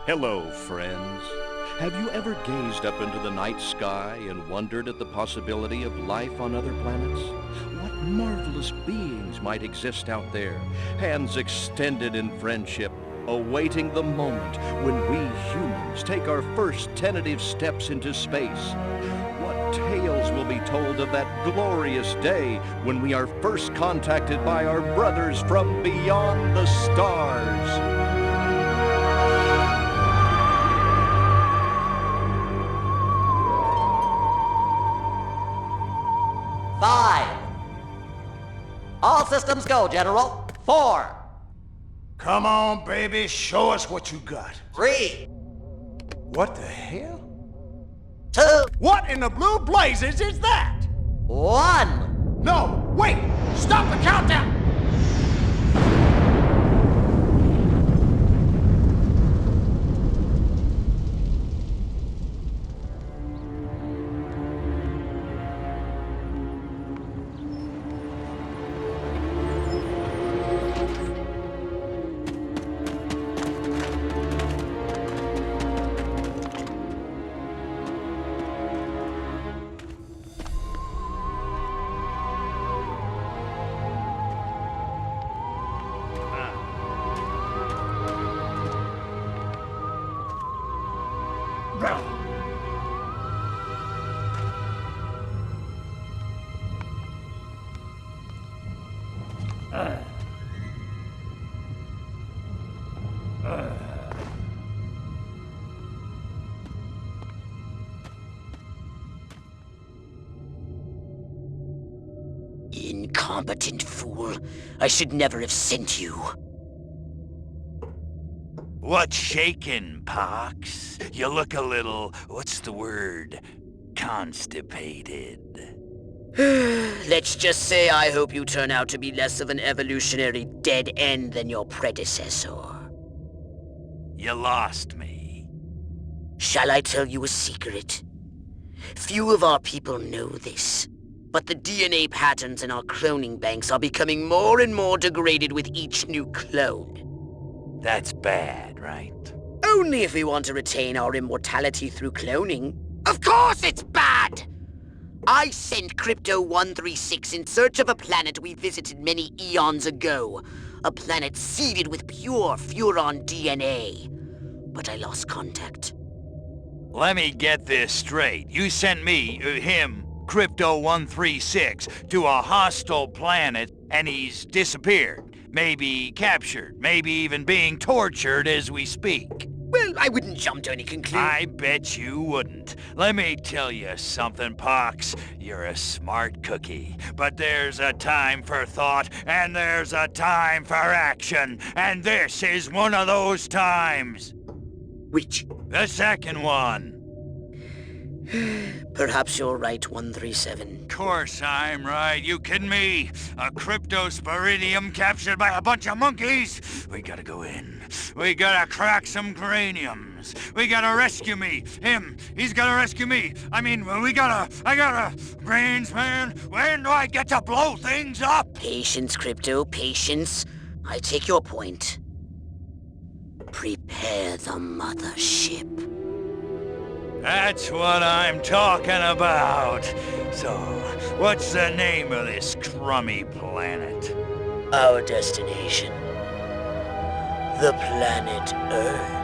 Hello, friends. Have you ever gazed up into the night sky and wondered at the possibility of life on other planets? What marvelous beings might exist out there, hands extended in friendship, awaiting the moment when we humans take our first tentative steps into space? What tales will be told of that glorious day when we are first contacted by our brothers from beyond the stars? 5. All systems go, General. 4. Come on, baby, show us what you got. 3. What the hell? 2. What in the blue blazes is that? 1. No, wait! Stop the countdown! Incompetent fool. I should never have sent you. What's shaking, Pox? You look a little, what's the word? Constipated. Let's just say I hope you turn out to be less of an evolutionary dead end than your predecessor. You lost me. Shall I tell you a secret? Few of our people know this, but the DNA patterns in our cloning banks are becoming more and more degraded with each new clone. That's bad, right? Only if we want to retain our immortality through cloning. Of course it's bad! I sent Crypto-136 in search of a planet we visited many eons ago. A planet seeded with pure Furon DNA. But I lost contact. Let me get this straight. You sent me, him, Crypto-136, to a hostile planet, and he's disappeared. Maybe captured, maybe even being tortured as we speak. Well, I wouldn't jump to any conclusion. I bet you wouldn't. Let me tell you something, Pox. You're a smart cookie. But there's a time for thought, and there's a time for action. And this is one of those times. Which? The second one. Perhaps you're right, 137. Course I'm right. You kidding me? A cryptosporidium captured by a bunch of monkeys? We gotta go in. We gotta crack some craniums. We gotta rescue me. Him. He's gotta rescue me. I gotta... Brains, man. When do I get to blow things up? Patience, Crypto, patience. I take your point. Prepare the mothership. That's what I'm talking about. So, what's the name of this crummy planet? Our destination. The planet Earth.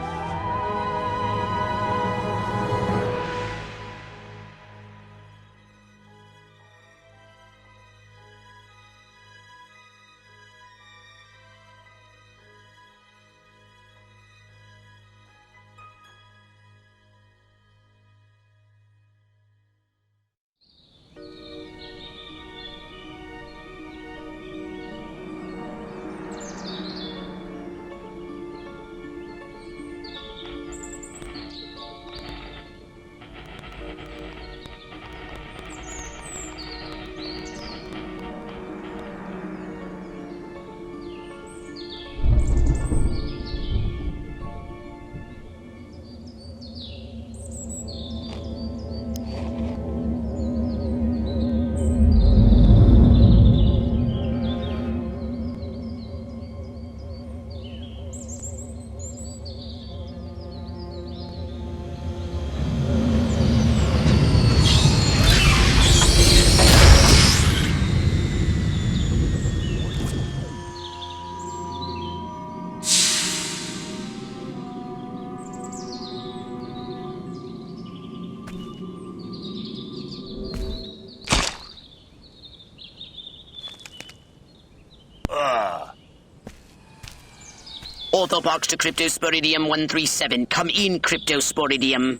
Orthopox to Cryptosporidium 137. Come in, Cryptosporidium.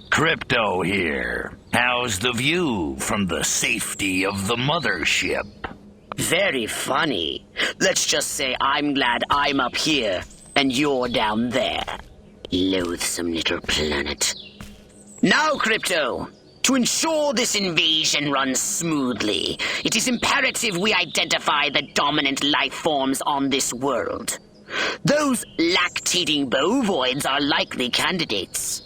Crypto here. How's the view from the safety of the mothership? Very funny. Let's just say I'm glad I'm up here and you're down there. Loathsome little planet. Now, Crypto, to ensure this invasion runs smoothly, it is imperative we identify the dominant life forms on this world. Those lactating bovoids are likely candidates.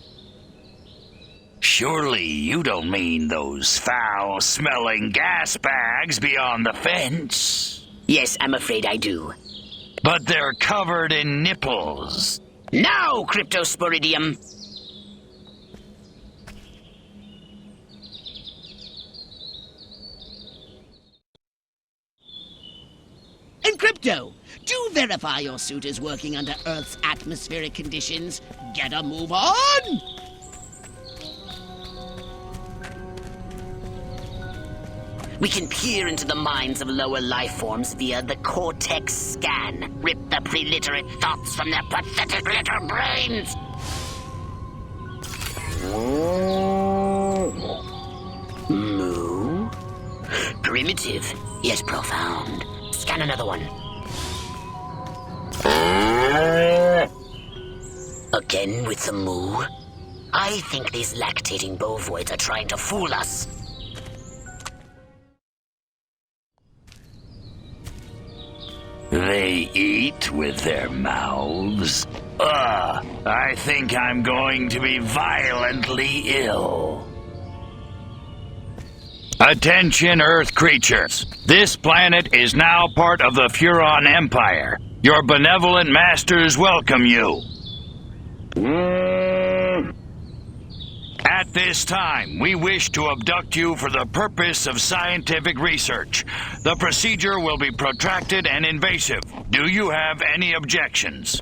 Surely you don't mean those foul-smelling gas bags beyond the fence? Yes, I'm afraid I do. But they're covered in nipples. Now, Cryptosporidium! And Crypto, do verify your suit is working under Earth's atmospheric conditions. Get a move on! We can peer into the minds of lower life forms via the cortex scan. Rip the preliterate thoughts from their pathetic little brains. Moo? Primitive, yet profound. Scan another one. Again with the moo? I think these lactating bovoids are trying to fool us. They eat with their mouths. I think I'm going to be violently ill. Attention, Earth creatures. This planet is now part of the Furon Empire. Your benevolent masters welcome you. At this time, we wish to abduct you for the purpose of scientific research. The procedure will be protracted and invasive. Do you have any objections?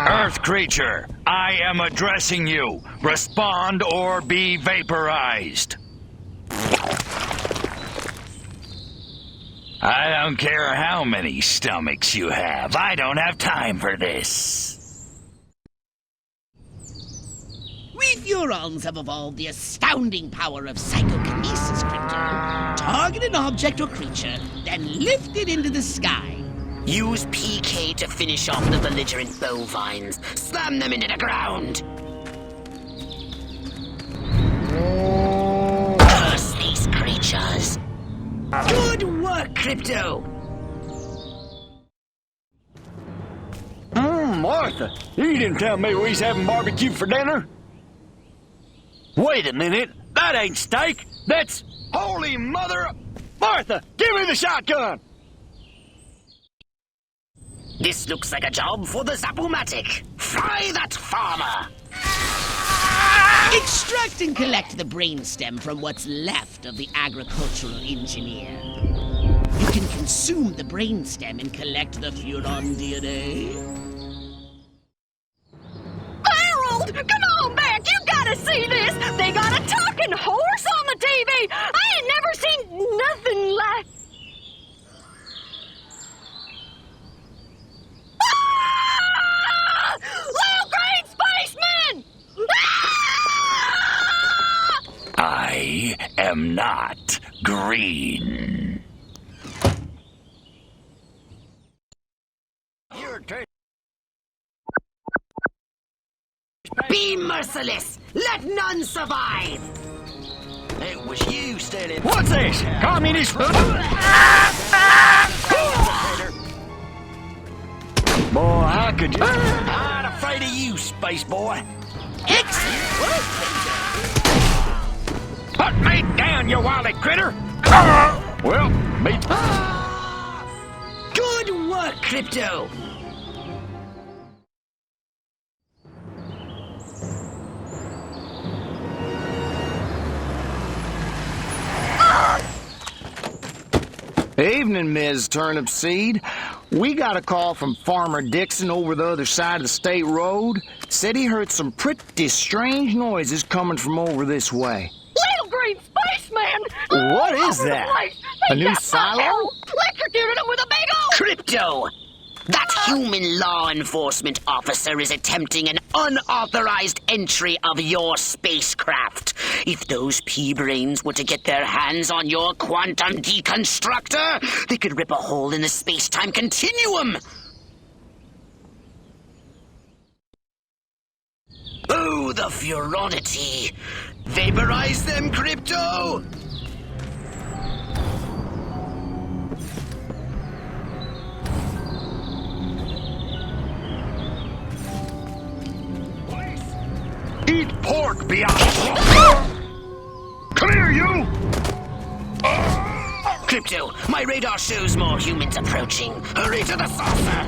Earth creature, I am addressing you. Respond or be vaporized. I don't care how many stomachs you have. I don't have time for this. We Furons have evolved the astounding power of psychokinesis, Crypto. Target an object or creature, then lift it into the sky. Use PK to finish off the belligerent bovines. Slam them into the ground. Curse these creatures. Good work, Crypto. Martha, you didn't tell me we was having barbecue for dinner. Wait a minute, that ain't steak. That's holy mother... Martha, give me the shotgun. This looks like a job for the Zapumatic. Fry that farmer! Extract and collect the brainstem from what's left of the agricultural engineer. You can consume the brainstem and collect the Furon DNA. Harold, come on back! You gotta see this! They got a talking horse on the TV! I ain't never seen nothing like... Little green spaceman! I am not green. Be merciless! Let none survive! It was you standing... What's this? Communist... Boy, how could you... I'm afraid of you, space boy. Excellent work, Put me down, you wily critter! Well, me... Good work, Crypto! Evening, Ms. Turnipseed. We got a call from Farmer Dixon over the other side of the state road. Said he heard some pretty strange noises coming from over this way. Little green spaceman! What All is over the that? place. A They new got my silo? Harold electrocuted him with a big old... Crypto! That human law enforcement officer is attempting an unauthorized entry of your spacecraft. If those pea-brains were to get their hands on your quantum deconstructor, they could rip a hole in the space-time continuum. Oh, the furonity! Vaporize them, Crypto! Eat pork, beyond. Come here, you! Crypto, my radar shows more humans approaching. Hurry to the saucer!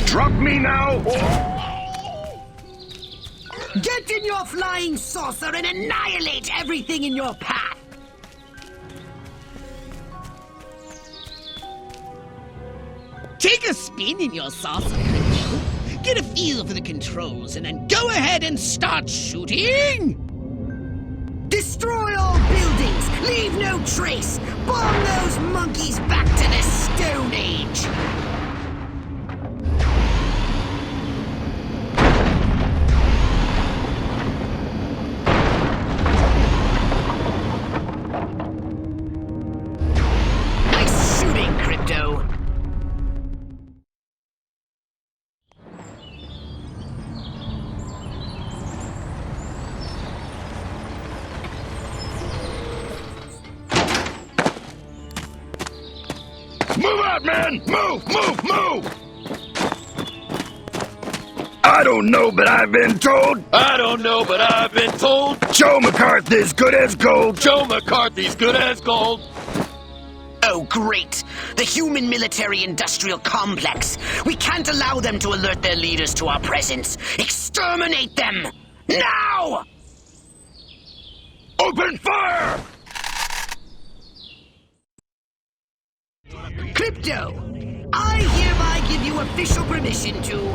Drop me now! Get in your flying saucer and annihilate everything in your path! Take a spin in your saucer, Crypto. Get a feel for the controls and then go ahead and start shooting! Destroy all buildings! Leave no trace! Bomb those monkeys back to the Stone Age! Nice shooting, Crypto! Move out, man! Move, move, move! I don't know, but I've been told. I don't know, but I've been told. Joe McCarthy's good as gold. Joe McCarthy's good as gold. Oh, great! The human military-industrial complex. We can't allow them to alert their leaders to our presence. Exterminate them! Now! Open fire! Crypto, I hereby give you official permission to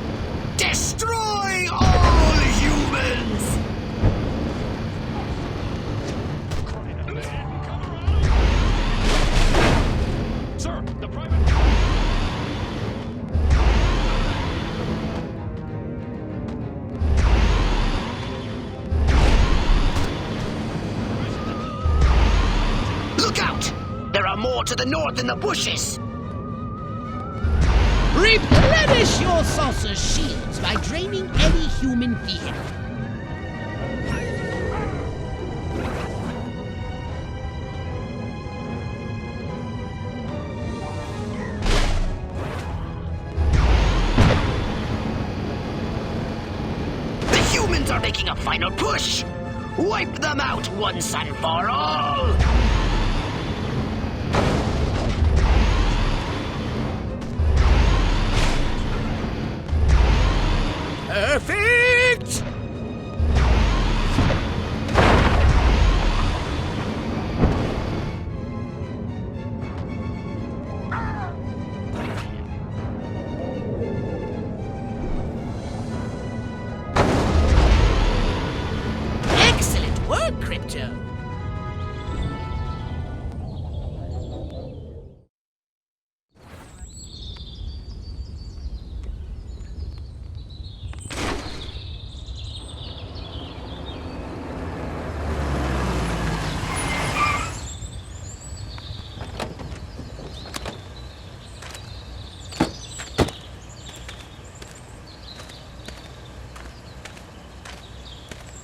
destroy all humans! Sir, the private... Look out! There are more to the north in the bushes! Replenish your saucer's shields by draining any human vehicle. The humans are making a final push! Wipe them out once and for all! Perfect! Excellent work, Crypto.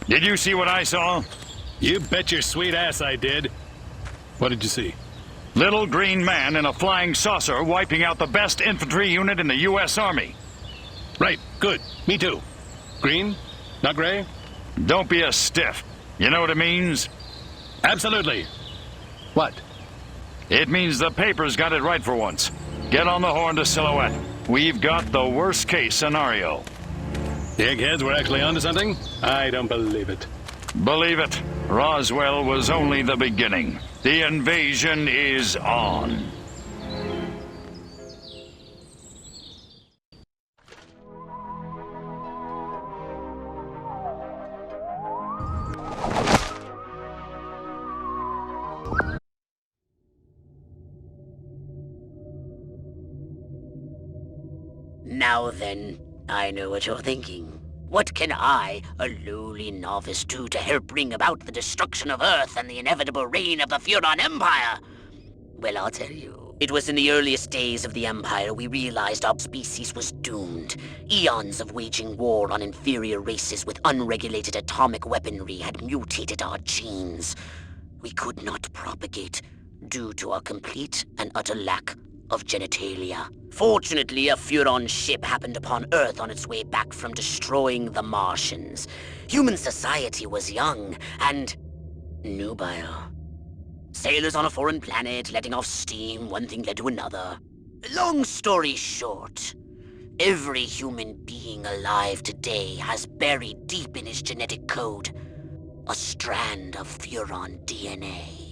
Did you see what I saw? You bet your sweet ass I did. What did you see? Little green man in a flying saucer wiping out the best infantry unit in the U.S. Army. Right, good. Me too. Green? Not gray? Don't be a stiff. You know what it means? Absolutely. What? It means the paper's got it right for once. Get on the horn to Silhouette. We've got the worst case scenario. The eggheads were actually onto something? I don't believe it. Believe it, Roswell was only the beginning. The invasion is on. Now then, I know what you're thinking. What can I, a lowly novice, do to help bring about the destruction of Earth and the inevitable reign of the Furon Empire? Well, I'll tell you. It was in the earliest days of the Empire we realized our species was doomed. Eons of waging war on inferior races with unregulated atomic weaponry had mutated our genes. We could not propagate due to our complete and utter lack of genitalia. Fortunately, a Furon ship happened upon Earth on its way back from destroying the Martians. Human society was young and nubile. Sailors on a foreign planet, letting off steam, one thing led to another. Long story short, every human being alive today has buried deep in his genetic code a strand of Furon DNA.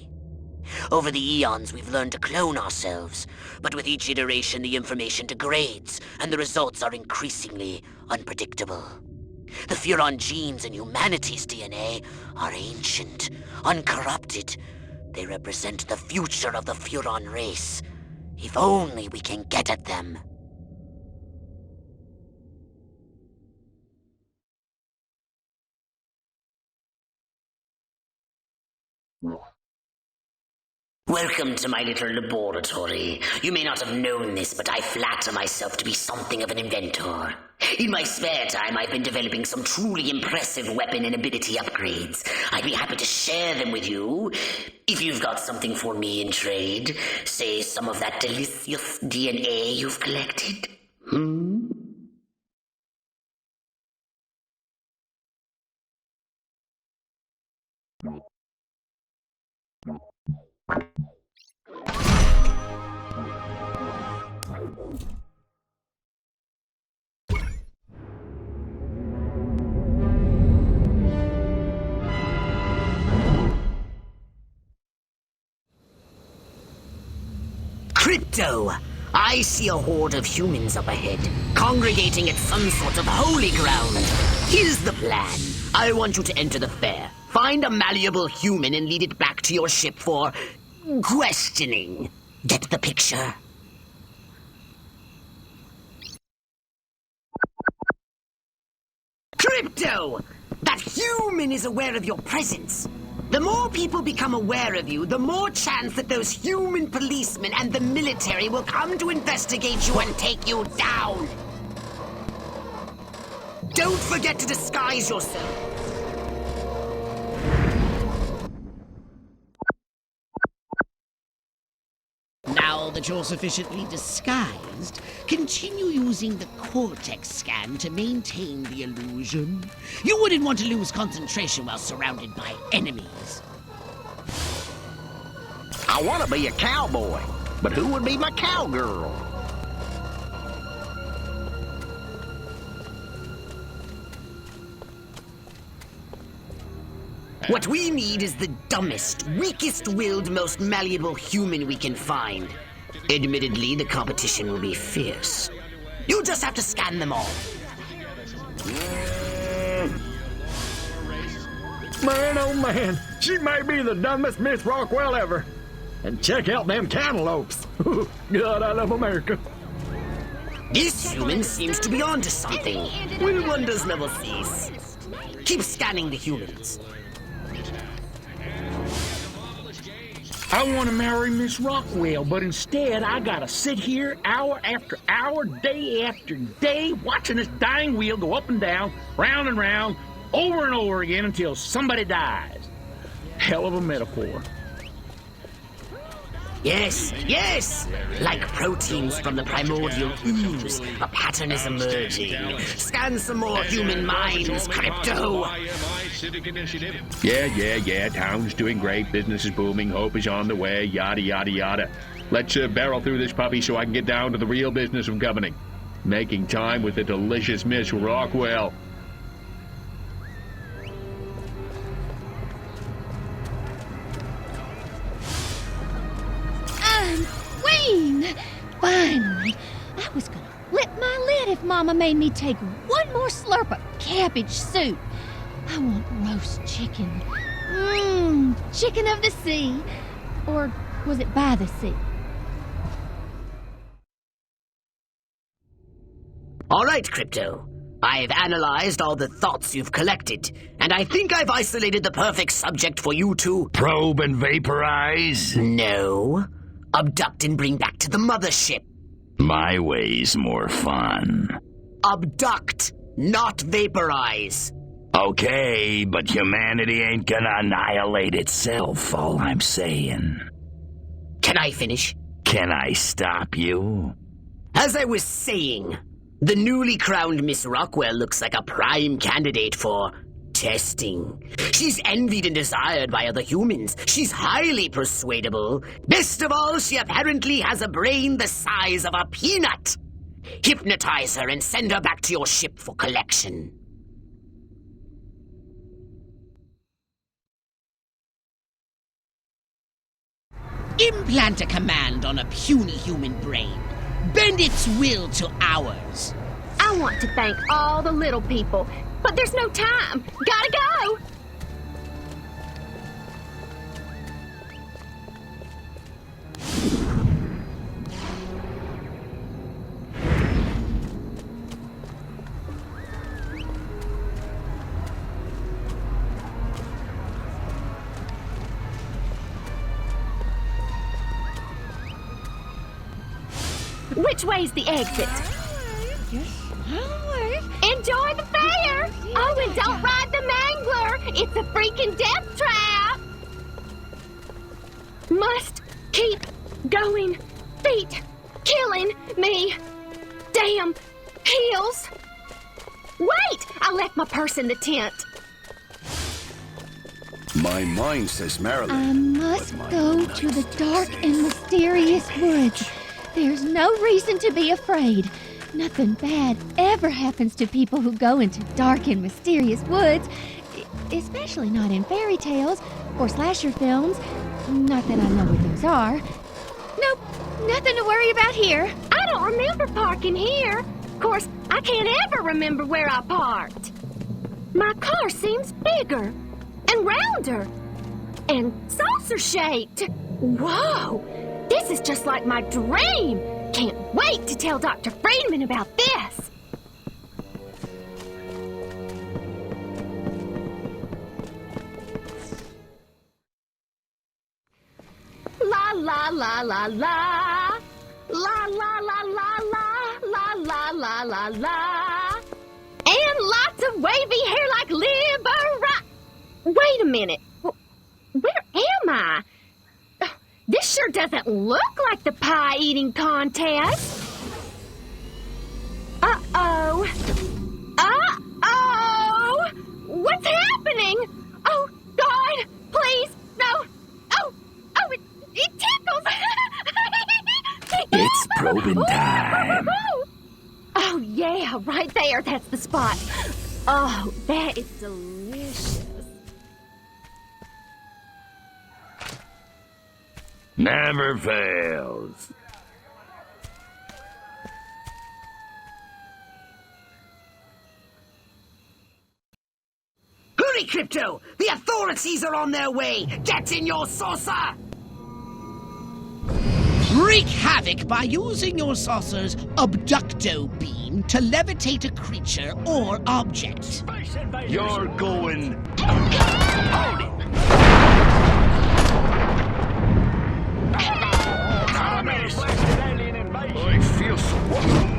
Over the eons, we've learned to clone ourselves, but with each iteration, the information degrades, and the results are increasingly unpredictable. The Furon genes in humanity's DNA are ancient, uncorrupted. They represent the future of the Furon race. If only we can get at them. Welcome to my little laboratory. You may not have known this, but I flatter myself to be something of an inventor. In my spare time, I've been developing some truly impressive weapon and ability upgrades. I'd be happy to share them with you, if you've got something for me in trade. Say some of that delicious DNA you've collected. Crypto! I see a horde of humans up ahead, congregating at some sort of holy ground. Here's the plan. I want you to enter the fair, find a malleable human and lead it back to your ship for questioning. Get the picture? Crypto! That human is aware of your presence. The more people become aware of you, the more chance that those human policemen and the military will come to investigate you and take you down. Don't forget to disguise yourself. Now that you're sufficiently disguised, continue using the cortex scan to maintain the illusion. You wouldn't want to lose concentration while surrounded by enemies. I want to be a cowboy, but who would be my cowgirl? What we need is the dumbest, weakest-willed, most malleable human we can find. Admittedly, the competition will be fierce. You just have to scan them all. Man, oh man, she may be the dumbest Miss Rockwell ever. And check out them cantaloupes. God, I love America. This human seems to be onto something. Will wonders never cease? Keep scanning the humans. I want to marry Miss Rockwell, but instead I gotta sit here hour after hour, day after day, watching this dying wheel go up and down, round and round, over and over again until somebody dies. Hell of a metaphor. Yes, yes! Like proteins from the primordial ooze, a pattern is emerging. Scan some more human minds, Crypto! Yeah. Town's doing great, business is booming, hope is on the way, yada, yada, yada. Let's barrel through this puppy so I can get down to the real business of governing. Making time with the delicious Miss Rockwell. Queen! Finally! I was gonna flip my lid if Mama made me take one more slurp of cabbage soup. I want roast chicken. Chicken of the sea. Or was it by the sea? All right, Crypto. I've analyzed all the thoughts you've collected, and I think I've isolated the perfect subject for you to... Probe and vaporize? No. Abduct and bring back to the mothership. My way's more fun. Abduct, not vaporize. Okay, but humanity ain't gonna annihilate itself, all I'm saying. Can I finish? Can I stop you? As I was saying, the newly crowned Miss Rockwell looks like a prime candidate for testing. She's envied and desired by other humans. She's highly persuadable. Best of all, she apparently has a brain the size of a peanut. Hypnotize her and send her back to your ship for collection. Implant a command on a puny human brain. Bend its will to ours. I want to thank all the little people, but there's no time. Gotta go! Which way's the exit? Enjoy the fair! Oh, and don't ride the mangler! It's a freaking death trap! Must keep going. Feet killing me. Damn heels. Wait! I left my purse in the tent. My mind says Marilyn. I must go to the dark and mysterious woods. There's no reason to be afraid. Nothing bad ever happens to people who go into dark and mysterious woods, especially not in fairy tales or slasher films. Not that I know what those are. Nope, nothing to worry about here. I don't remember parking here. Of course, I can't ever remember where I parked. My car seems bigger and rounder and saucer-shaped. Whoa, this is just like my dream. Can't wait to tell Dr. Friedman about this. La la la la la. La la la la la. La la la la la. And lots of wavy hair like Libera. Wait a minute. Where am I? This sure doesn't look like the pie-eating contest. Uh-oh. Uh-oh! What's happening? Oh, God, please, no. Oh, it tickles. It's probing time. Oh, yeah, right there. That's the spot. Oh, that is delicious. Never fails. Hurry, Crypto! The authorities are on their way! Get in your saucer! Wreak havoc by using your saucer's abducto beam to levitate a creature or object. You're going... Hold it! I feel so welcome.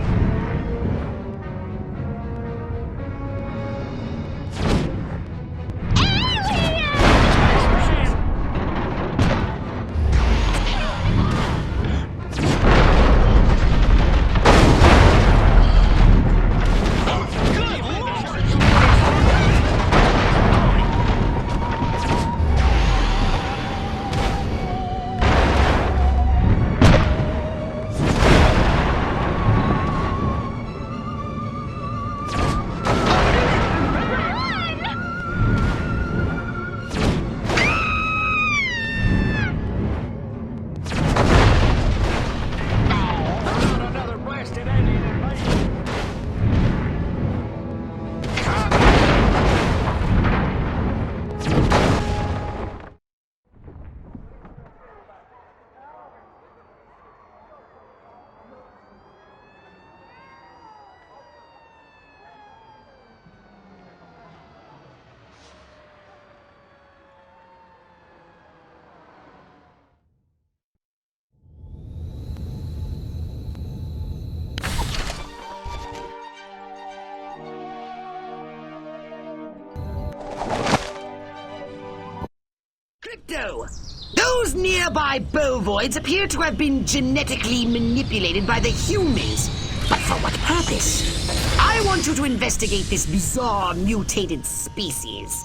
nearby bovoids appear to have been genetically manipulated by the humans. But for what purpose? I want you to investigate this bizarre mutated species.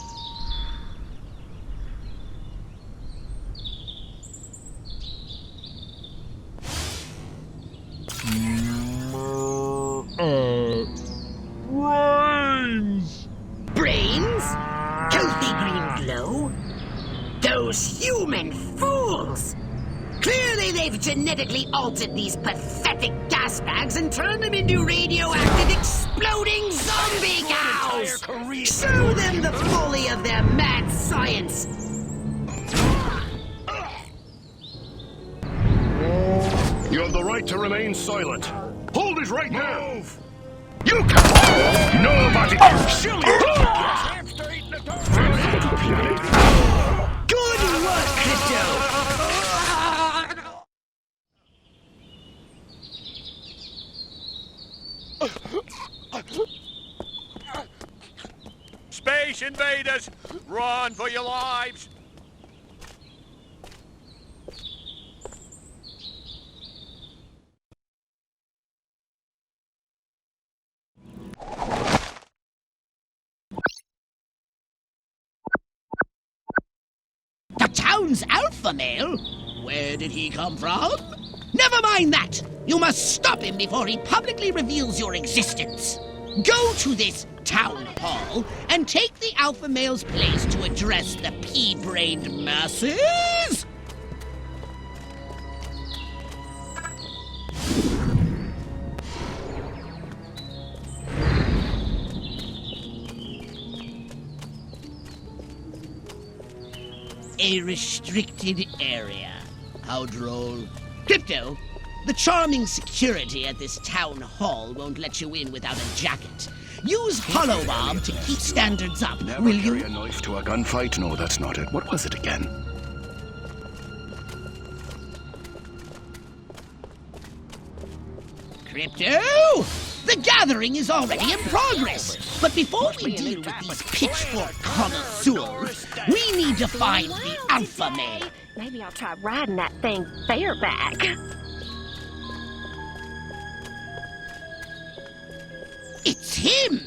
Brains? Healthy green glow? Those human fools! Clearly they've genetically altered these pathetic gas bags and turned them into radioactive exploding zombie cows! Show them the folly of their mad science! You have the right to remain silent. Hold it right now! Move! You can... Nobody can show you! Good work, Crypto! Space invaders! Run for your lives! The town's alpha male? Where did he come from? Never mind that! You must stop him before he publicly reveals your existence. Go to this town hall and take the alpha male's place to address the pea-brained masses! A restricted area. How droll. Crypto, the charming security at this town hall won't let you in without a jacket. Use Hollow Bob to keep standards up, Never will carry you? a knife to a gunfight? No, that's not it. What was it again? Crypto! The gathering is already in progress. But before we deal with these pitchfork connoisseurs, we need to find the alpha male. Maybe I'll try riding that thing bareback. It's him!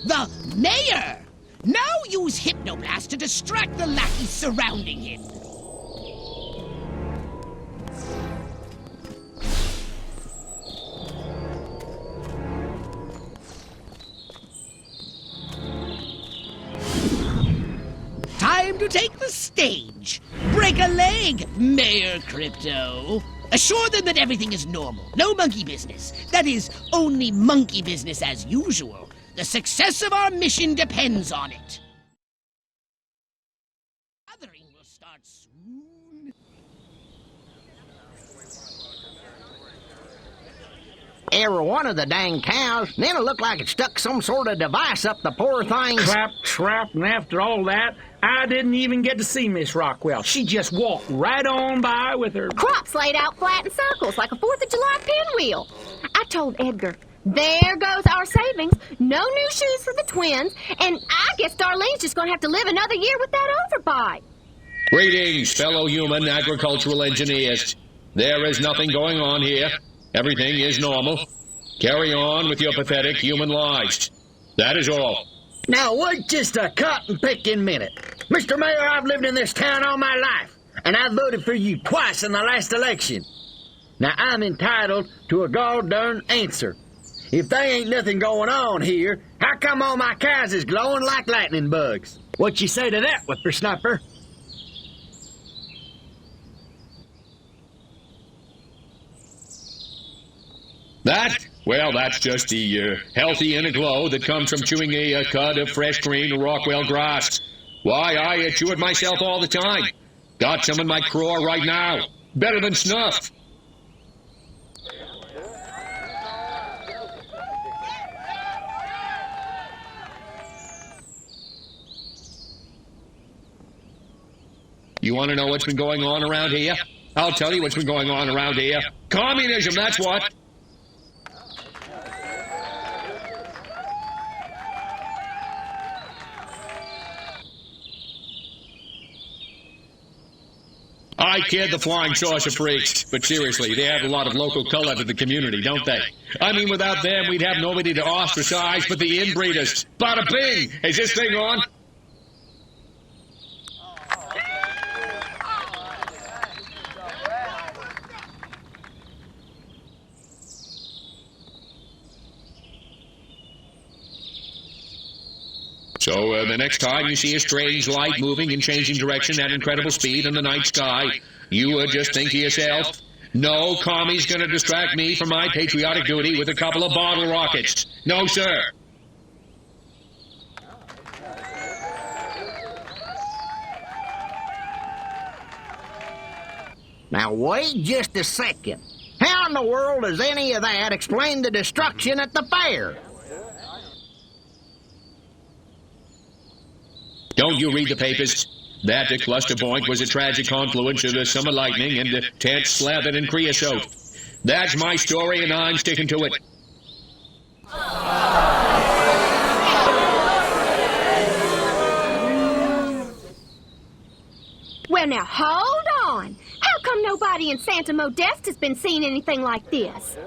The mayor! Now use Hypnoblast to distract the lackeys surrounding him. Time to take the stage. Break a leg, Mayor Crypto. Assure them that everything is normal. No monkey business. That is, only monkey business as usual. The success of our mission depends on it. Gathering will start soon. Every one of the dang cows, then it looked like it stuck some sort of device up the poor thing's... Clap, trap, and after all that, I didn't even get to see Miss Rockwell. She just walked right on by with her... Crops laid out flat in circles like a 4th of July pinwheel. I told Edgar, there goes our savings. No new shoes for the twins. And I guess Darlene's just going to have to live another year with that overbite. Greetings, fellow human agricultural engineers. There is nothing going on here. Everything is normal. Carry on with your pathetic human lives. That is all. Now, wait just a cotton-picking minute. Mr. Mayor, I've lived in this town all my life, and I voted for you twice in the last election. Now, I'm entitled to a gall-darn answer. If there ain't nothing going on here, how come all my cows is glowing like lightning bugs? What you say to that, whippersnapper? That? Well, that's just the healthy inner glow that comes from chewing a cud of fresh green Rockwell grass. Why, I chew it myself all the time. Got some in my craw right now. Better than snuff. You want to know what's been going on around here? I'll tell you what's been going on around here. Communism, that's what. I kid the flying saucer freaks, but seriously, they add a lot of local color to the community, don't they? I mean, without them, we'd have nobody to ostracize but the inbreeders. Bada bing! Is this thing on? So, the next time you see a strange light moving and changing direction at incredible speed in the night sky, you would just think to yourself, no commie's gonna distract me from my patriotic duty with a couple of bottle rockets. No, sir. Now, wait just a second. How in the world does any of that explain the destruction at the fair? Don't you read the papers? That cluster point was a tragic confluence of the summer lightning and the tent slathered in creosote. That's my story, and I'm sticking to it. Well, now, hold on. How come nobody in Santa Modeste has been seeing anything like this?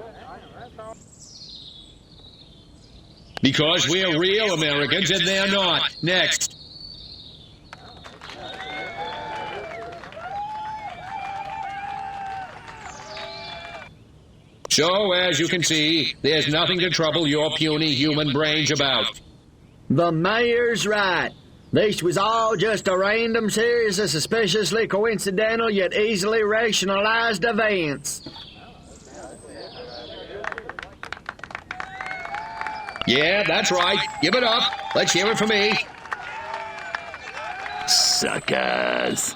Because we're real Americans and they're not. Next. So, as you can see, there's nothing to trouble your puny human brains about. The mayor's right. This was all just a random series of suspiciously coincidental yet easily rationalized events. Yeah, that's right. Give it up. Let's hear it for me. Suckers.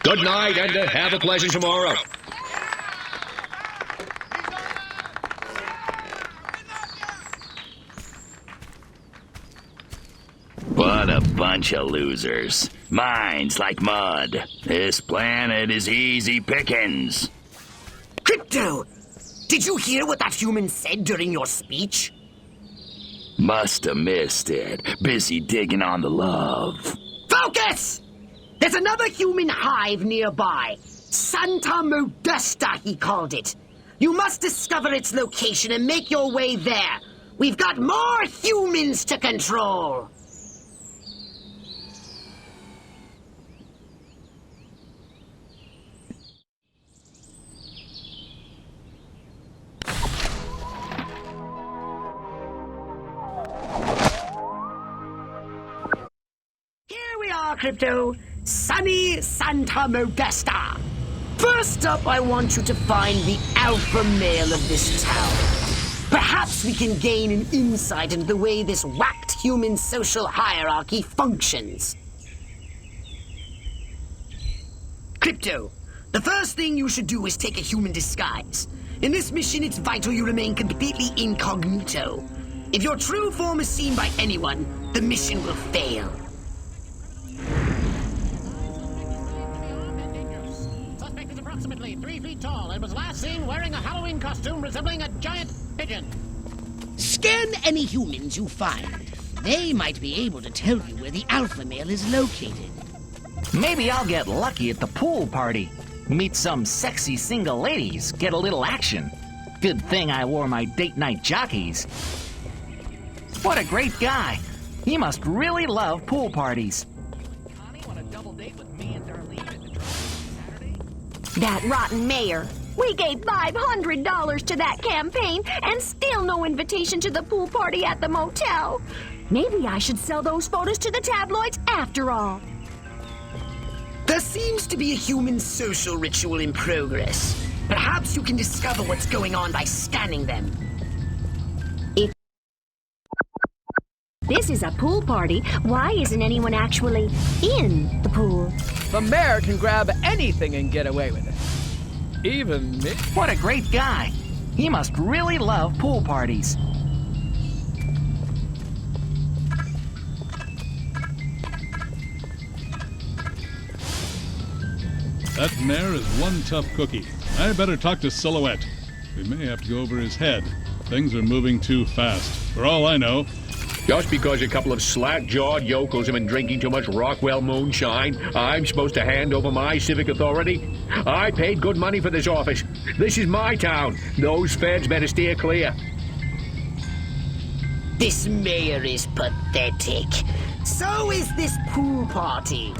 Good night, and have a pleasant tomorrow. What a bunch of losers. Minds like mud. This planet is easy pickings. Crypto! Did you hear what that human said during your speech? Must have missed it. Busy digging on the love. Focus! There's another human hive nearby. Santa Modesta, he called it. You must discover its location and make your way there. We've got more humans to control. Here we are, Crypto. Sunny Santa Modesta. First up, I want you to find the alpha male of this town. Perhaps we can gain an insight into the way this whacked human social hierarchy functions. Crypto, the first thing you should do is take a human disguise. In this mission, it's vital you remain completely incognito. If your true form is seen by anyone, the mission will fail. Suspect is approximately 3 feet tall and was last seen wearing a Halloween costume resembling a giant pigeon. Scan any humans you find. They might be able to tell you where the alpha male is located. Maybe I'll get lucky at the pool party. Meet some sexy single ladies, get a little action. Good thing I wore my date night jockeys. What a great guy. He must really love pool parties. That rotten mayor. We gave $500 to that campaign and still no invitation to the pool party at the motel. Maybe I should sell those photos to the tabloids after all. There seems to be a human social ritual in progress. Perhaps you can discover what's going on by scanning them. If this is a pool party, why isn't anyone actually in the pool? The mayor can grab anything and get away with it. Even me. What a great guy. He must really love pool parties. That mayor is one tough cookie. I better talk to Silhouette. We may have to go over his head. Things are moving too fast. For all I know, Just because a couple of slack-jawed yokels have been drinking too much Rockwell moonshine, I'm supposed to hand over my civic authority? I paid good money for this office. This is my town. Those feds better steer clear. This mayor is pathetic. So is this pool party.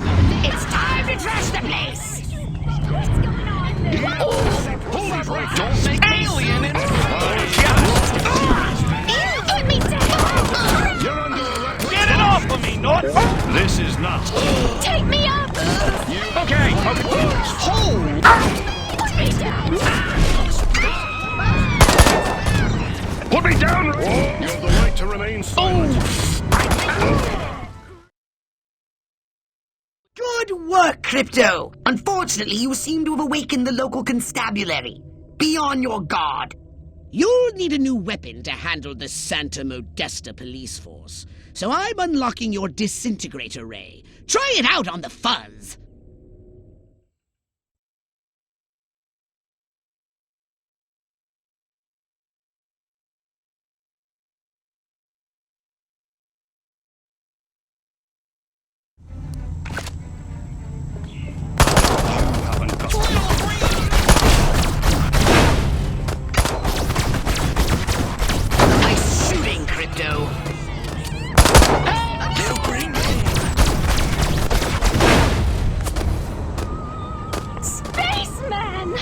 It's time to trash the place! What's going on there? Don't make alien in Let me down! You're under arrest. Get it off of me, North! This is not. Take me up! Okay, Hold! Put me down! Put me down! You have the right to remain silent. Good work, Crypto! Unfortunately, you seem to have awakened the local constabulary. Be on your guard. You'll need a new weapon to handle the Santa Modesta police force, so I'm unlocking your disintegrator ray. Try it out on the fuzz! Nice shooting, Crypto! Spaceman!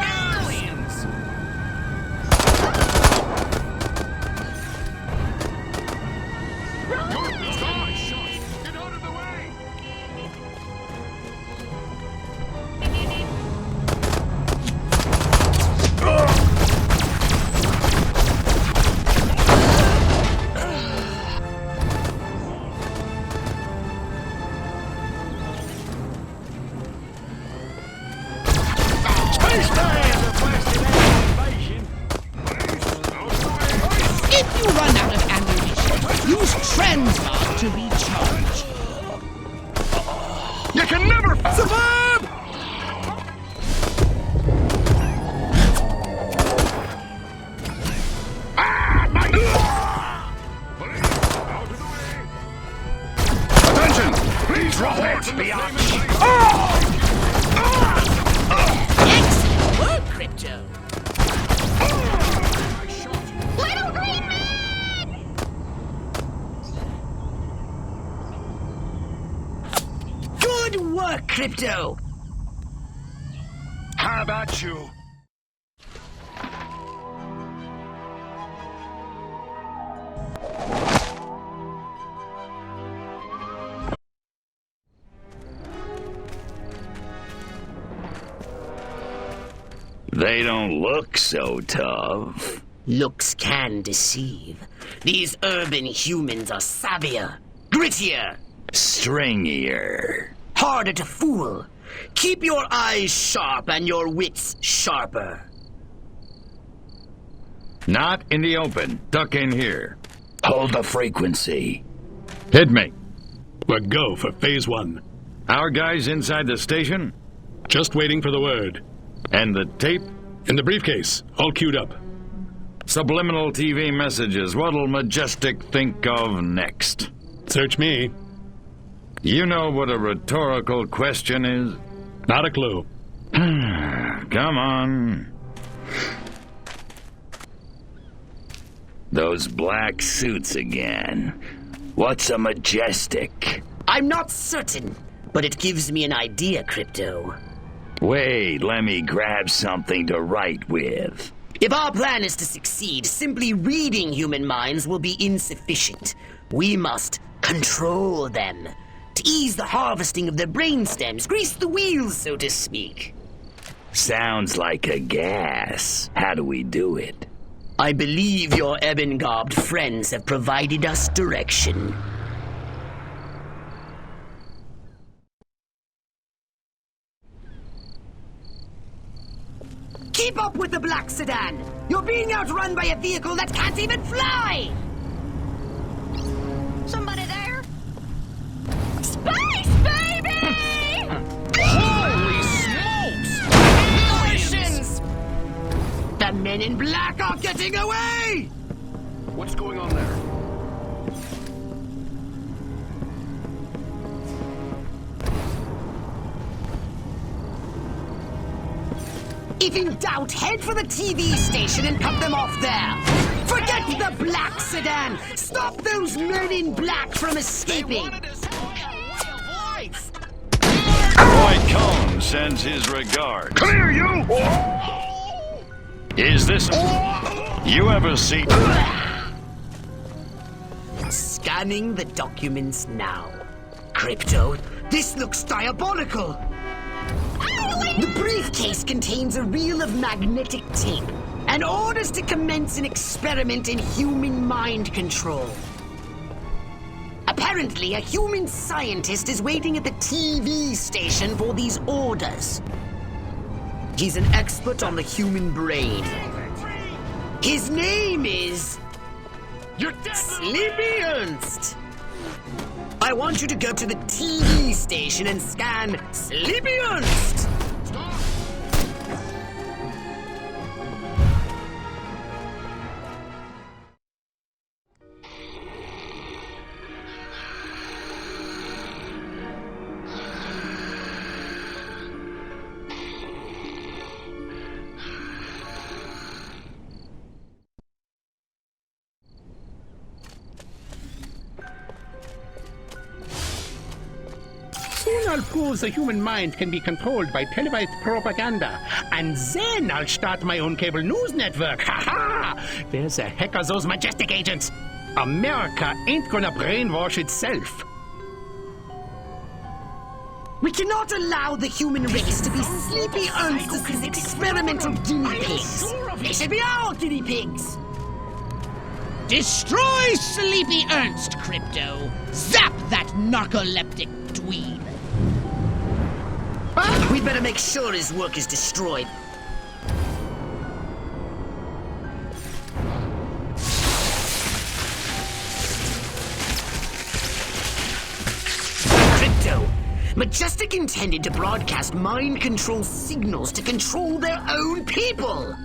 Aliens! Get out of the way! If you run out of ammunition, use Transmog to recharge. You can never Suburb! Attention! Please report! Excellent work, Crypto. Little Green Man! Good work, Crypto. How about you? They don't look so tough. Looks can deceive. These urban humans are savvier, grittier, Stringier. harder to fool. Keep your eyes sharp and your wits sharper. Not in the open. Duck in here. Hold the frequency. Hit me. We're go for phase 1. Our guys inside the station? Just waiting for the word. And the tape? In the briefcase, all queued up. Subliminal TV messages. What'll Majestic think of next? Search me. You know what a rhetorical question is? Not a clue. Come on. Those black suits again. What's a Majestic? I'm not certain, but it gives me an idea, Crypto. Wait, let me grab something to write with. If our plan is to succeed, simply reading human minds will be insufficient. We must control them. To ease the harvesting of their brainstems, grease the wheels, so to speak. Sounds like a gas. How do we do it? I believe your ebon-garbed friends have provided us direction. Keep up with the black sedan! You're being outrun by a vehicle that can't even fly! Somebody there? Space, baby! Holy smokes! Congratulations! The men in black are getting away! What's going on there? If in doubt, head for the TV station and cut them off there. Forget the black sedan. Stop those men in black from escaping. Roy Cohn sends his regards. Come here, you! Is this... You ever see... Scanning the documents now. Crypto, this looks diabolical. The briefcase contains a reel of magnetic tape and orders to commence an experiment in human mind control. Apparently, a human scientist is waiting at the TV station for these orders. He's an expert on the human brain. His name is... Sleepy Ernst. I want you to go to the TV station and scan Sleepy Ernst. Soon I'll prove the human mind can be controlled by televised propaganda, and then I'll start my own cable news network. Ha ha! There's a heck of those majestic agents. America ain't gonna brainwash itself. We cannot allow the human race to be Sleepy Ernst's experimental guinea pigs. They should be our guinea pigs. Destroy Sleepy Ernst, Crypto. Zap that narcoleptic dweeb. We'd better make sure his work is destroyed. Crypto, Majestic intended to broadcast mind control signals to control their own people.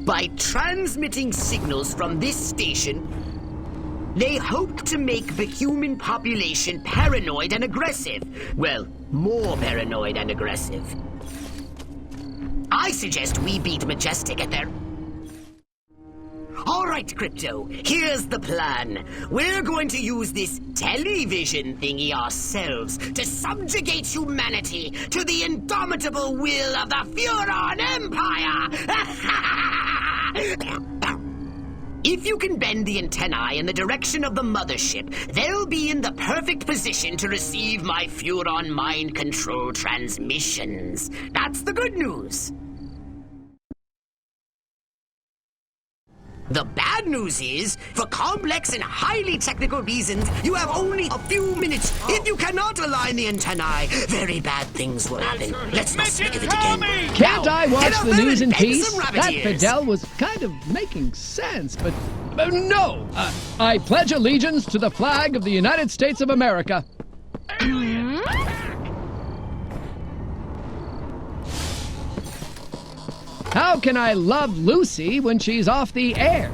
By transmitting signals from this station, they hope to make the human population paranoid and aggressive. Well, more paranoid and aggressive. I suggest we beat Majestic at their... All right, Crypto, here's the plan. We're going to use this television thingy ourselves to subjugate humanity to the indomitable will of the Furon Empire! If you can bend the antennae in the direction of the mothership, they'll be in the perfect position to receive my Furon mind control transmissions. That's the good news. The bad news is, for complex and highly technical reasons, you have only a few minutes. If you cannot align the antennae, very bad things will happen. Let's not speak of it again. Can't I watch the news in peace? That ears. Fidel was kind of making sense, but no! I pledge allegiance to the flag of the United States of America. How can I love Lucy when she's off the air?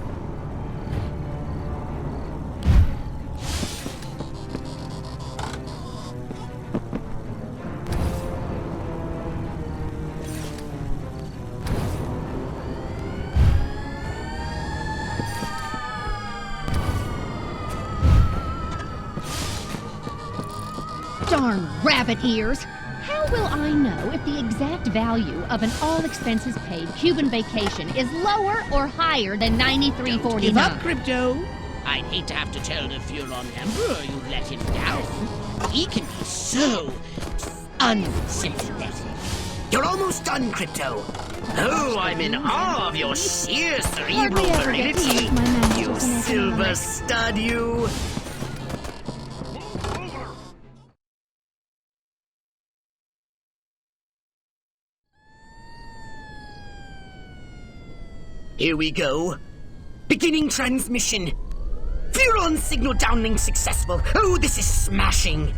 Darn rabbit ears! How will I know if the exact value of an all-expenses-paid Cuban vacation is lower or higher than $93.49? Give up, Crypto. I'd hate to have to tell the Furon Emperor you let him down. He can be so unsympathetic. You're almost done, Crypto. Oh, I'm in awe of your sheer cerebral virility, you silver stud, you. Here we go. Beginning transmission. Furon signal downlink successful. Oh, this is smashing.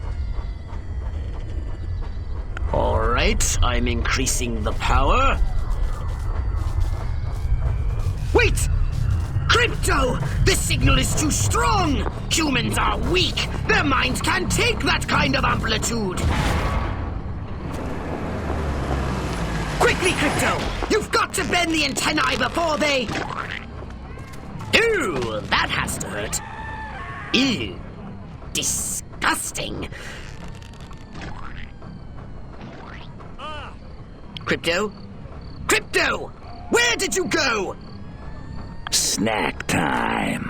All right, I'm increasing the power. Crypto! The signal is too strong! Humans are weak! Their minds can't take that kind of amplitude! Quickly, Crypto! You've got to bend the antennae before they... Ew, that has to hurt. Ew. Disgusting. Crypto? Crypto! Where did you go? Snack time.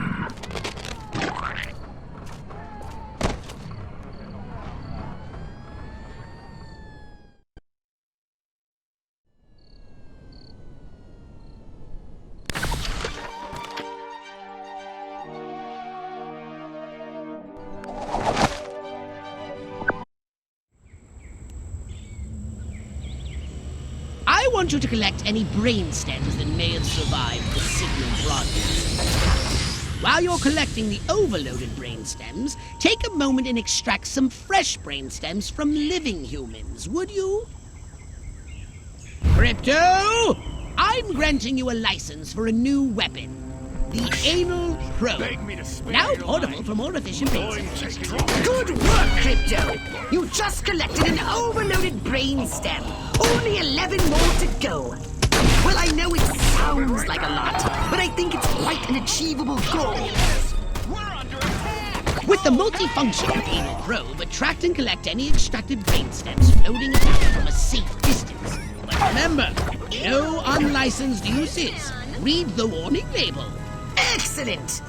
I want you to collect any brain stems that may have survived the signal broadcast. While you're collecting the overloaded brain stems, take a moment and extract some fresh brain stems from living humans, would you? Crypto! I'm granting you a license for a new weapon. The Anal Probe. Now portable for more efficient brain stems. Good work, Crypto! You just collected an overloaded brain stem. Only 11 more to go. Well, I know it sounds like a lot, but I think it's quite an achievable goal. With the multifunctional Anal Probe, attract and collect any extracted brain stems floating about from a safe distance. But remember, no unlicensed uses. Read the warning label. Excellent!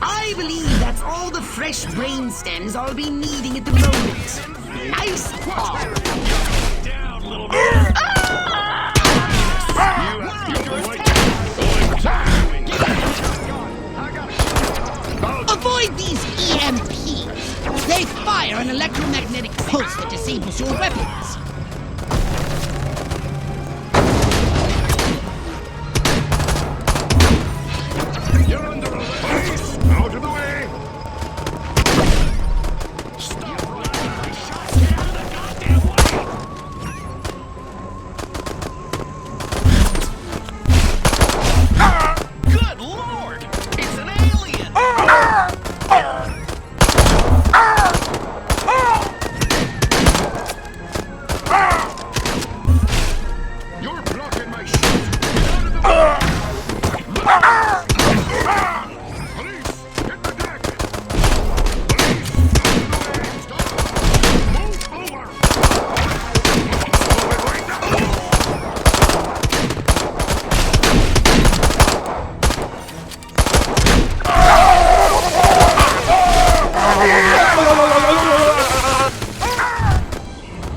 I believe that's all the fresh brain stems I'll be needing at the moment. Nice haul. Down, little man. Avoid these EMPs. They fire an electromagnetic pulse that disables your weapons. You're under arrest. Out of the way. Stop running. Get out of the goddamn way. Good Lord! It's an alien! You're blocking my shot! Get out of the way! Police! Hit the deck! Police! Out of the way! Stop! Move over! Move it right now!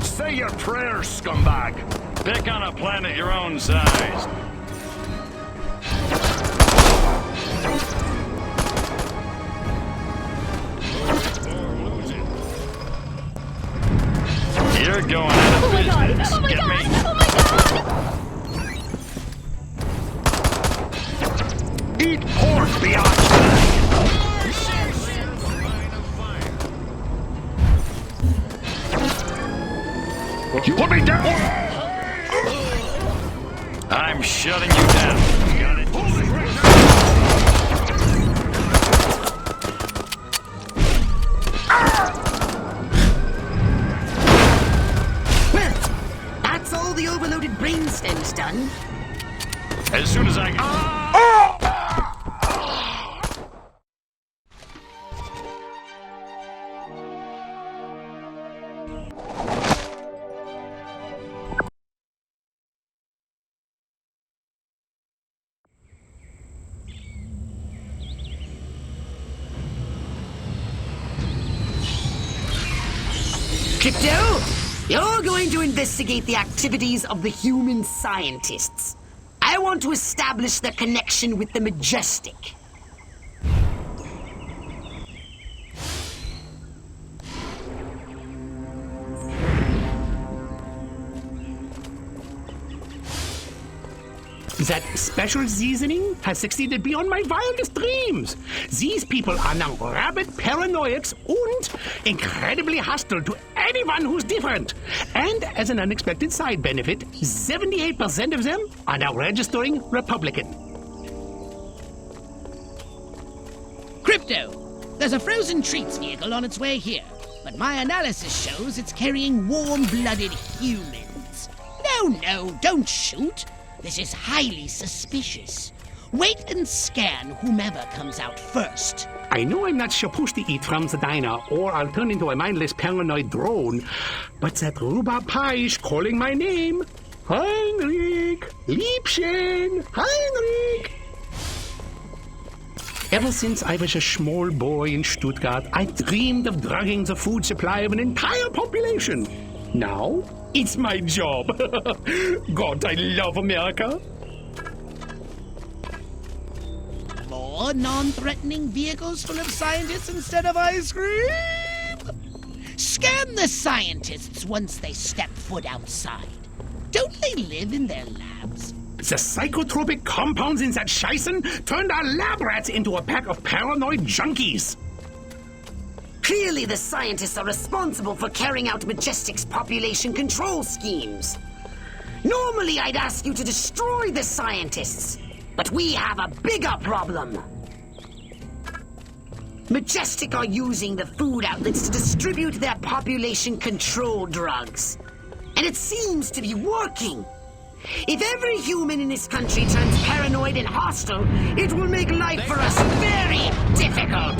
Say your prayers, scumbag! Pick on a planet your own size. You're going out of business. Oh my Get god! me? Oh my god! Eat pork, biatch! You put me down! I'm shutting you down. Got it? Well, that's all the overloaded brain stems done. As soon as I... Crypto, you're going to investigate the activities of the human scientists. I want to establish their connection with the Majestic. That special seasoning has succeeded beyond my wildest dreams. These people are now rabid paranoiacs and incredibly hostile to anyone who's different. And as an unexpected side benefit, 78% of them are now registering Republican. Crypto, there's a frozen treats vehicle on its way here, but my analysis shows it's carrying warm-blooded humans. No, don't shoot. This is highly suspicious. Wait and scan whomever comes out first. I know I'm not supposed to eat from the diner, or I'll turn into a mindless paranoid drone, but that rhubarb pie is calling my name. Heinrich! Liebchen! Heinrich! Ever since I was a small boy in Stuttgart, I dreamed of drugging the food supply of an entire population. Now, it's my job. God, I love America. More non-threatening vehicles full of scientists instead of ice cream? Scan the scientists once they step foot outside. Don't they live in their labs? The psychotropic compounds in that Scheißen turned our lab rats into a pack of paranoid junkies. Clearly the scientists are responsible for carrying out Majestic's population control schemes. Normally I'd ask you to destroy the scientists, but we have a bigger problem. Majestic are using the food outlets to distribute their population control drugs. And it seems to be working. If every human in this country turns paranoid and hostile, it will make life for us very difficult.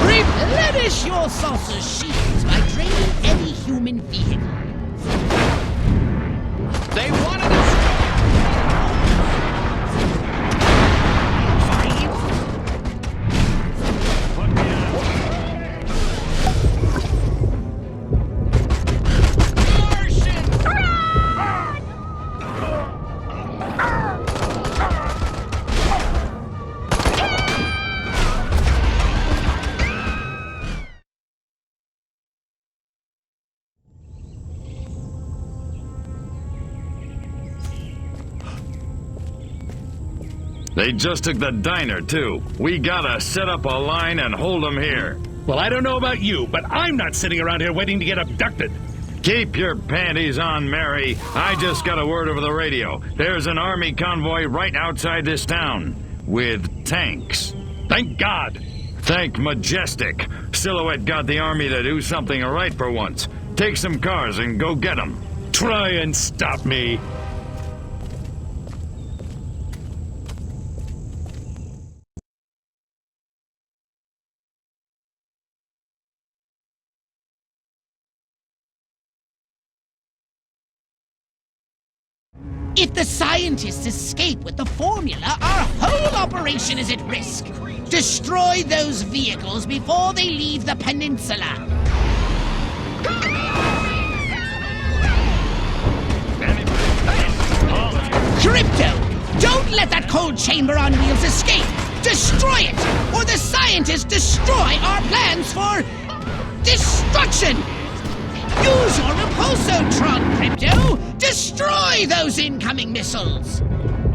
Replenish your saucer shields by draining any human vehicle. They wanted us. They just took the diner, too. We gotta set up a line and hold them here. Well, I don't know about you, but I'm not sitting around here waiting to get abducted. Keep your panties on, Mary. I just got a word over the radio. There's an army convoy right outside this town. With tanks. Thank God. Thank Majestic. Silhouette got the army to do something right for once. Take some cars and go get them. Try and stop me. If the scientists escape with the formula, our whole operation is at risk. Destroy those vehicles before they leave the peninsula. Crypto! Don't let that cold chamber on wheels escape! Destroy it! Or the scientists destroy our plans for destruction! Use your repulsotron, Crypto! Destroy those incoming missiles!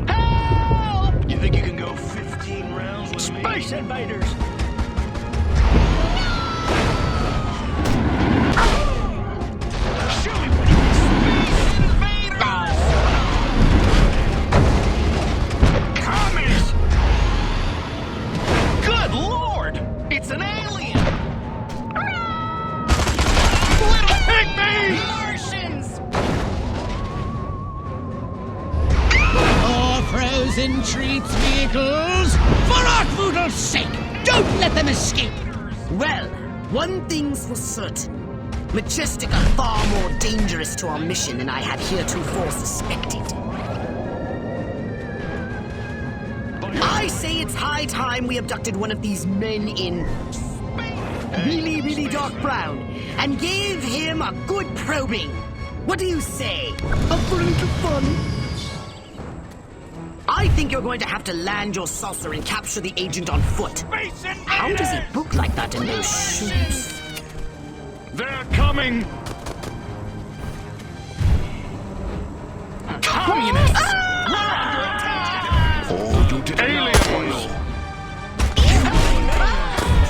Help! You think you can go 15 rounds with Space invaders! Commies! Good Lord! It's an alien! Little pygmies! Martians! More frozen treats vehicles! For Artvoodle's sake! Don't let them escape! Well, one thing's for certain. Majestic are far more dangerous to our mission than I had heretofore suspected. I say it's high time we abducted one of these men in really, really dark brown and gave him a good probing. What do you say? Up for a little fun? I think you're going to have to land your saucer and capture the agent on foot. How does he book like that in those shoes? They're coming! Communists! Aliens!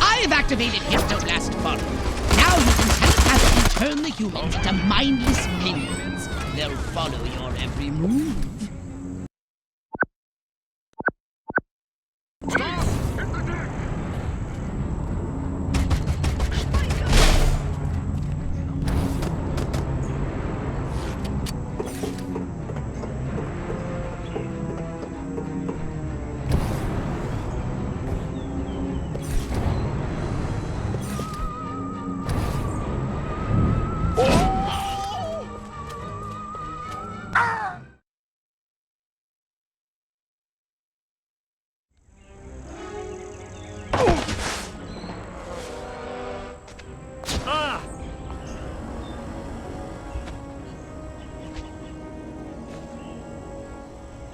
I have activated Hiptoblast Forum. Now you can telepathically turn the humans into mindless minions. They'll follow your every move.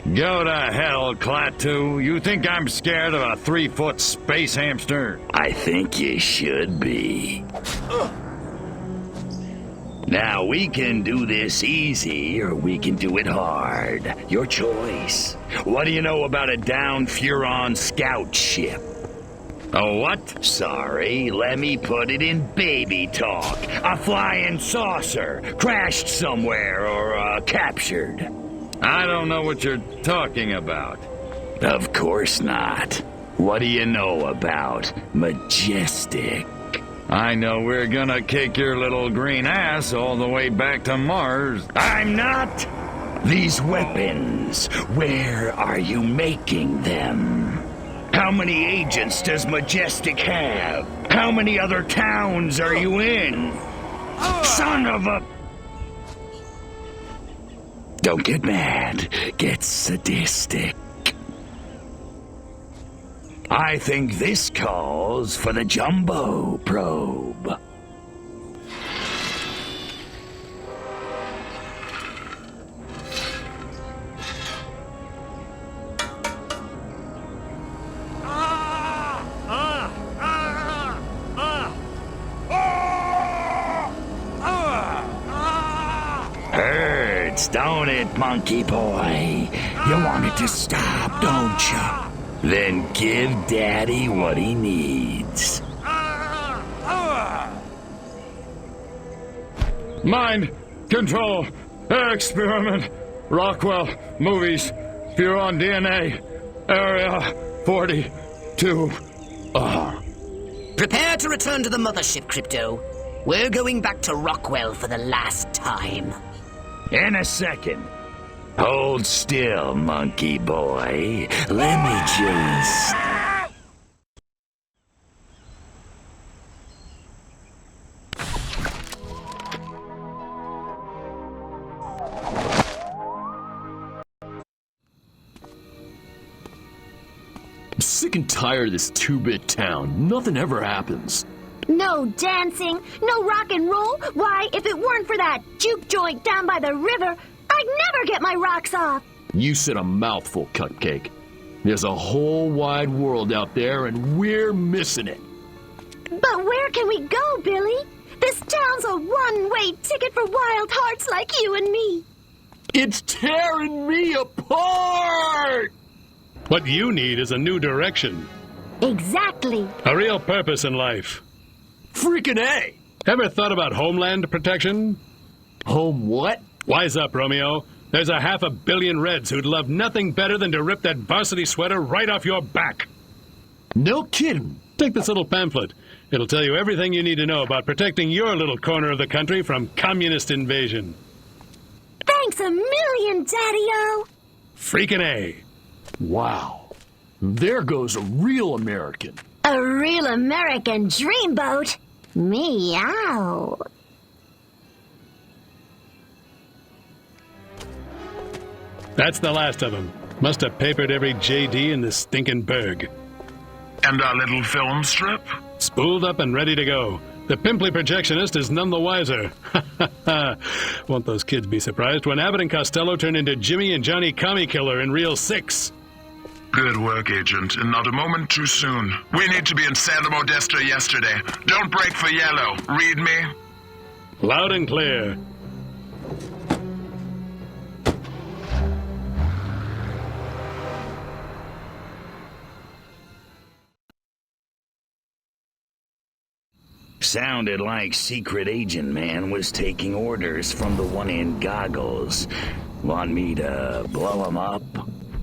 Go to hell, Klaatu. You think I'm scared of a 3-foot space hamster? I think you should be. Now, we can do this easy, or we can do it hard. Your choice. What do you know about a downed Furon scout ship? A what? Sorry, let me put it in baby talk. A flying saucer, crashed somewhere, or captured. I don't know what you're talking about. Of course not. What do you know about Majestic? I know we're gonna kick your little green ass all the way back to Mars. I'm not! These weapons, where are you making them? How many agents does Majestic have? How many other towns are you in? Son of a... Don't get mad. Get sadistic. I think this calls for the Jumbo Probe. Hurts, don't it, monkey boy? You want it to stop, don't you? Then give Daddy what he needs. Mind control experiment. Rockwell movies. Furon DNA. Area 42. Prepare to return to the mothership, Crypto. We're going back to Rockwell for the last time. In a second. Hold still, monkey boy. Let me just... I'm sick and tired of this 2-bit town. Nothing ever happens. No dancing, no rock and roll. Why, if it weren't for that juke joint down by the river, I'd never get my rocks off. You said a mouthful, Cupcake. There's a whole wide world out there, and we're missing it. But where can we go, Billy? This town's a one-way ticket for wild hearts like you and me. It's tearing me apart! What you need is a new direction. Exactly. A real purpose in life. Freaking A! Ever thought about homeland protection? Home what? Wise up, Romeo. There's 500 million Reds who'd love nothing better than to rip that varsity sweater right off your back. No kidding. Take this little pamphlet. It'll tell you everything you need to know about protecting your little corner of the country from communist invasion. Thanks a million, Daddy-O. Freaking A. Wow. There goes a real American. A real American dreamboat. Meow. That's the last of them. Must have papered every JD in this stinking burg. And our little film strip? Spooled up and ready to go. The pimply projectionist is none the wiser. Won't those kids be surprised when Abbott and Costello turn into Jimmy and Johnny Commie Killer in Reel 6? Good work, Agent, and not a moment too soon. We need to be in Santa Modesta yesterday. Don't break for yellow. Read me? Loud and clear. Sounded like Secret Agent Man was taking orders from the one in goggles. Want me to blow him up?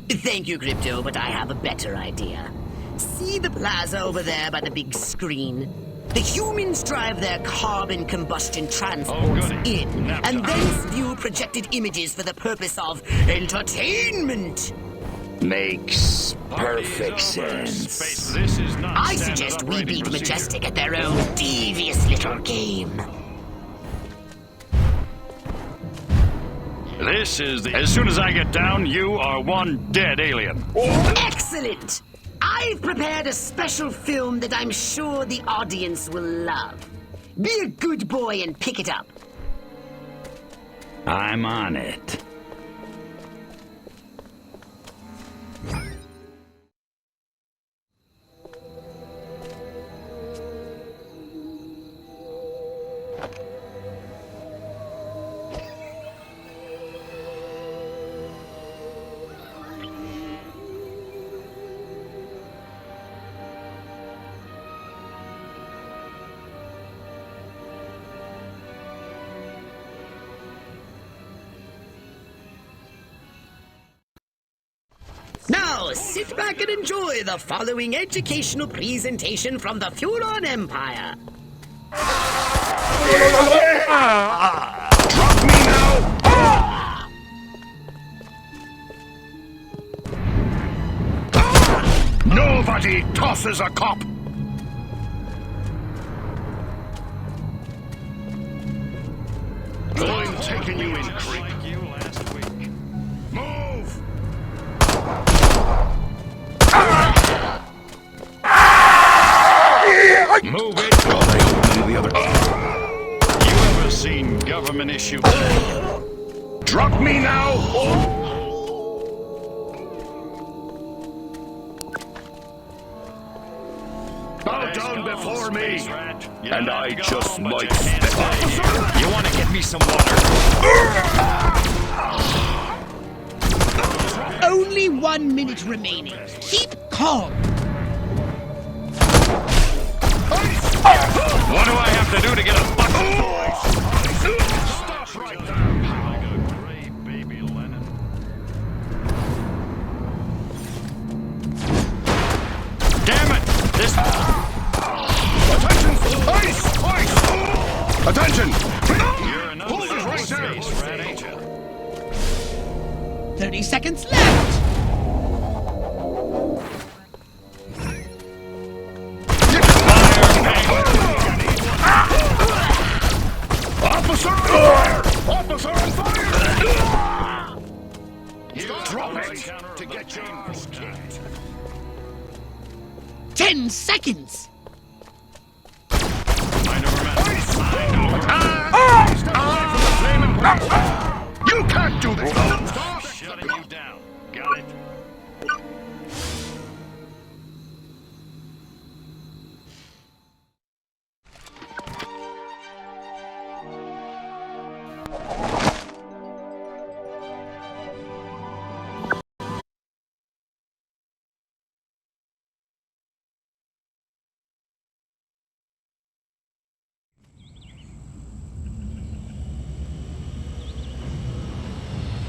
Thank you, Crypto, but I have a better idea. See the plaza over there by the big screen? The humans drive their carbon combustion transports in, and then view projected images for the purpose of entertainment. Makes perfect sense. I suggest we beat Majestic at their own devious little game. This is the... As soon as I get down, you are one dead alien. Excellent! I've prepared a special film that I'm sure the audience will love. Be a good boy and pick it up. I'm on it. Now, sit back and enjoy the following educational presentation from the Furon Empire. Drop me now! Nobody tosses a cop! I'm taking you in, creep. Move! Move it! God, I hope none of the other... You ever seen government issue? Drop me now! Bow down before me, and I just might step up. You want to get me some water? Only 1 minute remaining. Keep calm. What do I have to do to get a bucket? Stop right there! Like a gray baby Lennon. Damn it! This... Attention! Ice! Ice! Attention! You're another Hold it right there! space rat, ain't you? 30 seconds left. Officer on fire! Officer on fire! Drop it to get your ass kicked. 10 seconds. You can't do this! Shutting you down. Got it?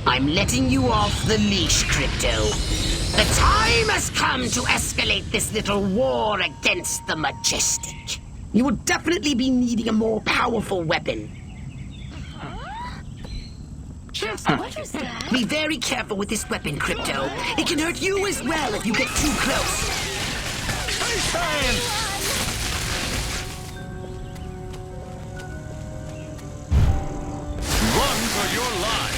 I'm letting you off the leash, Crypto. The time has come to escalate this little war against the Majestic. You will definitely be needing a more powerful weapon. What is that? Be very careful with this weapon, Crypto. It can hurt you as well if you get too close. Run for your lives.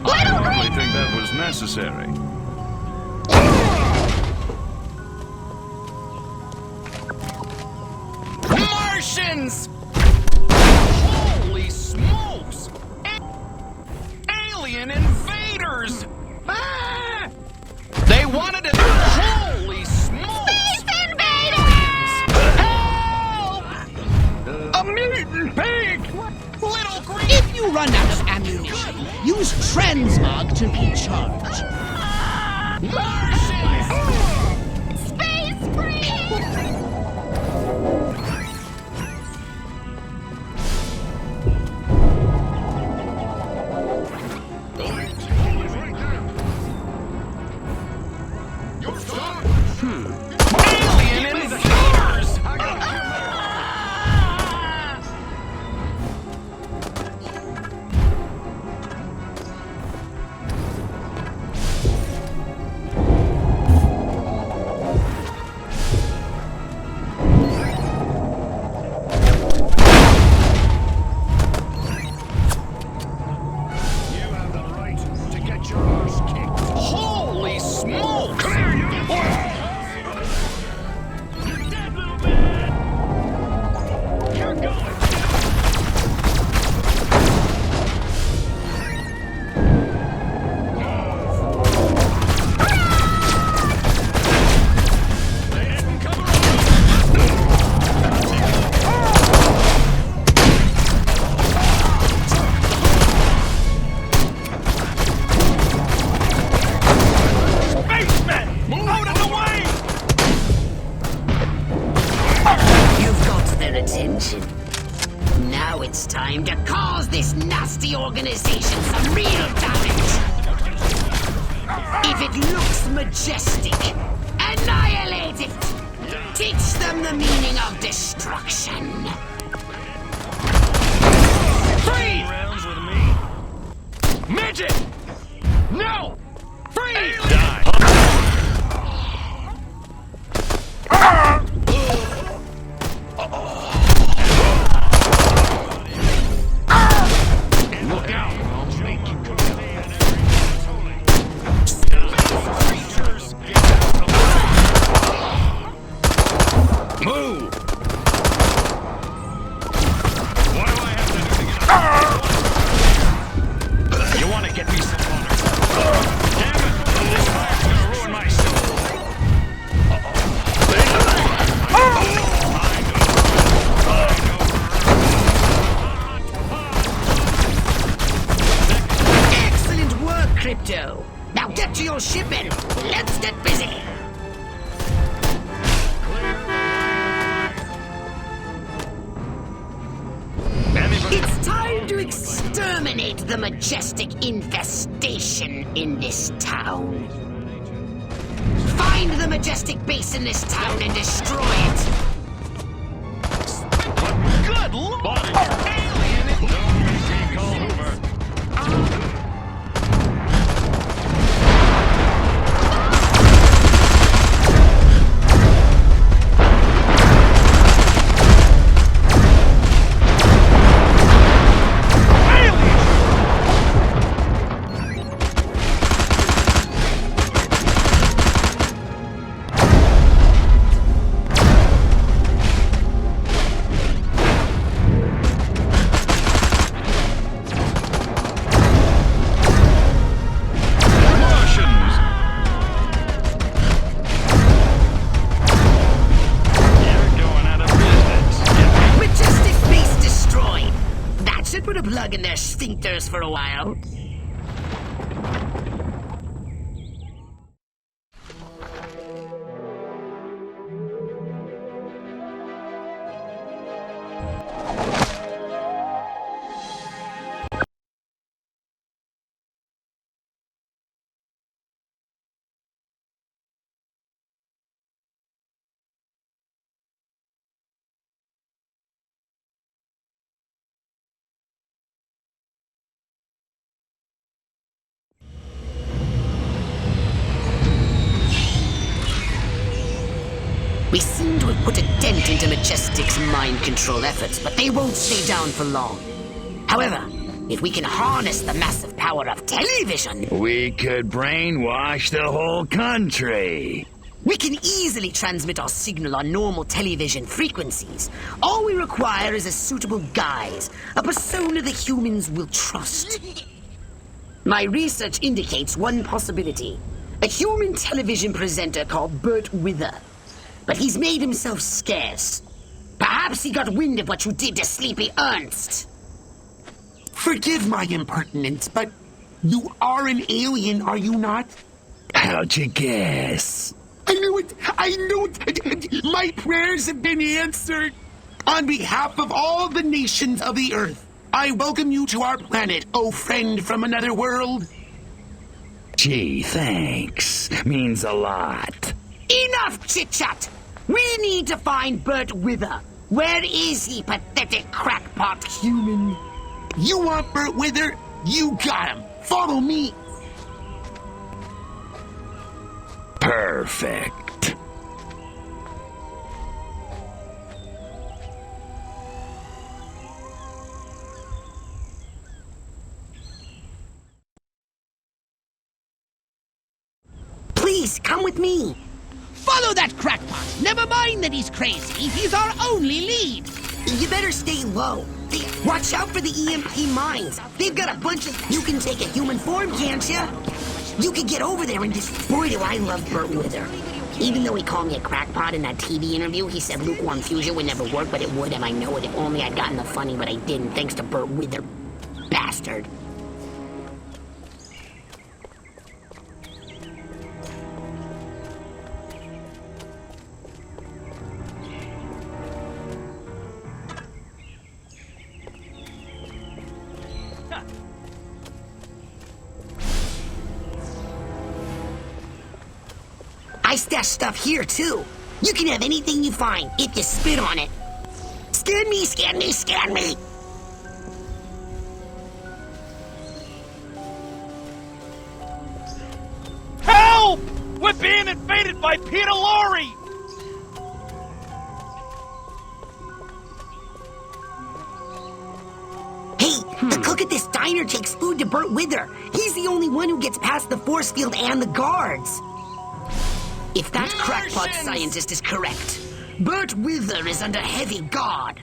I hardly think that was necessary. Martians! Holy smokes! Alien invaders! Ah! They wanted to... Holy smokes! Space invaders! Help! A mutant pig! Little green... If you run out of ammunition, use transmog to recharge. Space freeze! Alien invaders! it's time to cause this nasty organization some real damage. If it looks majestic, annihilate it. Teach them the meaning of destruction. Freeze! Rounds with me. Midget! No! Freeze! Die. Look out! I'll make you come Move! What do I have to do to get You want to get me some water? Damn it! This fire's gonna ruin my soul. Excellent work, Crypto. Now get to your ship and let's get busy. It's time to exterminate the majestic infestation in this town. Find the majestic base in this town and destroy it. Good lord! In their sphincters for a while. We seem to have put a dent into Majestic's mind control efforts, but they won't stay down for long. However, if we can harness the massive power of television, we could brainwash the whole country. We can easily transmit our signal on normal television frequencies. All we require is a suitable guise, a persona the humans will trust. My research indicates one possibility. A human television presenter called Bert Wither. But he's made himself scarce. Perhaps he got wind of what you did to Sleepy Ernst. Forgive my impertinence, but you are an alien, are you not? How'd you guess? I knew it! I knew it! My prayers have been answered! On behalf of all the nations of the Earth, I welcome you to our planet, oh friend from another world. Gee, thanks. Means a lot. Enough chit-chat! We need to find Bert Wither. Where is he, pathetic crackpot human? You want Bert Wither? You got him! Follow me! Perfect. Please, come with me. Follow that crackpot. Never mind that he's crazy. He's our only lead. You better stay low. Watch out for the EMP mines. They've got a bunch of... You can take a human form, can't you? You could get over there and just... Boy, do I love Bert Wither. Even though he called me a crackpot in that TV interview, he said lukewarm fusion would never work, but it would, and I know it. If only I'd gotten the funny, but I didn't, thanks to Bert Wither. Bastard. stash stuff here, too. You can have anything you find if you spit on it. Scan me, scan me, scan me! Help! We're being invaded by Peter Lorre! Hey, the cook at this diner takes food to Burt Wither. He's the only one who gets past the force field and the guards. If that crackpot scientist is correct, Burt Wither is under heavy guard,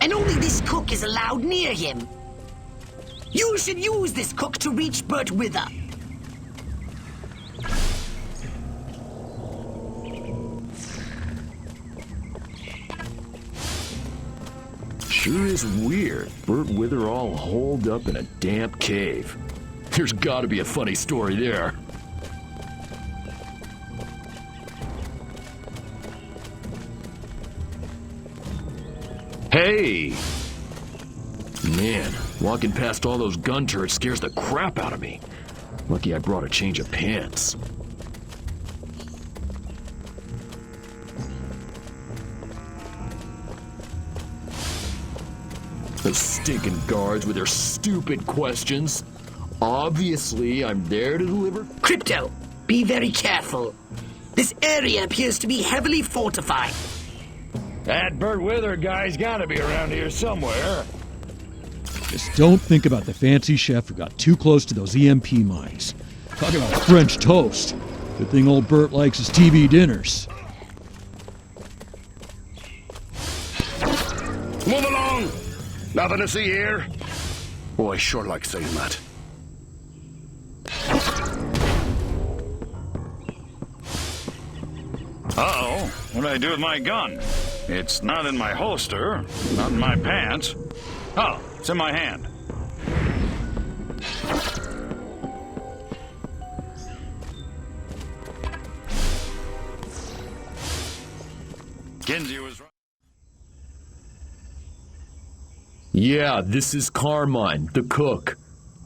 and only this cook is allowed near him. You should use this cook to reach Burt Wither. Sure is weird. Burt Wither all holed up in a damp cave. There's gotta be a funny story there. Hey! Man, walking past all those gun turrets scares the crap out of me. Lucky I brought a change of pants. Those stinking guards with their stupid questions. Obviously, I'm there to deliver. Crypto, be very careful. This area appears to be heavily fortified. That Burt Wither guy's gotta be around here somewhere. Just don't think about the fancy chef who got too close to those EMP mines. Talk about French toast. Good thing old Burt likes his TV dinners. Move along! Nothing to see here. Boy, sure like saying that. Uh-oh. What did I do with my gun? It's not in my holster, not in my pants. Oh, it's in my hand. Kinsey was right. Yeah, this is Carmine, the cook.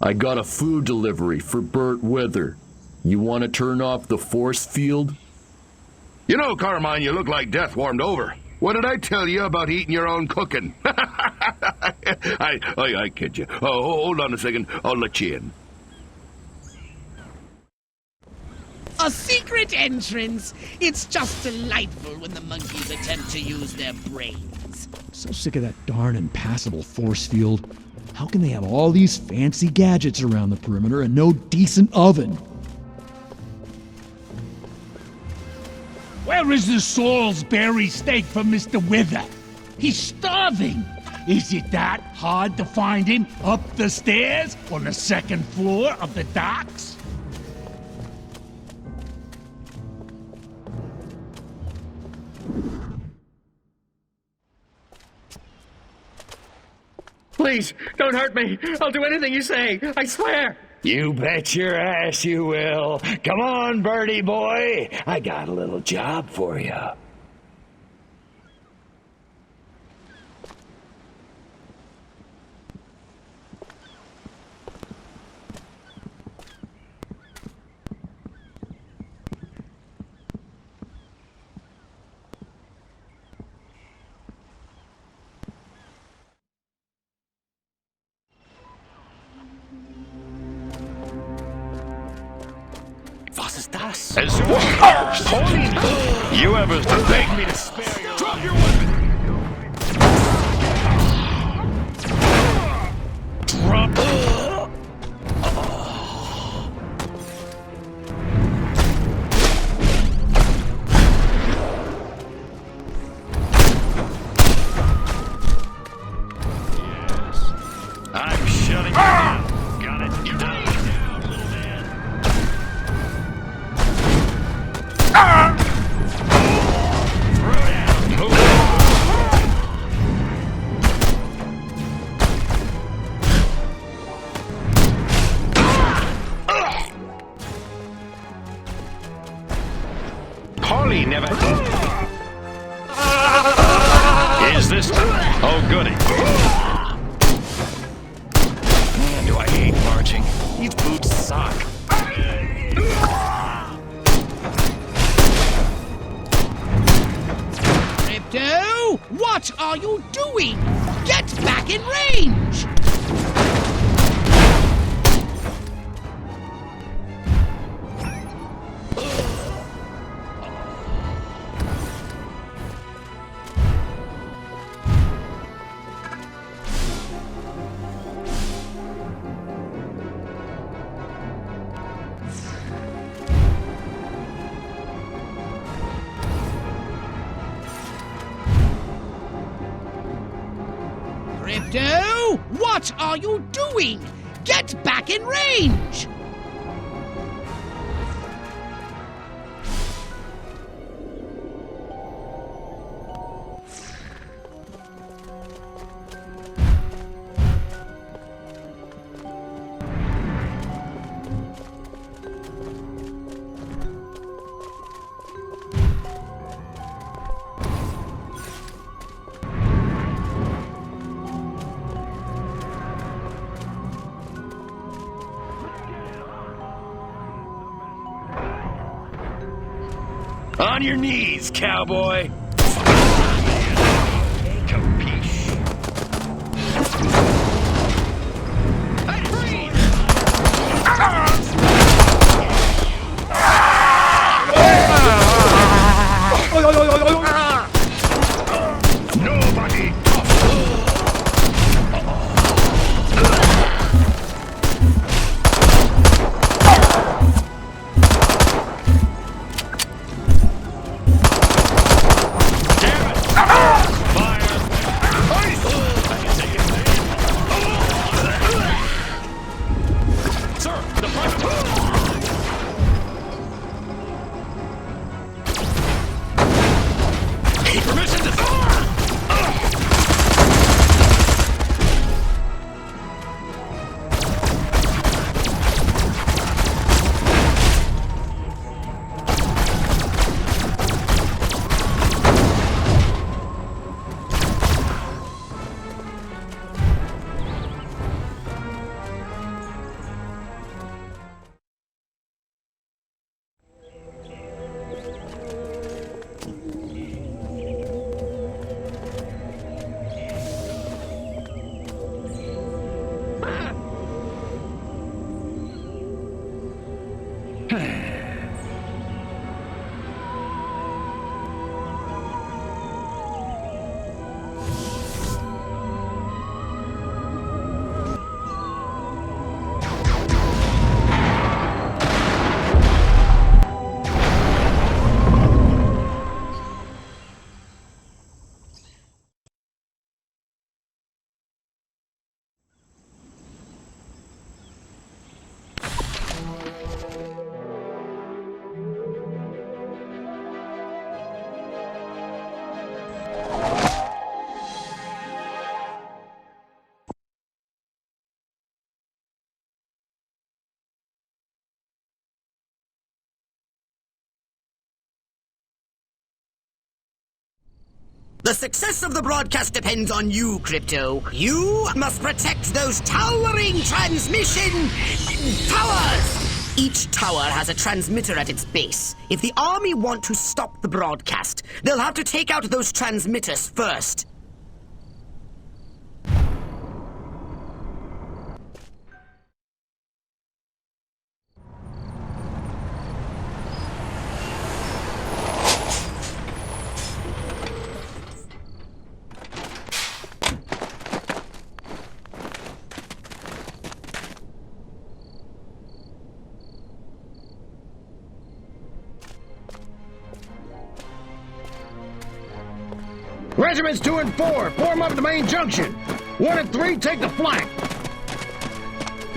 I got a food delivery for Burt Wither. You want to turn off the force field? You know, Carmine, you look like death warmed over. What did I tell you about eating your own cooking? I kid you. Oh, hold on a second. I'll let you in. A secret entrance! It's just delightful when the monkeys attempt to use their brains. So sick of that darn impassable force field. How can they have all these fancy gadgets around the perimeter and no decent oven? Where is the Salisbury steak for Mr. Wither? He's starving. Is it that hard to find him up the stairs on the second floor of the docks? Please, don't hurt me. I'll do anything you say. I swear. You bet your ass you will. Come on, birdie boy. I got a little job for you. Was ist das? As soon as you ever beg me to spare you. Drop your weapon! Drop. Yes. I'm shutting you down. Got it. You down, little man. Polly never. Is this? Oh, goody. Crypto, what are you doing? Get back in range! On your knees, cowboy! Nobody! The success of the broadcast depends on you, Crypto. You must protect those towering transmission towers! Each tower has a transmitter at its base. If the army want to stop the broadcast, they'll have to take out those transmitters first. Regiments 2 and 4, form up at the main junction. 1 and 3, take the flank.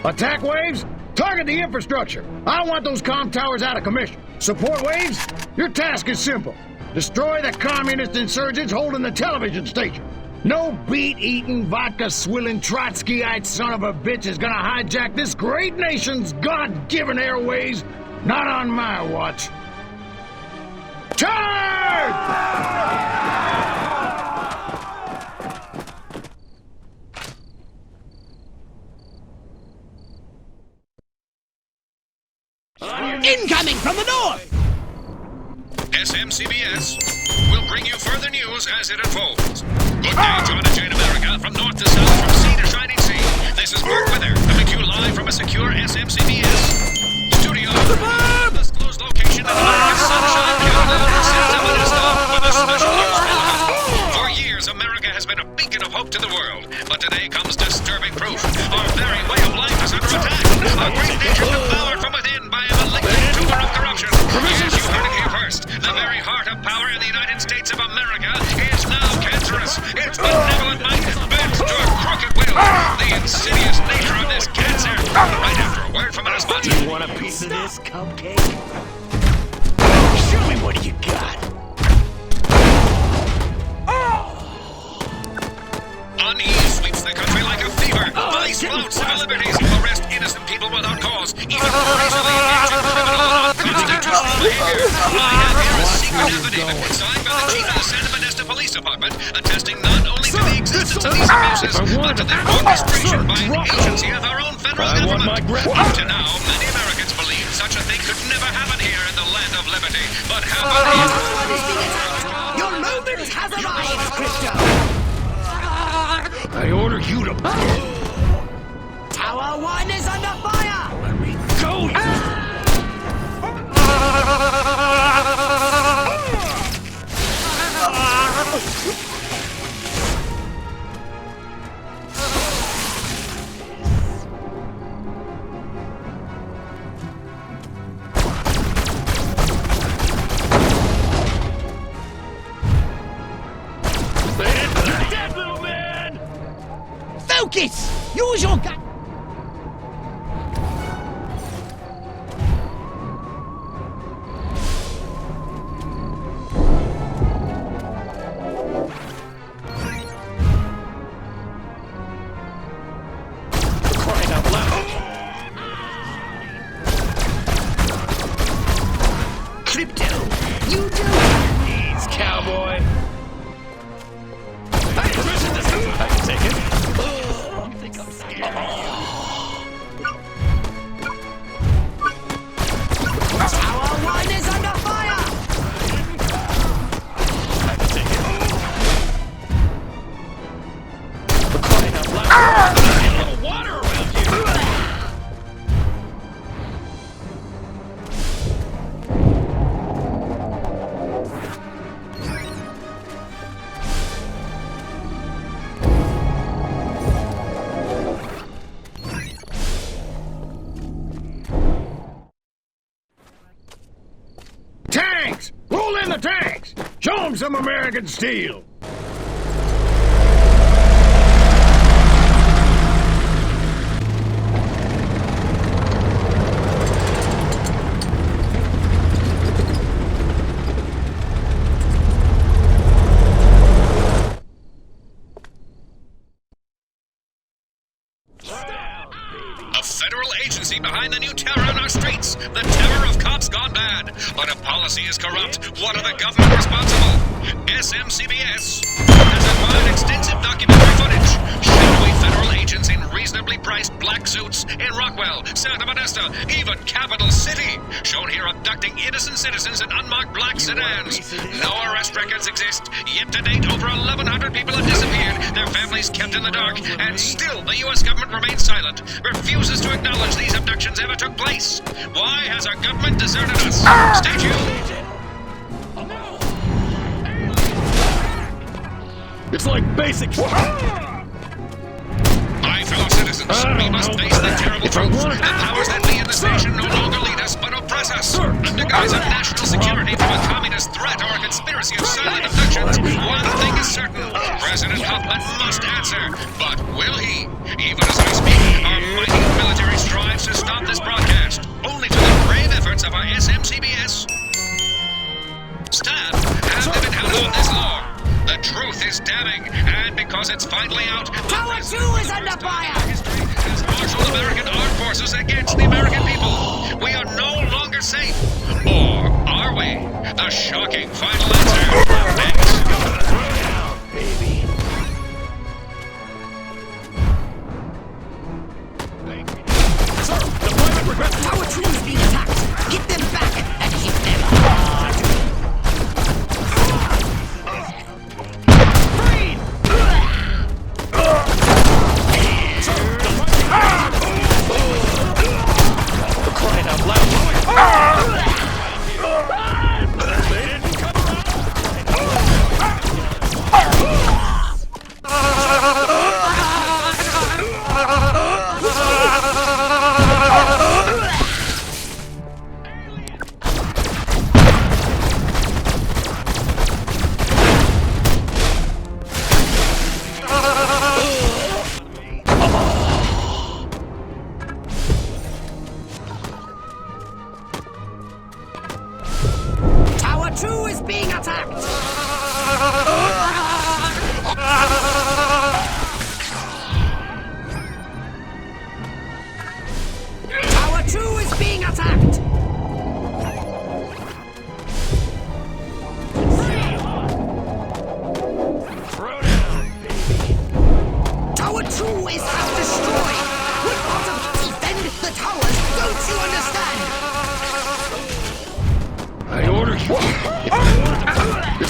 Attack waves, target the infrastructure. I want those comm towers out of commission. Support waves, your task is simple. Destroy the communist insurgents holding the television station. No beet-eating, vodka-swilling, Trotskyite son of a bitch is gonna hijack this great nation's God-given airways. Not on my watch. Charge! Incoming from the north! SMCBS will bring you further news as it unfolds. Good day, John and Jane America, from north to south, from sea to shining sea. This is Bert Weather, coming to you live from a secure SMCBS studio. Undisclosed location in America's sunshine capital, with a special news bulletin. For years, America has been a beacon of hope to the world, but today comes disturbing proof. Our very way of life is under attack. Our great nation devoured from within by a malignant tumor of corruption. Yes, you heard it here first. The very heart of power in the United States of America is now cancerous. Its benevolent might bent to a insidious nature of this cancer. Right after a word from our sponsor. You want a piece of this, cupcake? Show me what you got. Unease sweeps the country like a fever. Police flout civil liberties, arrest innocent people without cause, even for racially enhanced criminal unconstitutional behavior. I have here a secret affidavit signed by the chief of the Santa Modesto Police Department, attesting not only to the existence of these abuses, but to the orchestration by an agency of our own federal government. Up to now, many Americans believe such a thing could never happen here in the land of liberty. But how about Your moment has arrived, Crypto! I order you to... Tower 1 is under fire! Let me go! Focus! Use your gun! Crying out loud! Crypto, you do Ease, cowboy! Hey, listen to this! I can take it. I'm scared. Tower 1 is under fire! I can take it. For crying out loud! Get a little water around you! Tanks! Roll in the tanks! Show them some American steel! a federal agency behind the new terror in our streets? The terror of cops gone bad. But if policy is corrupt, what are the government responsible? SMCBS has acquired extensive documentary footage. Shadowy federal agents in reasonably priced black suits in Rockwell, Santa Modesto, even Capital City. Shown here abducting innocent citizens in unmarked black sedans. No arrest records exist. Yet to date, over 1,100 people have disappeared, their families kept in the dark, and still the U.S. government remains silent, refuses to acknowledge these abductions ever took place. Why has our government deserted us? Stay tuned. It's like basic... My fellow citizens, we must face the terrible truth. The powers that be in this nation no longer lead us, but oppress us. Under guise of national security from a communist threat or a conspiracy of silent abductions, one thing is certain. President Hoffman must answer. But will he? Even as I speak, our mighty military strives to stop this broadcast, only to the brave efforts of our SMCBS staff have been held on this long. The truth is damning, and because it's finally out, Tower 2 is under fire! has marshaled American armed forces against the American people. We are no longer safe. Or are we? The shocking final answer. Next. Tower 2 is being attacked! Get them back and hit them hard! Crying out loud!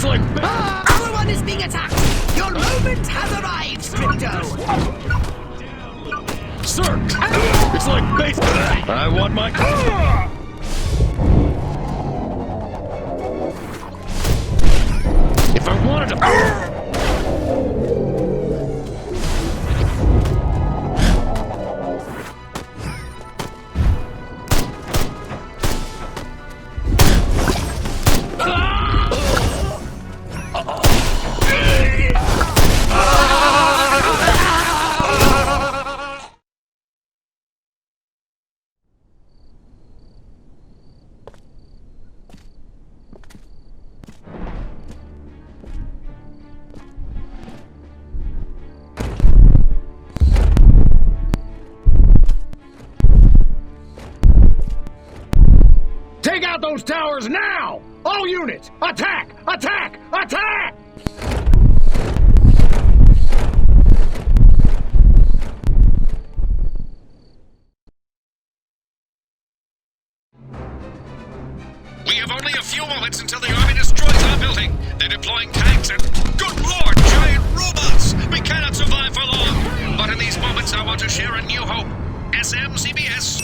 like... Our one is being attacked! Your moment has arrived, Crypto! Sir! It's like base... I want my... If I wanted to... Take out those towers now! All units, attack! Attack! Attack! We have only a few moments until the army destroys our building. They're deploying tanks and, good lord, giant robots! We cannot survive for long. But in these moments, I want to share a new hope. SMCBS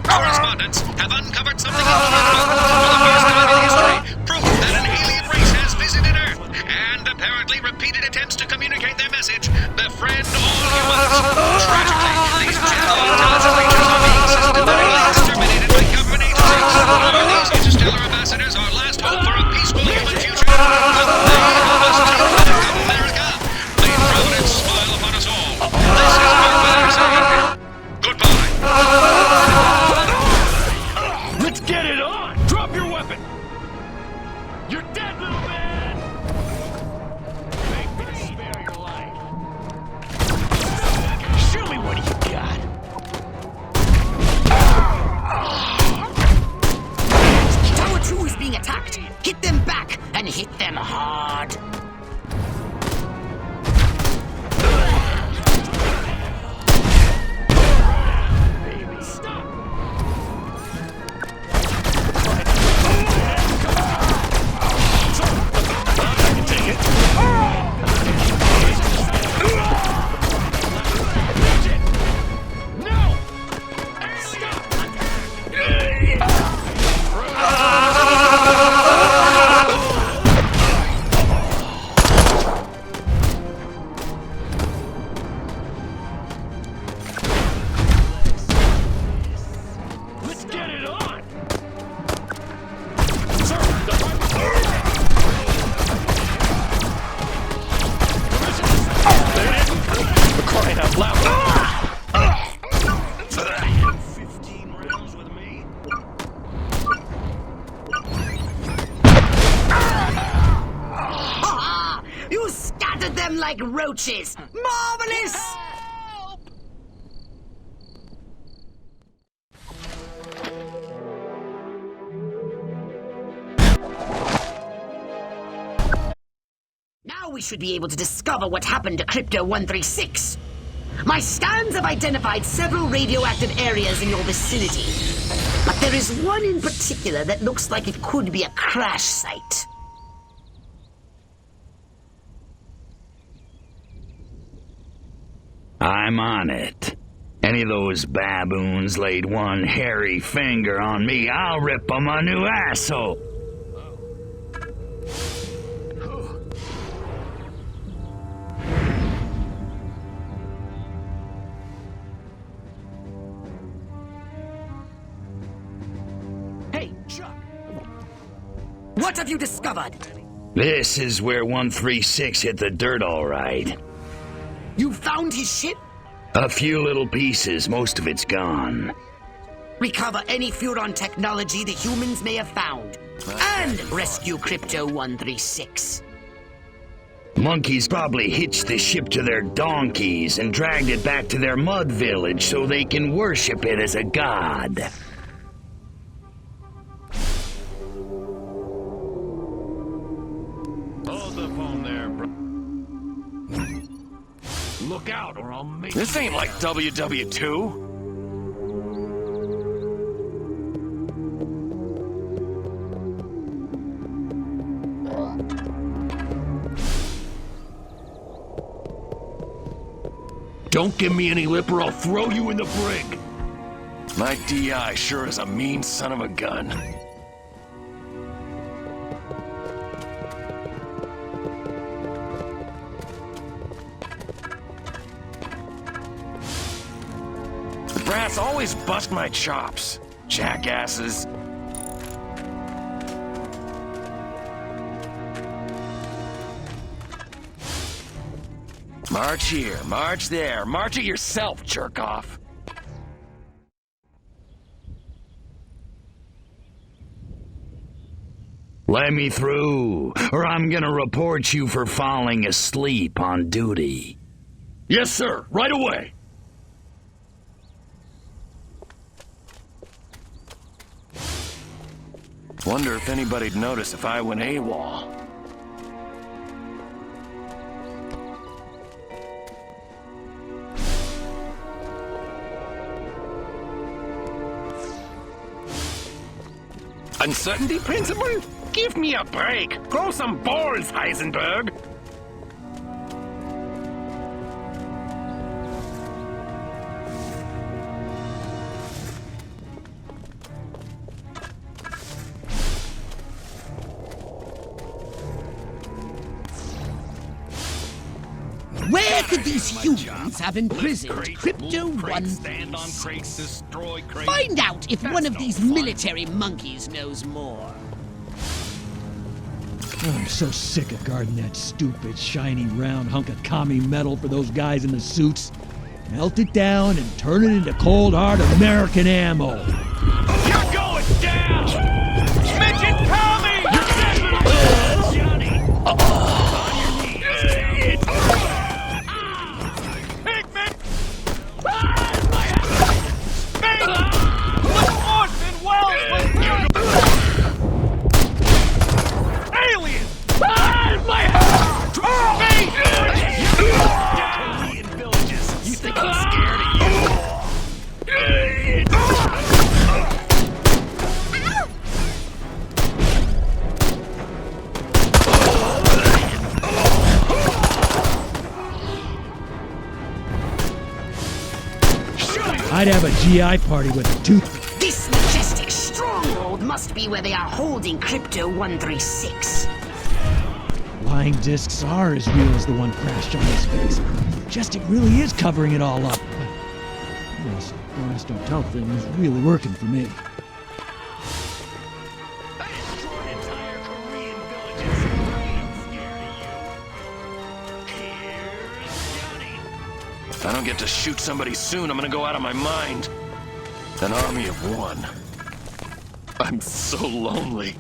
correspondents have uncovered something incredible. For the first time in history, proof that an alien race has visited Earth and apparently repeated attempts to communicate their message, befriend all humans. Tragically, these gentle, intelligent creatures are being systematically exterminated by government agencies. Are these interstellar ambassadors our last hope for a peaceful human future? Will they help us take back America? May Providence smile upon us all. This is Mark Weather saying goodbye. Let's get it on! Drop your weapon! You're dead, little man! Make me spare your life. Show me what you got. Tower 2 is being attacked! Hit them back and hit them hard! Like roaches! Marvelous! Now we should be able to discover what happened to Crypto 136. My scans have identified several radioactive areas in your vicinity, but there is one in particular that looks like it could be a crash site. I'm on it. Any of those baboons laid one hairy finger on me, I'll rip them a new asshole. Hey, Chuck! What have you discovered? This is where 136 hit the dirt all right. You found his ship? A few little pieces, most of it's gone. Recover any Furon technology the humans may have found. And rescue Crypto 136. Monkeys probably hitched the ship to their donkeys and dragged it back to their mud village so they can worship it as a god. Hold the phone there, bro. Look out or I'll make... This ain't like WW2. Don't give me any lip or I'll throw you in the brig. My DI sure is a mean son of a gun. The brats always bust my chops, jackasses. March here, march there, march it yourself, jerk-off. Let me through, or I'm gonna report you for falling asleep on duty. Yes, sir, right away. Wonder if anybody'd notice if I went AWOL. Uncertainty principle? Give me a break. Grow some balls, Heisenberg. Where could these humans have imprisoned Crypto 136? Find out if one of these military monkeys knows more. Oh, I'm so sick of guarding that stupid, shiny, round hunk of commie metal for those guys in the suits. Melt it down and turn it into cold, hard American ammo. You're going down! Midget Tommy! Johnny! On your knees! Pigment! My Space! With Orson Welles was aliens! My Korean villages! You think I'm scared of you? I'd have a GI party with a toothpick. This majestic stronghold must be where they are holding Crypto 136. Flying discs are as real as the one crashed on his face. Majestic really is covering it all up. But this Boris Don't Tell thing is really working for me. If I don't get to shoot somebody soon, I'm gonna go out of my mind. An army of one. I'm so lonely.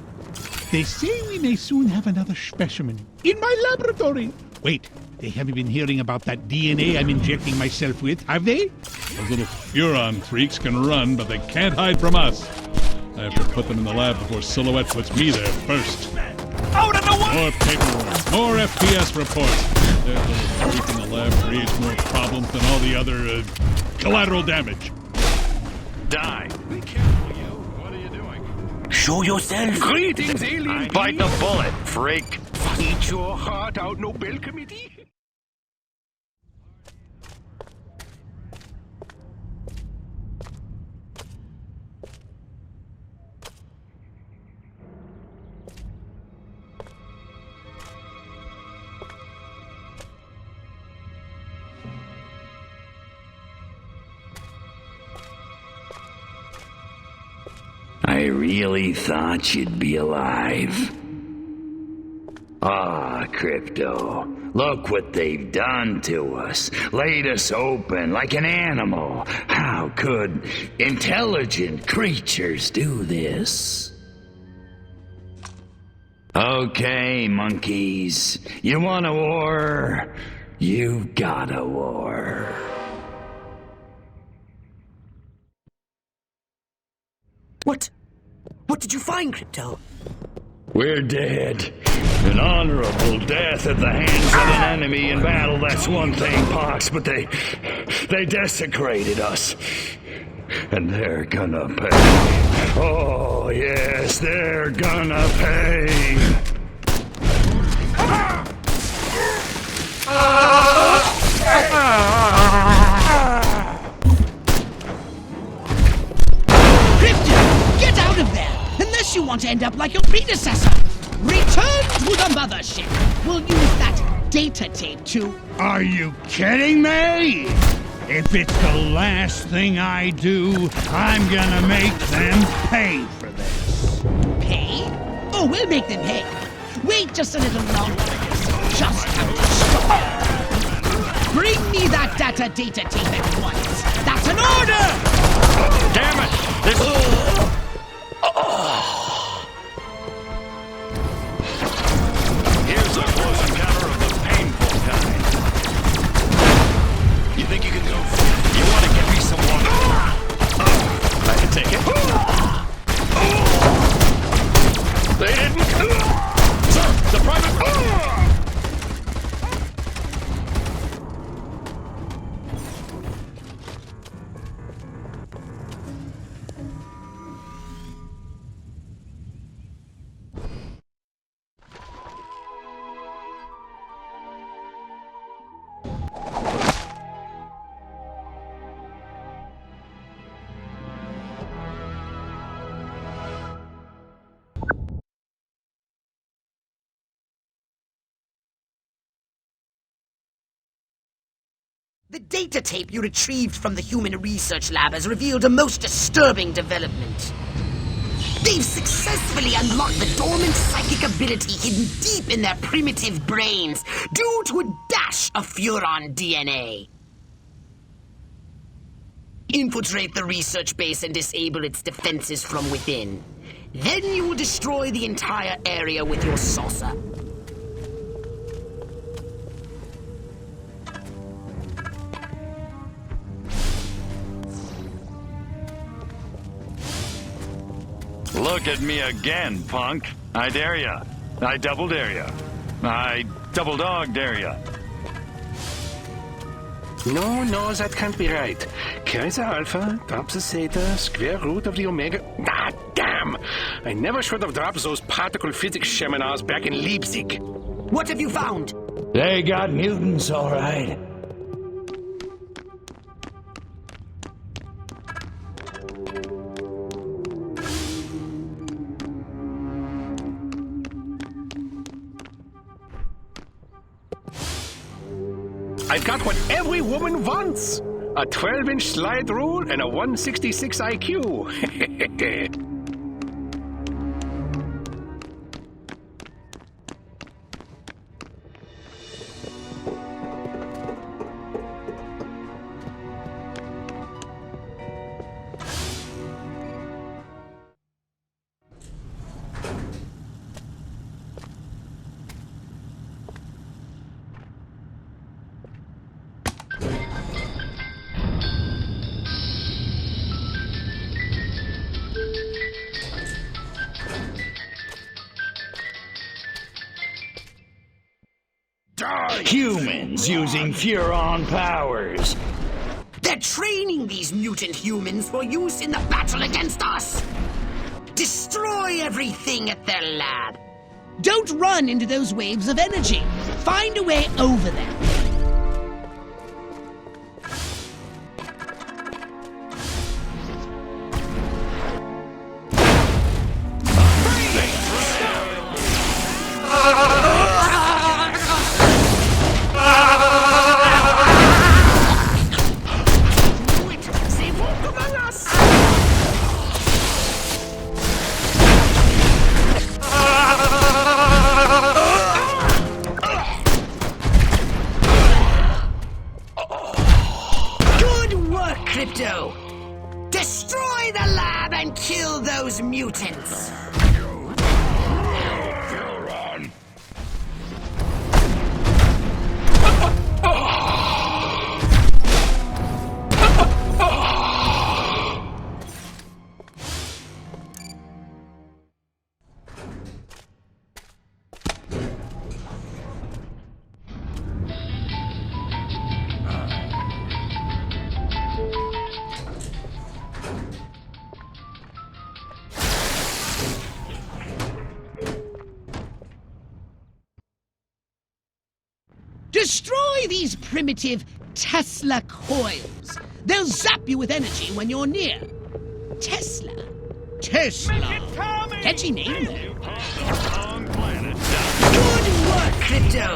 They say we may soon have another specimen in my laboratory. Wait, they haven't been hearing about that DNA I'm injecting myself with, have they? Those little Furon freaks can run, but they can't hide from us. I have to put them in the lab before Silhouette puts me there first. Out of the way! More paperwork, more FPS reports. That little freak in the lab creates more problems than all the other collateral damage. Die. Be careful, you. What are you doing? Show yourself. Greetings, alien. Bite the bullet, freak. Eat your heart out, Nobel Committee. I really thought you'd be alive. Ah, Crypto. Look what they've done to us. Laid us open like an animal. How could intelligent creatures do this? Okay, monkeys. You want a war? You got a war. What did you find, Crypto? We're dead. An honorable death at the hands of an enemy in battle, that's one thing, Pox, but they desecrated us. And they're gonna pay. Oh, yes, they're gonna pay. end up like your predecessor. Return to the mothership. We'll use that data tape to... Are you kidding me? If it's the last thing I do, I'm gonna make them pay for this. Pay? Oh, we'll make them pay. Wait just a little longer. Just have to stop. Bring me that data tape at once. That's an order! Damn it! This... Here's a close encounter of the painful kind. You think you can go? You want to give me some water? I can take it. They didn't... Sir, the private... The data tape you retrieved from the human research lab has revealed a most disturbing development. They've successfully unlocked the dormant psychic ability hidden deep in their primitive brains due to a dash of Furon DNA. Infiltrate the research base and disable its defenses from within. Then you will destroy the entire area with your saucer. Look at me again, punk. I dare ya. I double dare ya. I double dog dare ya. No, that can't be right. Carries the alpha, drops the theta, square root of the omega... Ah, damn! I never should have dropped those particle physics seminars back in Leipzig. What have you found? They got mutants, all right. I've got what every woman wants. A 12-inch slide rule and a 166 IQ. Humans using Furon powers. They're training these mutant humans for use in the battle against us. Destroy everything at their lab. Don't run into those waves of energy. Find a way over them. Destroy the lab and kill those mutants! Destroy these primitive Tesla coils. They'll zap you with energy when you're near. Tesla? Tesla. Catchy name, though. Good work, Crypto!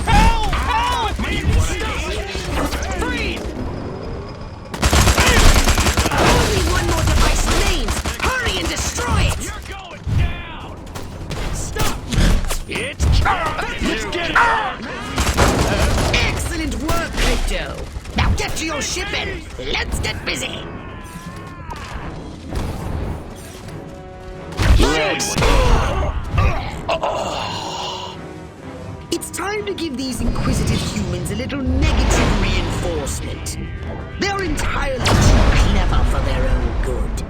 Help! Help! Freeze! Only one more device remains! Hurry and destroy it! You're going down! Stop! Let's get it! Excellent work, Crypto! Now get to your ship and let's get busy! It's time to give these inquisitive humans a little negative reinforcement. They're entirely too clever for their own good.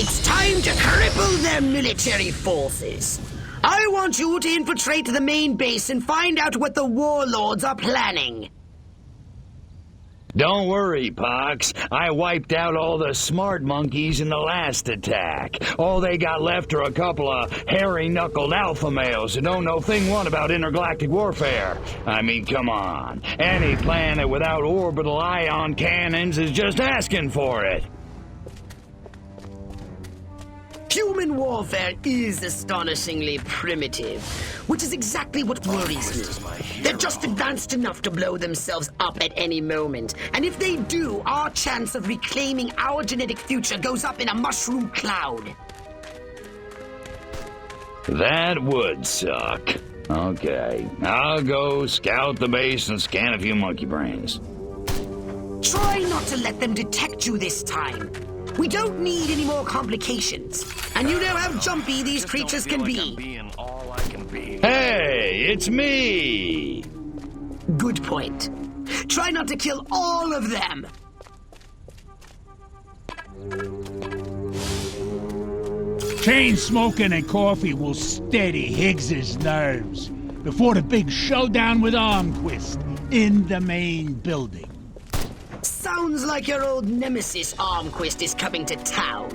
It's time to cripple their military forces. I want you to infiltrate the main base and find out what the warlords are planning. Don't worry, Pox. I wiped out all the smart monkeys in the last attack. All they got left are a couple of hairy-knuckled alpha males who don't know thing one about intergalactic warfare. I mean, come on. Any planet without orbital ion cannons is just asking for it. Human warfare is astonishingly primitive, which is exactly what worries me. They're just advanced enough to blow themselves up at any moment, and if they do, our chance of reclaiming our genetic future goes up in a mushroom cloud. That would suck. Okay, I'll go scout the base and scan a few monkey brains. Try not to let them detect you this time. We don't need any more complications. And you know how jumpy these creatures can be. Hey, it's me! Good point. Try not to kill all of them. Chain smoking and coffee will steady Higgs's nerves before the big showdown with Armquist in the main building. Sounds like your old nemesis Armquist is coming to town.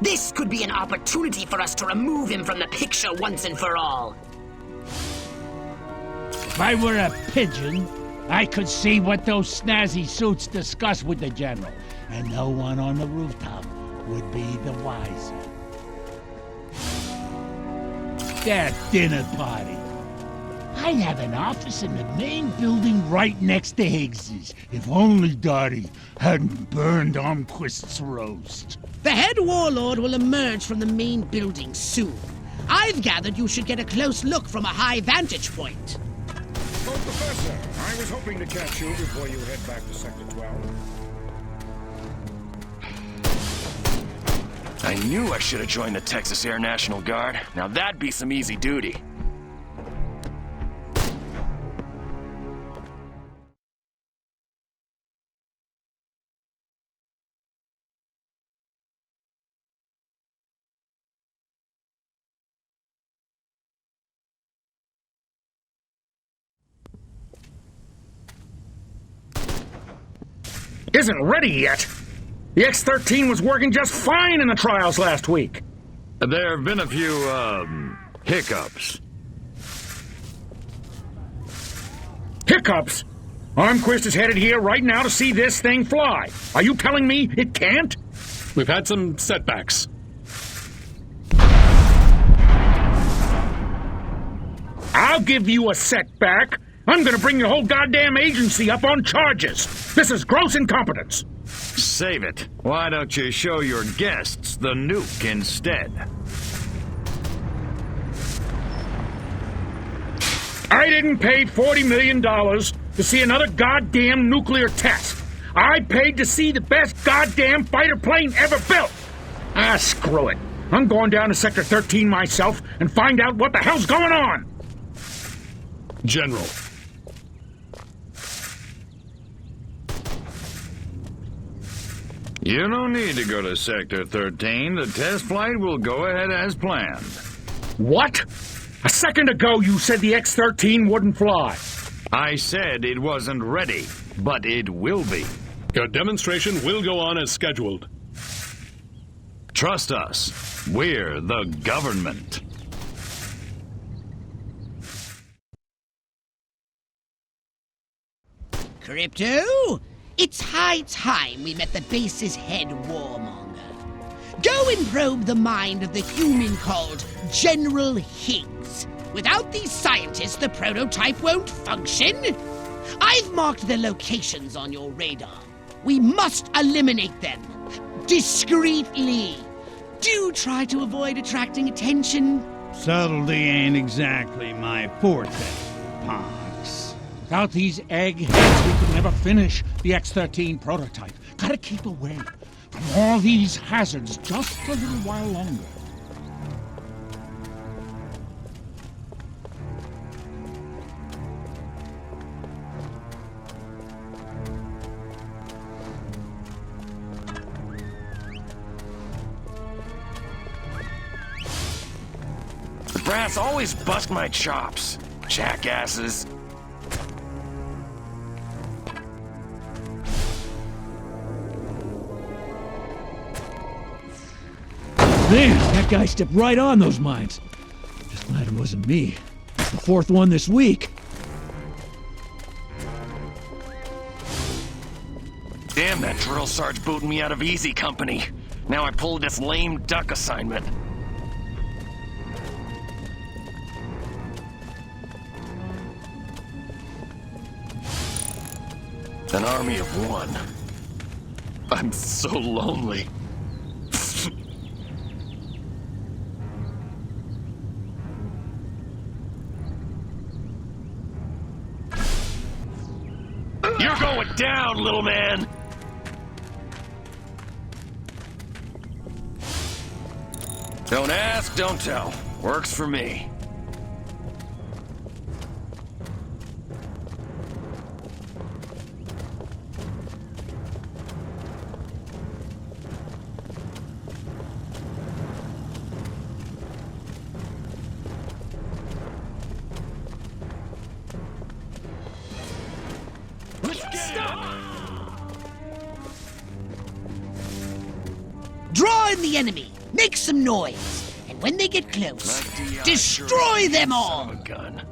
This could be an opportunity for us to remove him from the picture once and for all. If I were a pigeon, I could see what those snazzy suits discuss with the general, and no one on the rooftop would be the wiser. That dinner party. I'd have an office in the main building right next to Higgs's. If only Dottie hadn't burned Armquist's roast. The head warlord will emerge from the main building soon. I've gathered you should get a close look from a high vantage point. Oh, Professor, I was hoping to catch you before you head back to Sector 12. I knew I should have joined the Texas Air National Guard. Now that'd be some easy duty. Isn't ready yet. The X-13 was working just fine in the trials last week. There have been a few, hiccups. Hiccups? Armquist is headed here right now to see this thing fly. Are you telling me it can't? We've had some setbacks. I'll give you a setback. I'm gonna bring your whole goddamn agency up on charges. This is gross incompetence. Save it. Why don't you show your guests the nuke instead? I didn't pay $40 million to see another goddamn nuclear test. I paid to see the best goddamn fighter plane ever built. Ah, screw it. I'm going down to Sector 13 myself and find out what the hell's going on. General. You don't need to go to Sector 13. The test flight will go ahead as planned. What? A second ago you said the X-13 wouldn't fly. I said it wasn't ready, but it will be. Your demonstration will go on as scheduled. Trust us. We're the government. Crypto? It's high time we met the base's head warmonger. Go and probe the mind of the human called General Higgs. Without these scientists, the prototype won't function. I've marked their locations on your radar. We must eliminate them. Discreetly. Do try to avoid attracting attention. Subtlety ain't exactly my forte, Ponks. Without these eggheads, we could never finish the X-13 prototype. Gotta keep away from all these hazards just a little while longer. The brass always bust my chops. Jackasses. Man, that guy stepped right on those mines. Just glad it wasn't me. It's the fourth one this week. Damn, that drill sarge booted me out of easy company. Now I pulled this lame duck assignment. An army of one. I'm so lonely. You're going down, little man! Don't ask, don't tell. Works for me. Draw in the enemy. Make some noise. And when they get close, destroy them all! Gun.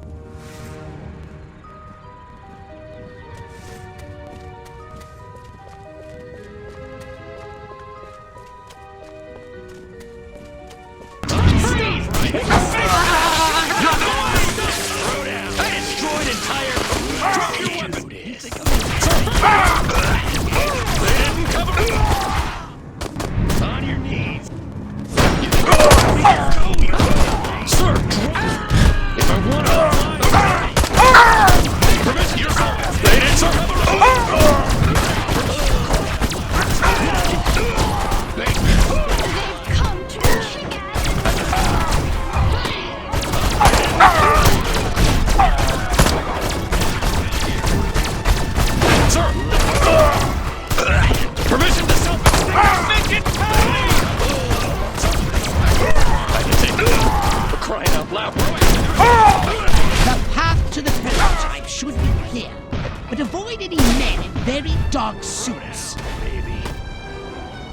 dark suits. Baby.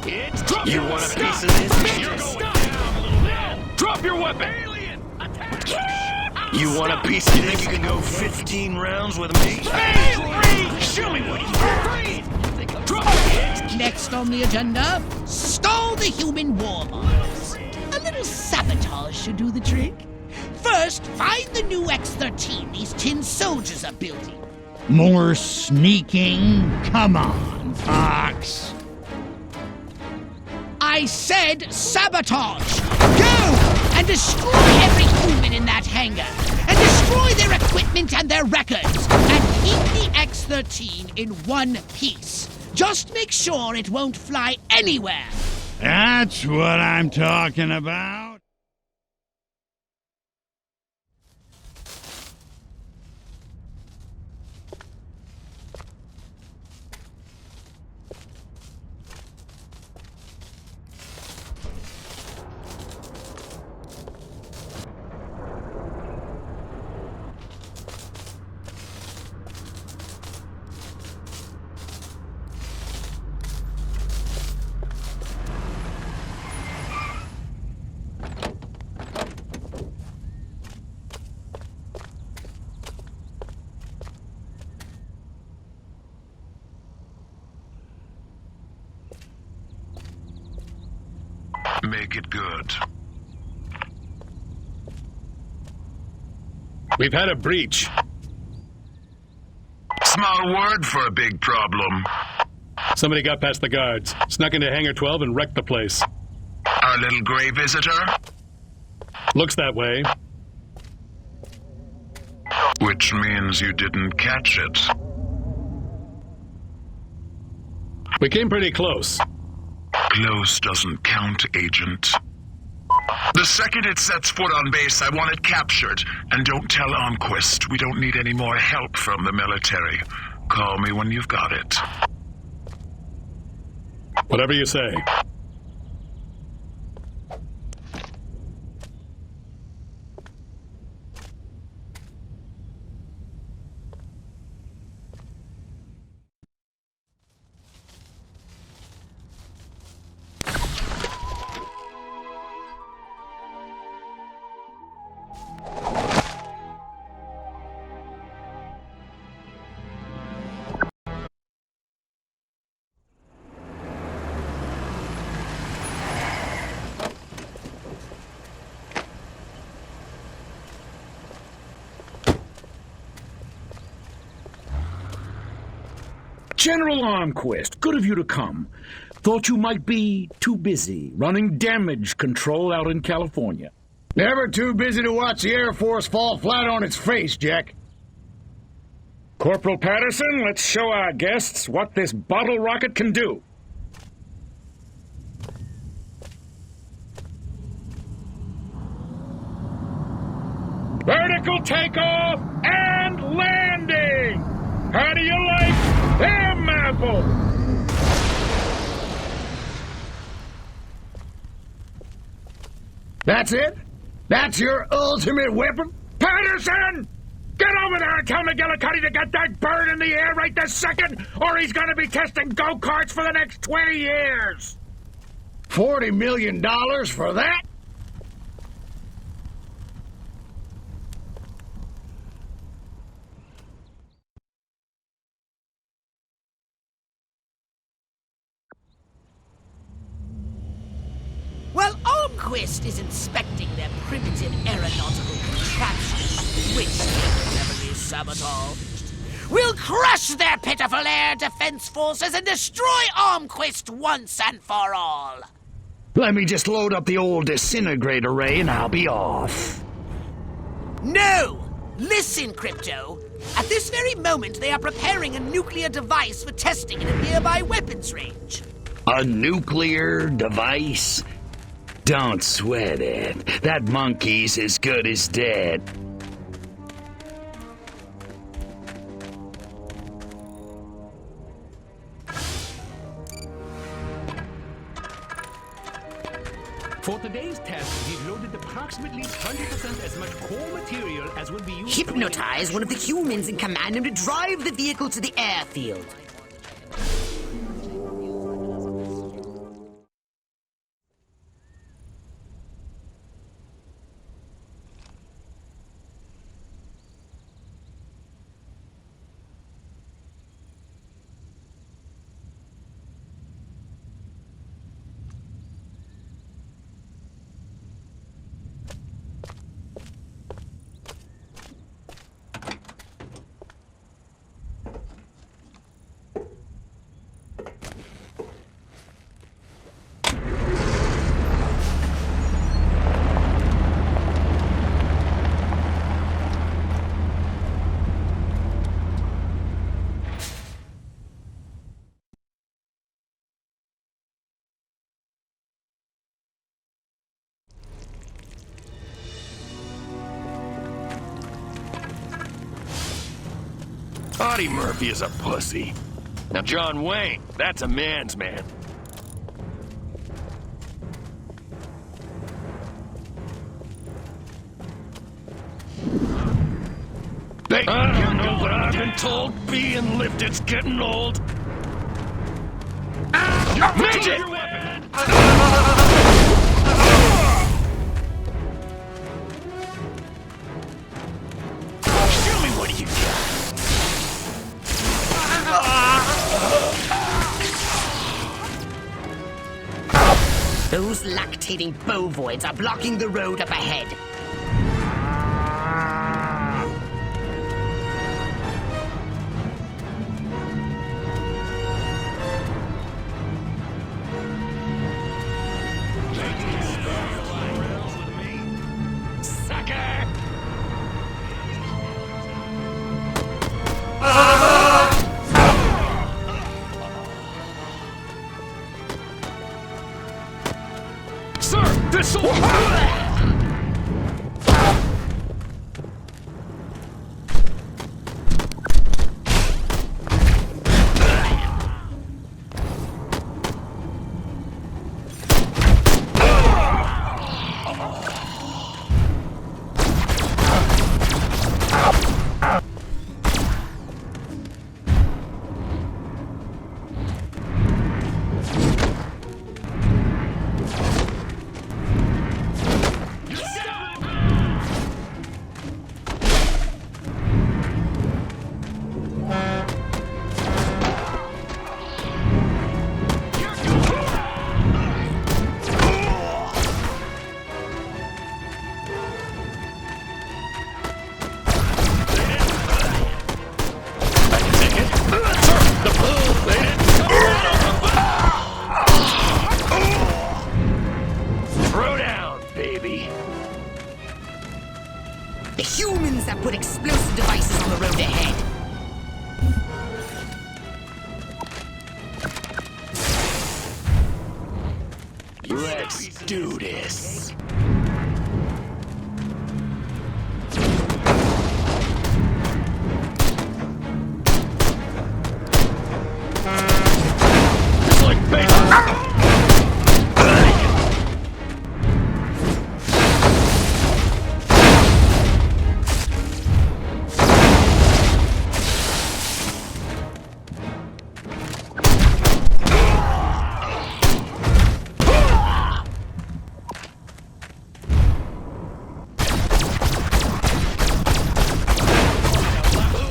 It's You want a piece of this? You're going down, little man. Drop your weapon! Alien! Attack! You want a piece of this? You think you can go 15 rounds with me? Hey, show me what you got. Drop it! Next on the agenda, stall the human war models. A little sabotage should do the trick. First, find the new X-13 these tin soldiers are building. More sneaking? Come on, Fox. I said sabotage! Go! And destroy every human in that hangar! And destroy their equipment and their records! And keep the X-13 in one piece. Just make sure it won't fly anywhere! That's what I'm talking about. Make it good. We've had a breach. Small word for a big problem. Somebody got past the guards, snuck into Hangar 12 and wrecked the place. Our little gray visitor? Looks that way. Which means you didn't catch it. We came pretty close. Close doesn't count, Agent. The second it sets foot on base, I want it captured. And don't tell Almquist. We don't need any more help from the military. Call me when you've got it. Whatever you say. General Armquist, good of you to come. Thought you might be too busy running damage control out in California. Never too busy to watch the Air Force fall flat on its face, Jack. Corporal Patterson, let's show our guests what this bottle rocket can do. Vertical takeoff and landing! How do you like them apples? That's it? That's your ultimate weapon? Patterson! Get over there and tell McGillicuddy to get that bird in the air right this second, or he's gonna be testing go-karts for the next 20 years! $40 million for that? While Almquist is inspecting their primitive aeronautical contraptions, which will never be sabotaged, we'll crush their pitiful air defense forces and destroy Almquist once and for all. Let me just load up the old disintegrate array and I'll be off. No! Listen, Crypto. At this very moment, they are preparing a nuclear device for testing in a nearby weapons range. A nuclear device? Don't sweat it. That monkey's as good as dead. For today's test, we've loaded approximately 20% as much core material as will be used. Hypnotize one of the humans and command him to drive the vehicle to the airfield. Audie Murphy is a pussy. Now John Wayne, that's a man's man. I don't know, but I've been told being lifted's getting old. Midget! Show me what you got. Those lactating bovoids are blocking the road up ahead. Sir, this'll... Throw down, baby. The humans that put explosive devices on the road ahead. Let's do this. It's like baseball.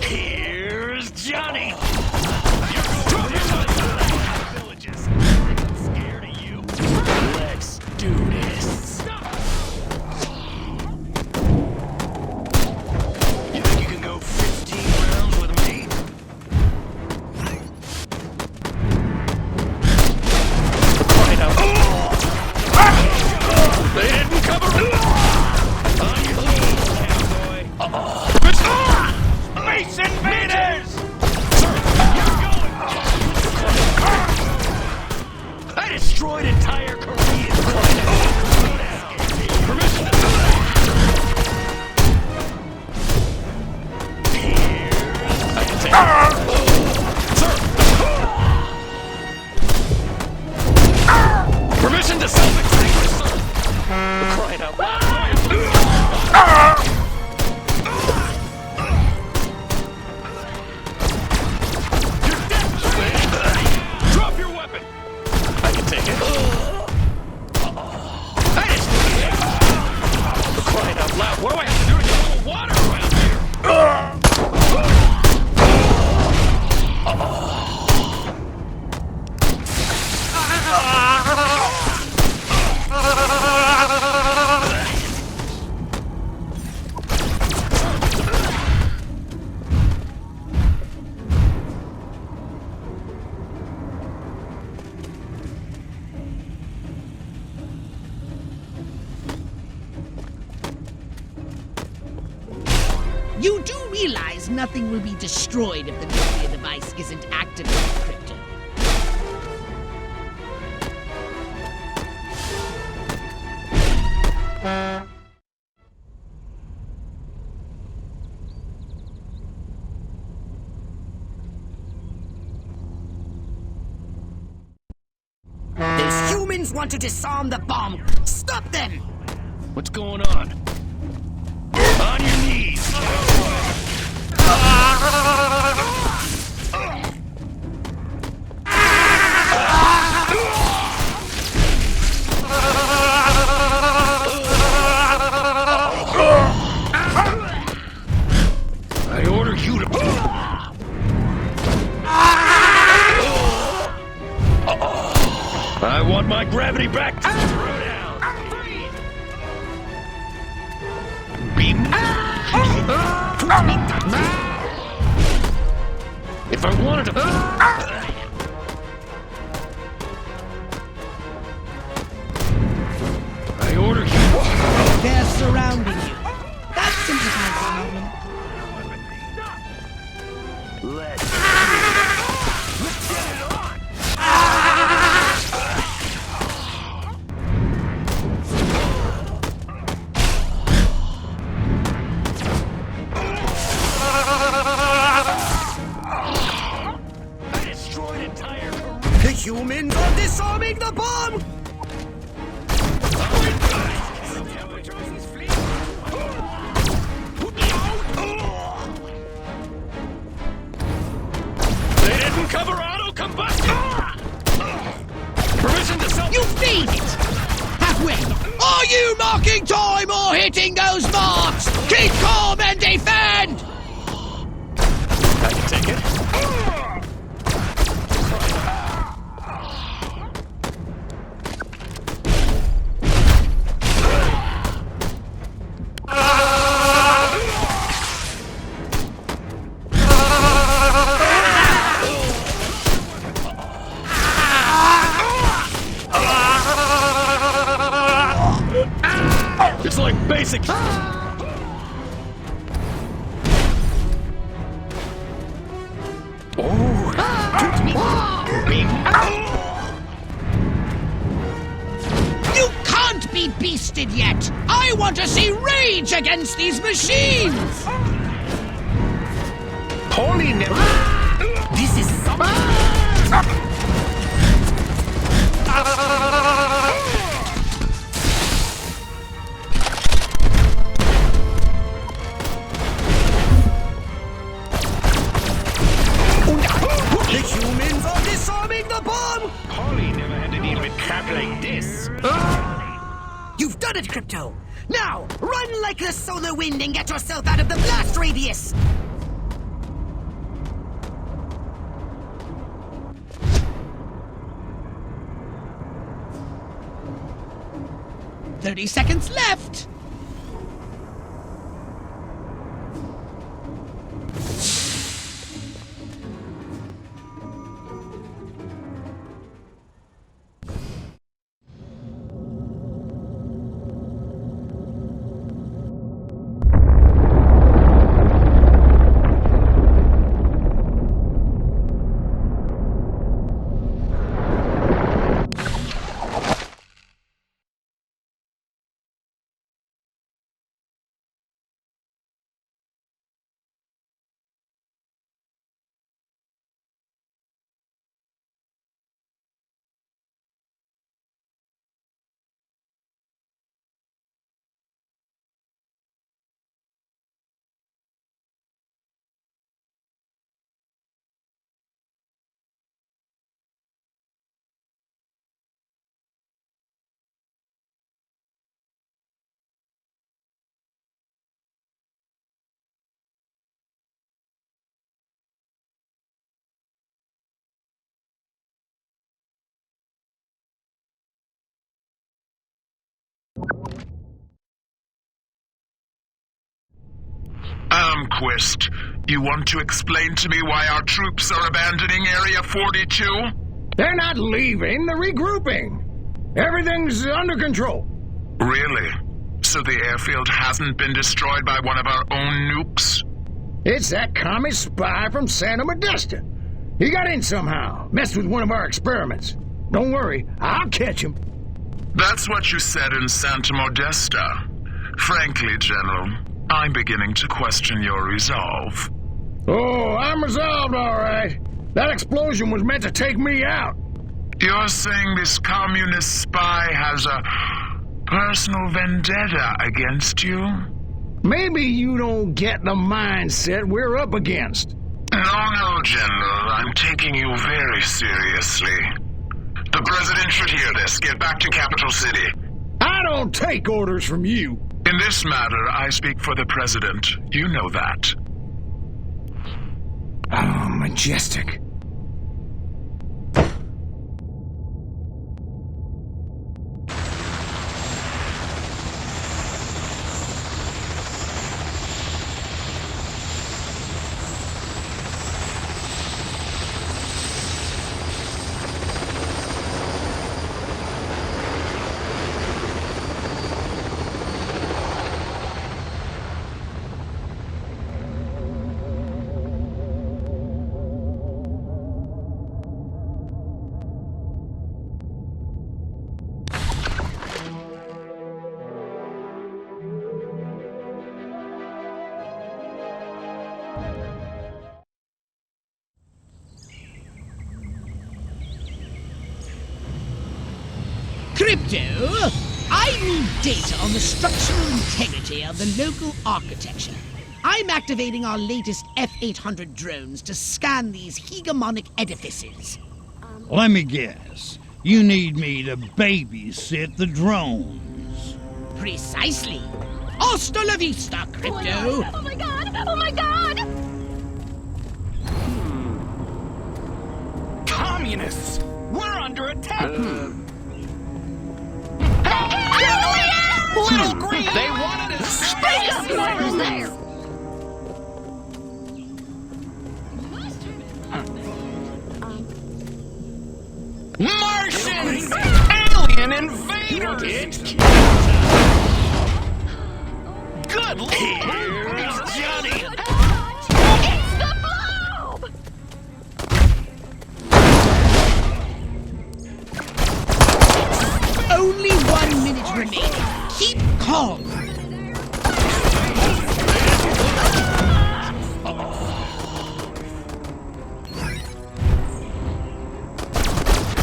Here's Johnny. Scared of you. Let's do this. You think you can go 15 rounds with me? Right out. They didn't cover it. On your knees, cowboy. Space invaders! Sir, you're going. I destroyed entire Korean. Permission to... Here. I can take it. Sir! Permission to self-extinguish, sir. We're crying out loud. Drop your weapon! I can take it. We're crying out loud. What do I have to do to get a little water around here? You do realize nothing will be destroyed if the nuclear device isn't activated, Crypto. humans want to disarm the bomb. Stop them! What's going on? On your knees! I order you to... I want my gravity back! Throw down! Beam! If I wanted to... I order you... They're surrounding you. That simplifies the problem. Let's get it on! I destroyed entire career. The humans are disarming the bomb! They didn't cover auto combustion. Permission to sell. You made it! Halfway! Are you marking time or hitting those marks? Keep calm and defend! I can take it. It's like basic. You can't be beasted yet! I want to see rage against these machines! Holy never. This is The humans are disarming the bomb! Polly never had to deal with crap like this. You've done it, Crypto! Now, run like the solar wind and get yourself out of the blast radius! "30 seconds left! Quest, you want to explain to me why our troops are abandoning Area 42? They're not leaving, they're regrouping. Everything's under control. Really? So the airfield hasn't been destroyed by one of our own nukes? It's that commie spy from Santa Modesta. He got in somehow, messed with one of our experiments. Don't worry, I'll catch him. That's what you said in Santa Modesta. Frankly, General, I'm beginning to question your resolve. Oh, I'm resolved, all right. That explosion was meant to take me out. You're saying this communist spy has a personal vendetta against you? Maybe you don't get the mindset we're up against. No, General. I'm taking you very seriously. The President should hear this. Get back to Capital City. I don't take orders from you. In this matter, I speak for the President. You know that. Oh, Majestic. Crypto, I need data on the structural integrity of the local architecture. I'm activating our latest F-800 drones to scan these hegemonic edifices. Let me guess. You need me to babysit the drones. Precisely. Hasta la vista, Crypto! Oh my god! Oh my god! Communists! We're under attack! Little green! They wanted us! Space Invaders there! Martians! Alien invaders! Good lord! Here's Johnny! It's the blob! Only 1 minute remaining. Keep calm.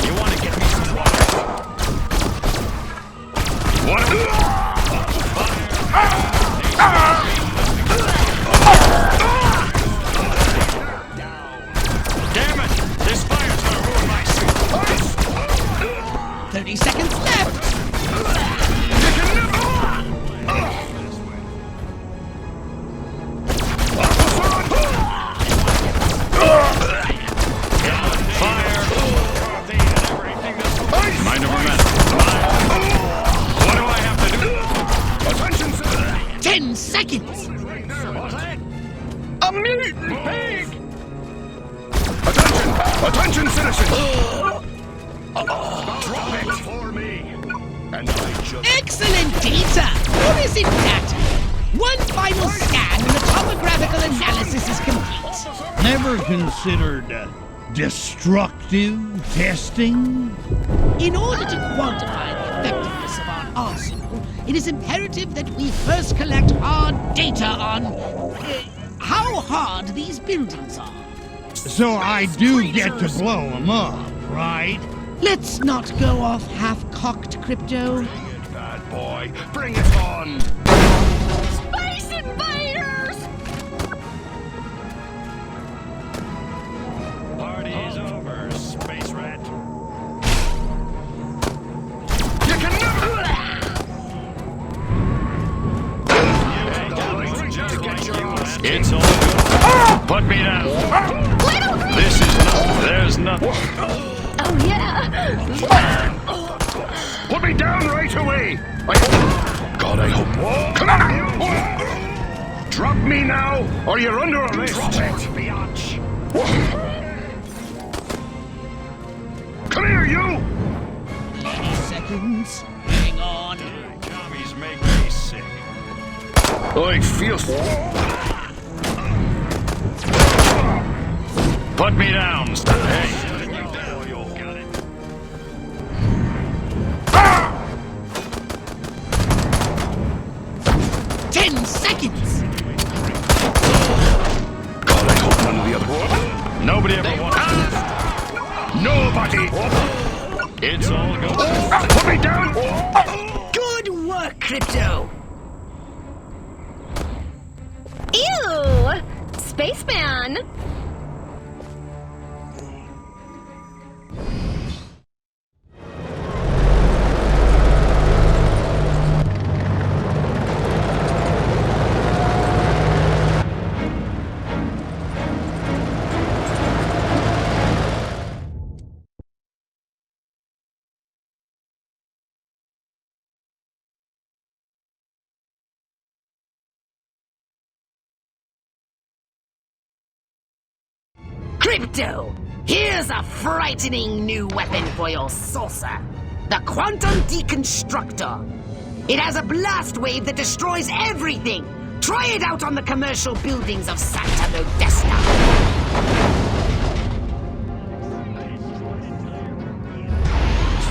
You want to get me some water? What? Damn it! This fire's gonna ruin my suit. 30 seconds left. Mind over matter. What do I have to do? Attention, sir. 10 seconds. A mutant pig! Attention! Attention, citizens! Drop it for me! And I just... Excellent data. What is it, data? One final scan and the topographical analysis is complete. Never considered destructive testing? In order to quantify the effectiveness of our arsenal, it is imperative that we first collect hard data on how hard these buildings are. So I do get to blow them up, right? Let's not go off half-cocked, Crypto. Bad boy, bring it on! Space Invaders! Party's over, space rat. You can never... It's all good. Put me down. This is nothing. There's nothing. Oh, yeah! Put me down right away! God, I hope. Come on! Drop me now, or you're under arrest! Drop it, biatch! Come here, you! 80 seconds. Hang on. Commies make me sick. I feel... Put me down, hey! 10 seconds! God, I hope none of the other... Nobody ever wants... Nobody! It's all good. Put me down! Good work, Crypto! Ew! Spaceman! Crypto! Here's a frightening new weapon for your saucer. The Quantum Deconstructor. It has a blast wave that destroys everything. Try it out on the commercial buildings of Santa Modesta.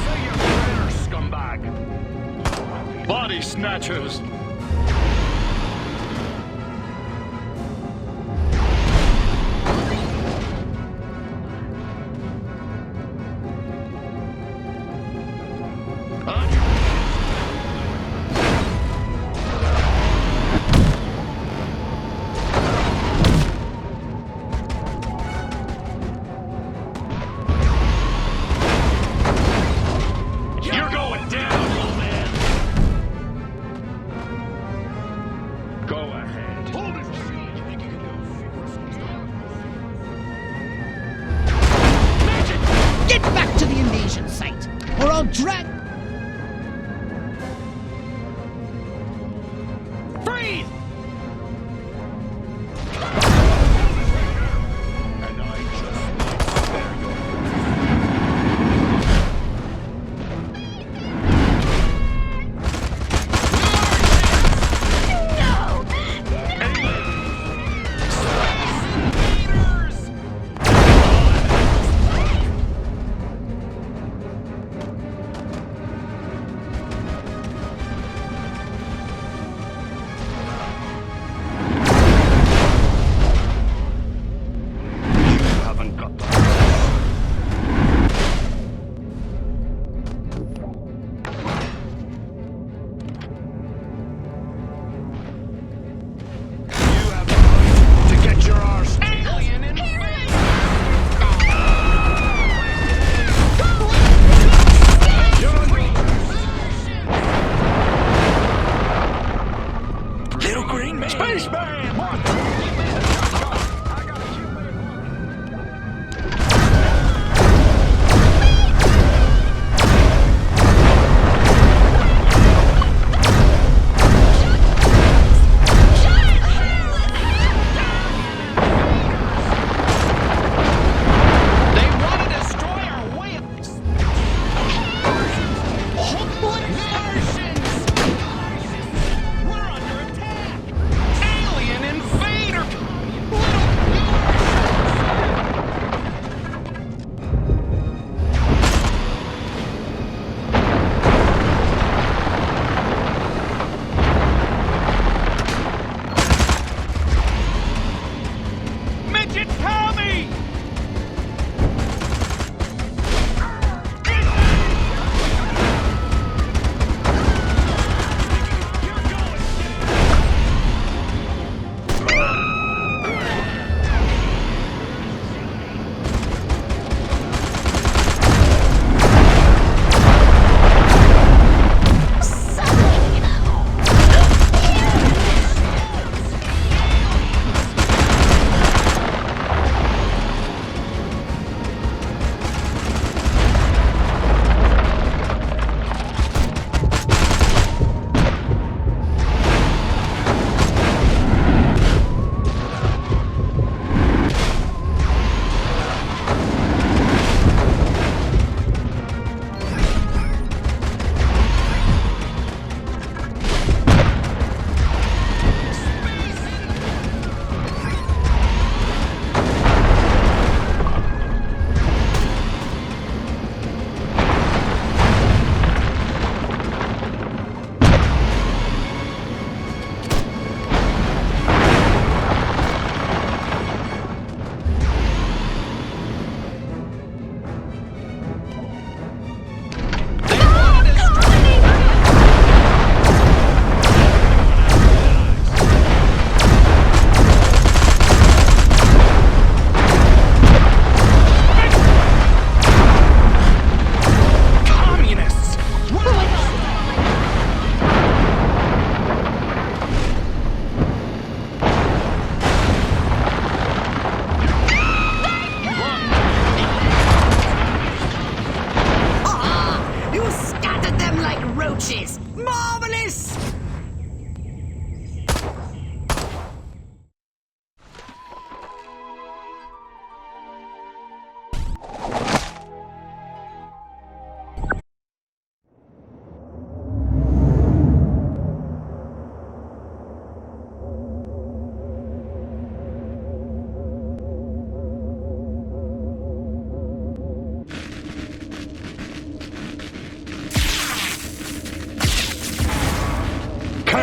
Say your prayer, scumbag. Body snatchers. You're going down, old man. Go ahead. Hold it. Get back to the invasion site, or I'll drag... Freeze!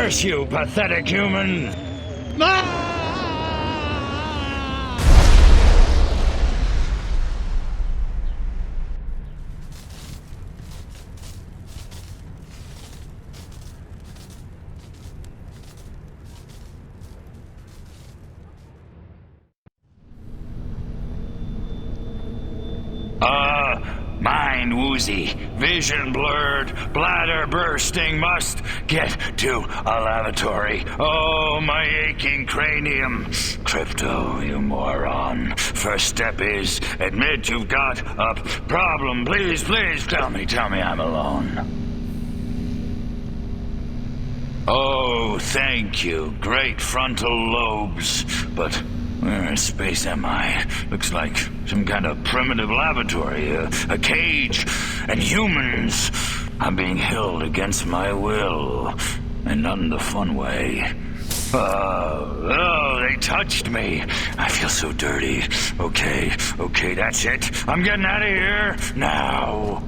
Curse you, pathetic human! Mind woozy, vision blurred, bladder bursting, must get to a lavatory. Oh, my aching cranium. Crypto, you moron. First step is admit you've got a problem. Please, please, tell me I'm alone. Oh, thank you. Great frontal lobes. But where in space am I? Looks like some kind of primitive lavatory, a cage, and humans are being held against my will, and not in the fun way. Oh, they touched me. I feel so dirty. Okay, that's it. I'm getting out of here now.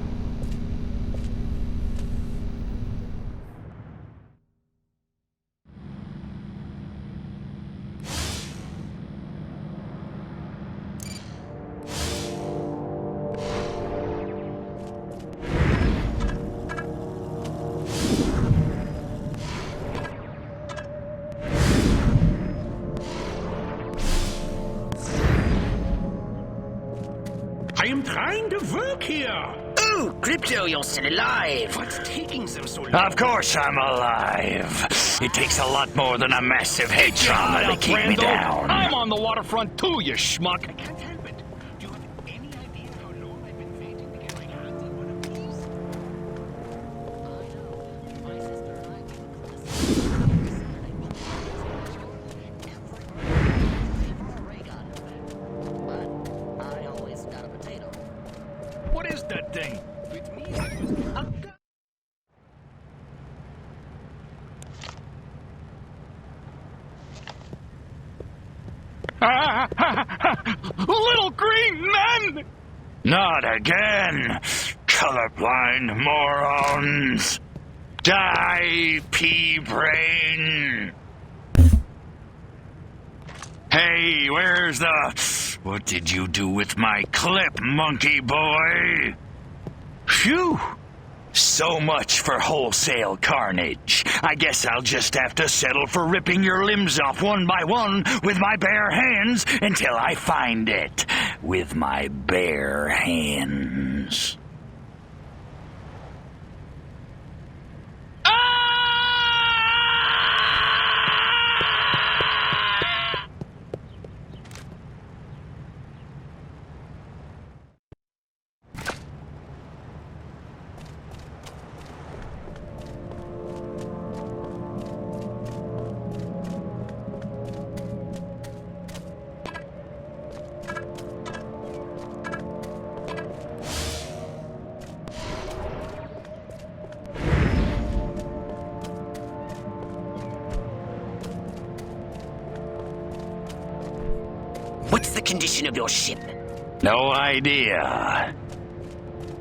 I am trying to work here. Oh, Crypto, you're still alive. What's taking them so long? Of course I'm alive. It takes a lot more than a massive head trauma to keep me down. I'm on the waterfront too, you schmuck. I can't help it. Do you have any idea how long I've been waiting to get my hands on one of these? My sister and I but I always got a potato. What is that thing? With me, it was a gun. Little green men! Not again! Colorblind morons! Die, pea brain! Hey, where's the... What did you do with my clip, monkey boy? Phew! So much for wholesale carnage. I guess I'll just have to settle for ripping your limbs off one by one with my bare hands until I find it. With my bare hands. What's the condition of your ship? No idea.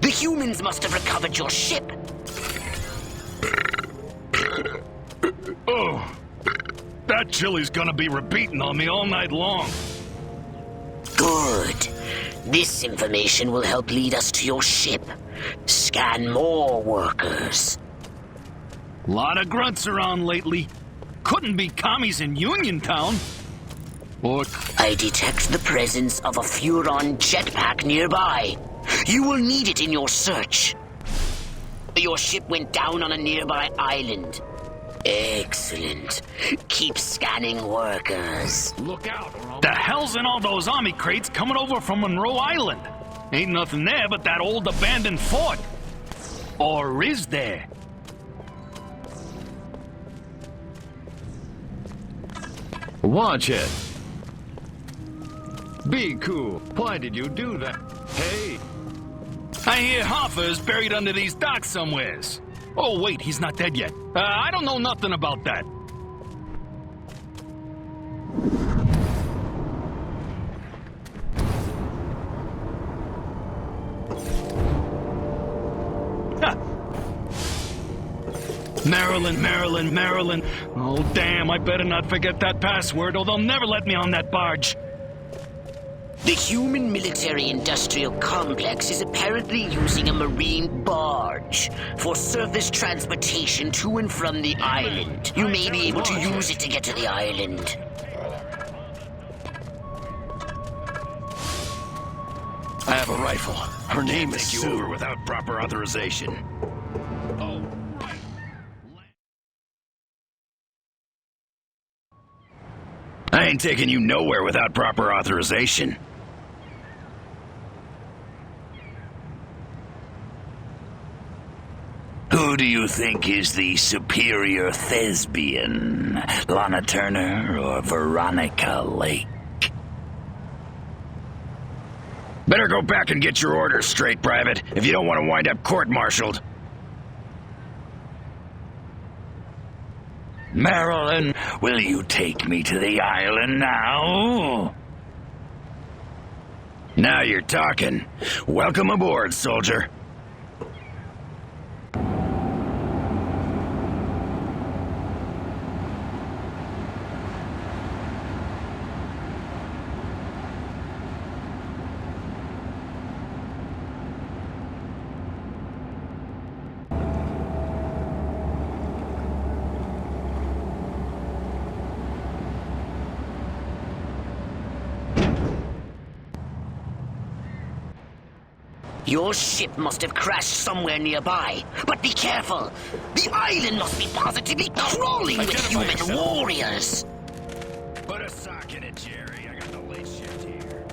The humans must have recovered your ship. Oh, that chili's gonna be repeating on me all night long. Good. This information will help lead us to your ship. Scan more workers. Lot of grunts around lately. Couldn't be commies in Uniontown. Or... I detect the presence of a Furon jetpack nearby. You will need it in your search. Your ship went down on a nearby island. Excellent. Keep scanning workers. Look out, or the hell's in all those army crates coming over from Monroe Island? Ain't nothing there but that old abandoned fort. Or is there? Watch it. Be cool. Why did you do that? Hey. I hear Hoffa is buried under these docks somewheres. Oh, wait, he's not dead yet. I don't know nothing about that. Maryland, Maryland, Maryland. Oh, damn, I better not forget that password or they'll never let me on that barge. The human military-industrial complex is apparently using a marine barge for surface transportation to and from the island. You may be able to use it to get to the island. I have a rifle. Her name is Sue. Over without proper authorization. Oh. I ain't taking you nowhere without proper authorization. Who do you think is the superior thespian? Lana Turner or Veronica Lake? Better go back and get your orders straight, Private, if you don't want to wind up court-martialed. Marilyn, will you take me to the island now? Now you're talking. Welcome aboard, soldier. Your ship must have crashed somewhere nearby. But be careful. The island must be positively crawling with human warriors. Put a sock in it, Jerry. I got the late shift here.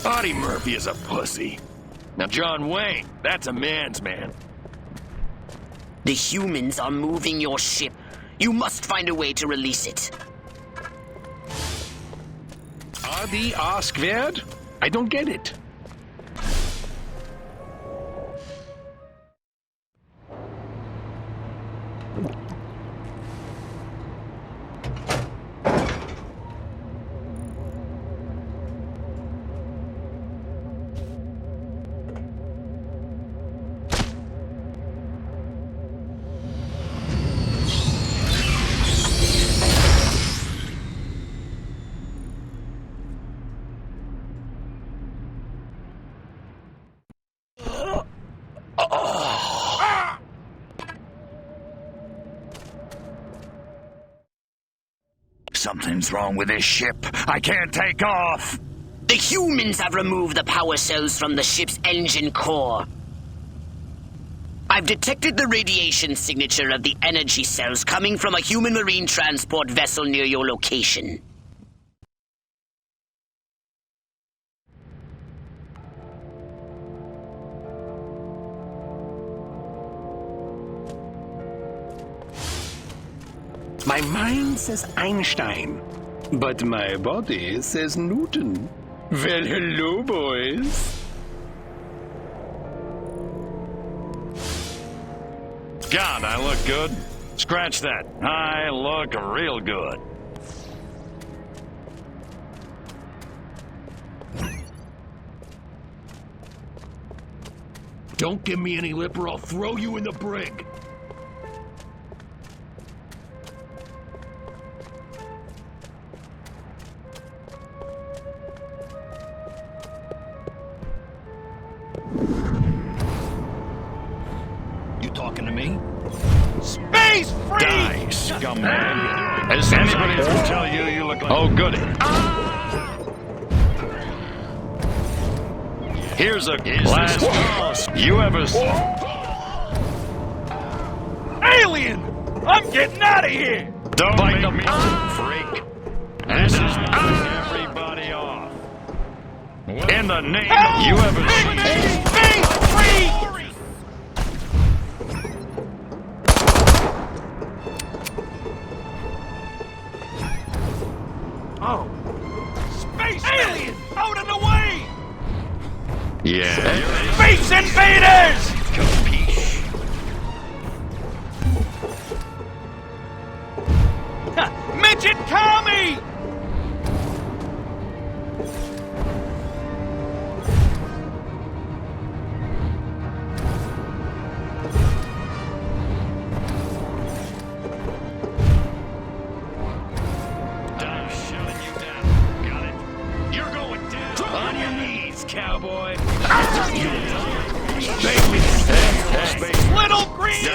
Audie Murphy is a pussy. Now, John Wayne, that's a man's man. The humans are moving your ship. You must find a way to release it. Adi Askverd? I don't get it. Something's wrong with this ship. I can't take off. The humans have removed the power cells from the ship's engine core. I've detected the radiation signature of the energy cells coming from a human marine transport vessel near your location. My mind says Einstein, but my body says Newton. Well, hello, boys. God, I look good. Scratch that. I look real good. Don't give me any lip or I'll throw you in the brig. Talking to me? Space free! Die, scumbag. Has anybody ever tell you you look like... Oh, goody. Here's a last toss. You ever... Alien! I'm getting out of here! Don't make me freak. This is knocking everybody off. In the name of... You ever... Space free! Oh. Space alien! Out of the way! Yeah. Space invaders! Capiche. cowboy. Little green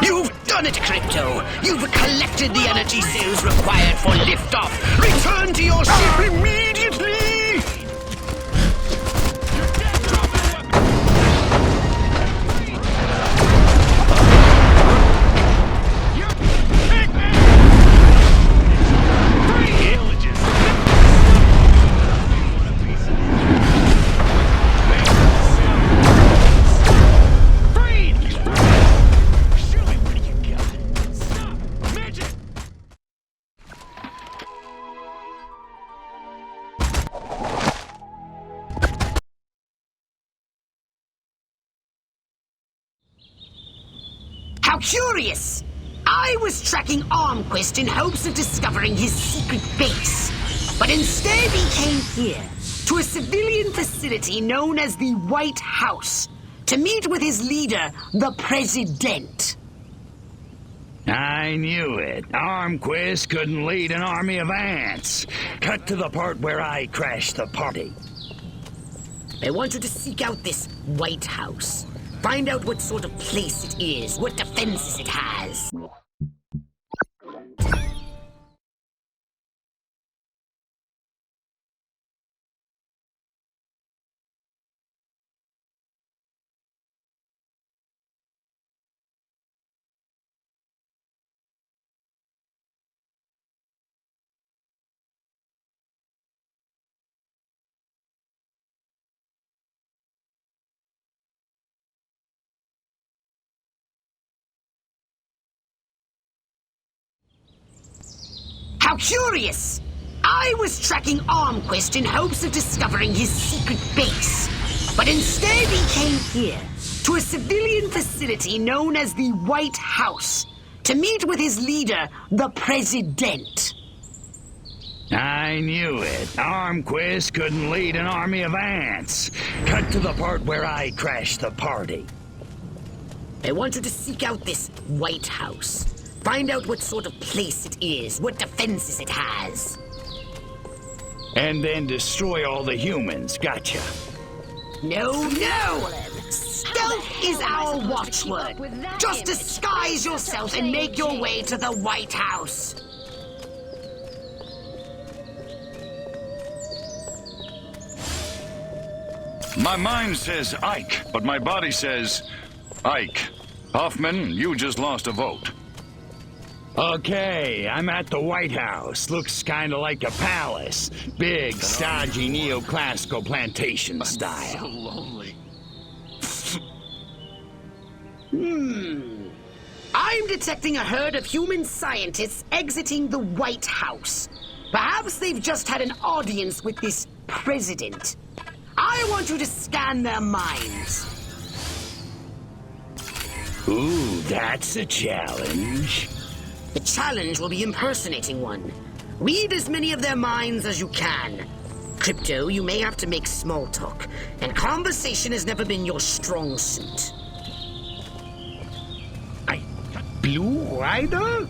You've done it, Crypto! You've collected the energy cells required for liftoff! Return to your ship immediately! How curious! I was tracking Armquist in hopes of discovering his secret base. But instead he came here, to a civilian facility known as the White House, to meet with his leader, the President. I knew it. Armquist couldn't lead an army of ants. Cut to the part where I crashed the party. I want you to seek out this White House. Find out what sort of place it is, what defenses it has. How curious! I was tracking Armquist in hopes of discovering his secret base. But instead he came here, to a civilian facility known as the White House, to meet with his leader, the President. I knew it. Armquist couldn't lead an army of ants. Cut to the part where I crashed the party. I want you to seek out this White House. Find out what sort of place it is, what defenses it has. And then destroy all the humans, gotcha. No, no! Stealth is our watchword. Just disguise yourself and make your way to the White House. My mind says Ike, but my body says Ike. Hoffman, you just lost a vote. Okay, I'm at the White House. Looks kinda like a palace. Big, stodgy, neoclassical plantation style. So lonely. I'm detecting a herd of human scientists exiting the White House. Perhaps they've just had an audience with this president. I want you to scan their minds. Ooh, that's a challenge. The challenge will be impersonating one. Read as many of their minds as you can. Crypto, you may have to make small talk, and conversation has never been your strong suit. Blue Rider?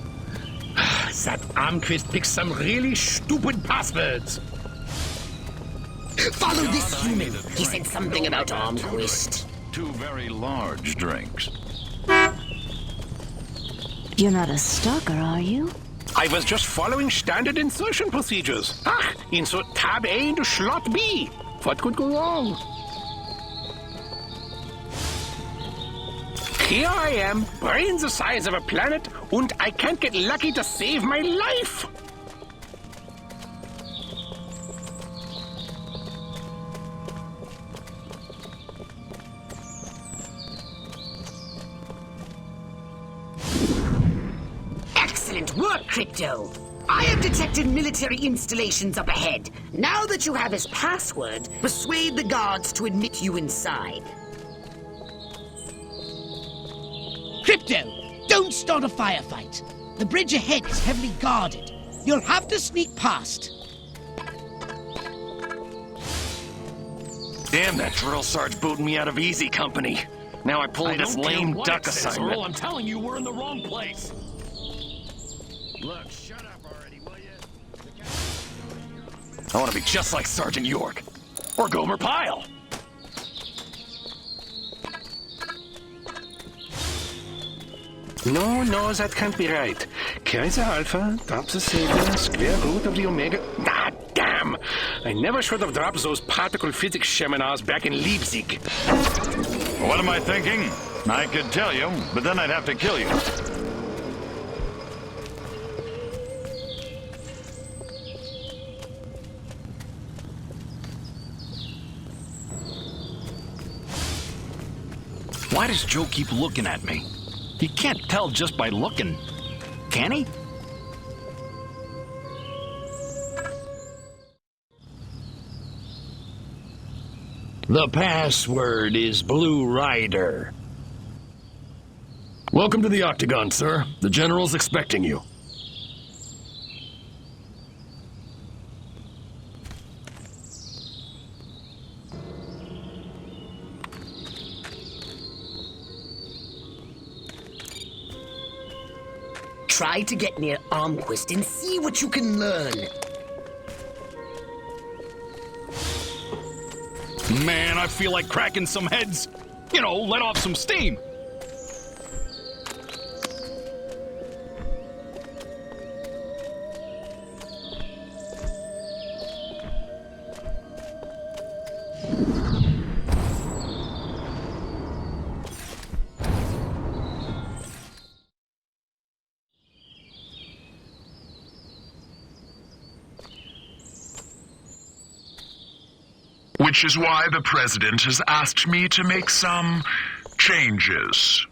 That Armquist picked some really stupid passwords. Follow this human. He said something about Armquist. 2 very large drinks. You're not a stalker, are you? I was just following standard insertion procedures. Insert tab A into slot B. What could go wrong? Here I am, brain the size of a planet, and I can't get lucky to save my life. Excellent work, Crypto. I have detected military installations up ahead. Now that you have his password, persuade the guards to admit you inside. Crypto, don't start a firefight. The bridge ahead is heavily guarded. You'll have to sneak past. Damn, that drill sarge booted me out of easy company. Now I pull this lame duck assignment. Earl, I'm telling you, we're in the wrong place. Look, shut up already, will you? I want to be just like Sergeant York. Or Gomer Pyle. No, that can't be right. Kaiser Alpha drops the Savior, square root of the Omega. Ah, damn! I never should have dropped those particle physics seminars back in Leipzig. What am I thinking? I could tell you, but then I'd have to kill you. Why does Joe keep looking at me? He can't tell just by looking, can he? The password is Blue Rider. Welcome to the Octagon, sir. The General's expecting you. Try to get near Armquist and see what you can learn. Man, I feel like cracking some heads. You know, let off some steam. Which is why the President has asked me to make some changes.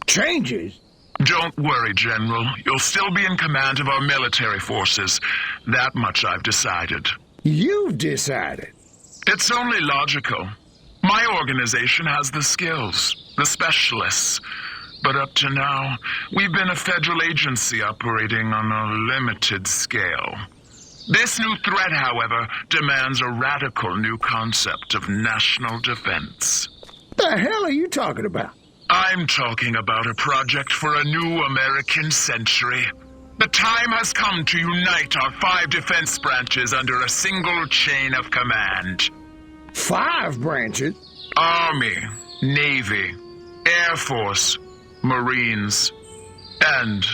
Changes? Don't worry, General. You'll still be in command of our military forces. That much I've decided. You've decided? It's only logical. My organization has the skills, the specialists. But up to now, we've been a federal agency operating on a limited scale. This new threat, however, demands a radical new concept of national defense. The hell are you talking about? I'm talking about a project for a new American century. The time has come to unite our 5 defense branches under a single chain of command. 5 branches? Army, Navy, Air Force, Marines, and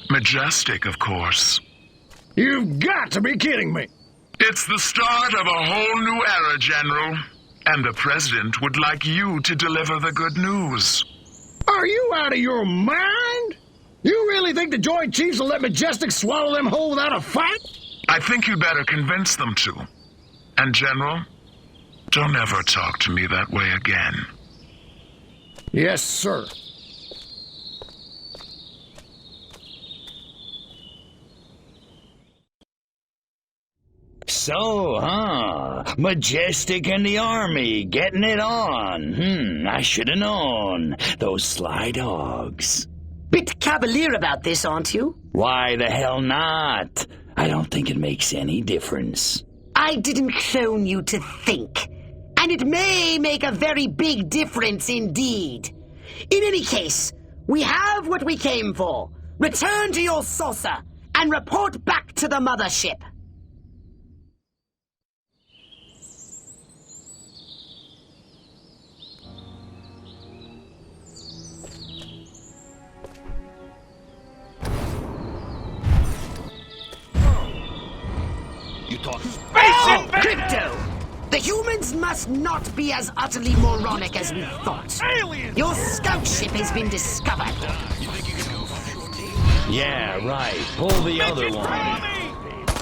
Majestic, of course. You've got to be kidding me! It's the start of a whole new era, General. And the President would like you to deliver the good news. Are you out of your mind? You really think the Joint Chiefs will let Majestic swallow them whole without a fight? I think you better convince them to. And, General, don't ever talk to me that way again. Yes, sir. So, Majestic and the Army, getting it on. I should have known. Those sly dogs. Bit cavalier about this, aren't you? Why the hell not? I don't think it makes any difference. I didn't clone you to think. And it may make a very big difference indeed. In any case, we have what we came for. Return to your saucer and report back to the mothership. Crypto! The humans must not be as utterly moronic as we thought. Aliens! Your scout ship has been discovered. Yeah, right. Pull the other one.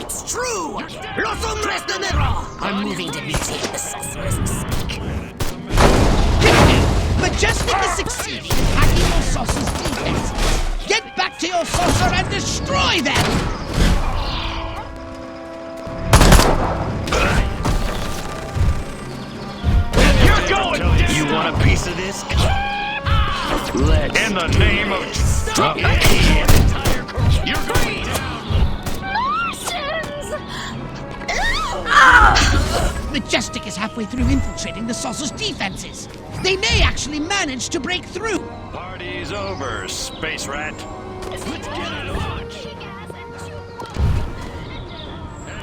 It's true! Los hombres de negro are moving to mutate the saucer as we speak. Majestic is succeeding in hacking your saucer's defenses. Get back to your saucer and destroy them! You want a piece of this? Let's in the name of... Stop it! You're green! Majestic is halfway through infiltrating the saucer's defenses. They may actually manage to break through. Party's over, space rat. Let's get it on.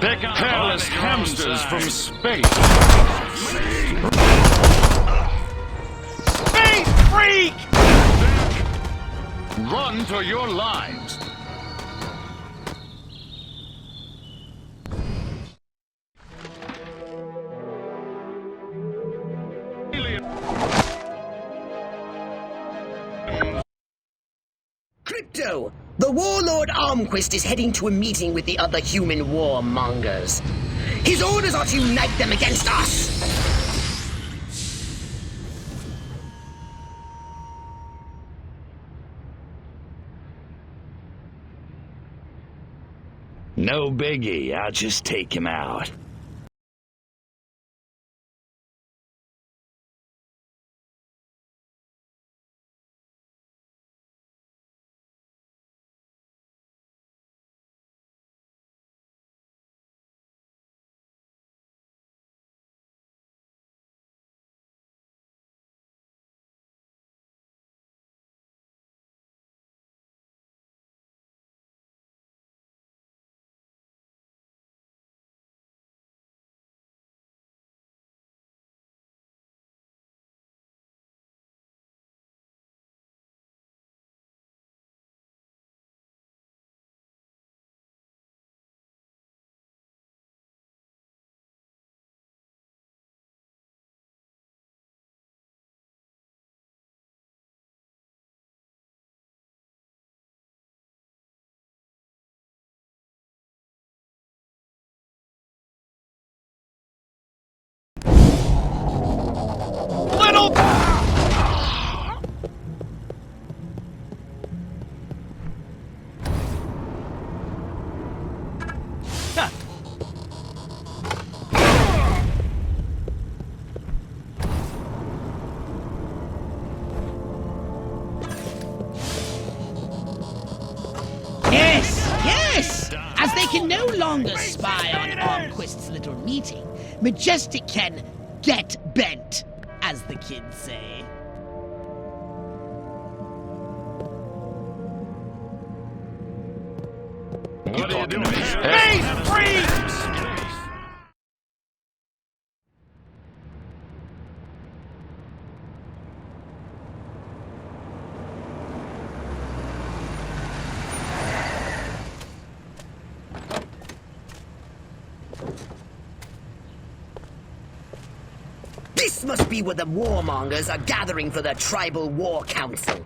Pick up hairless hamsters from space. Space freak! Run for your lives. Crypto! The warlord Armquist is heading to a meeting with the other human warmongers. His orders are to unite them against us! No biggie, I'll just take him out. Little... Yes, yes! As they can no longer spy on Armquist's little meeting, Majestic can get bent, as the kids say. What are you doing? Space freaks! This must be where the warmongers are gathering for their tribal war council.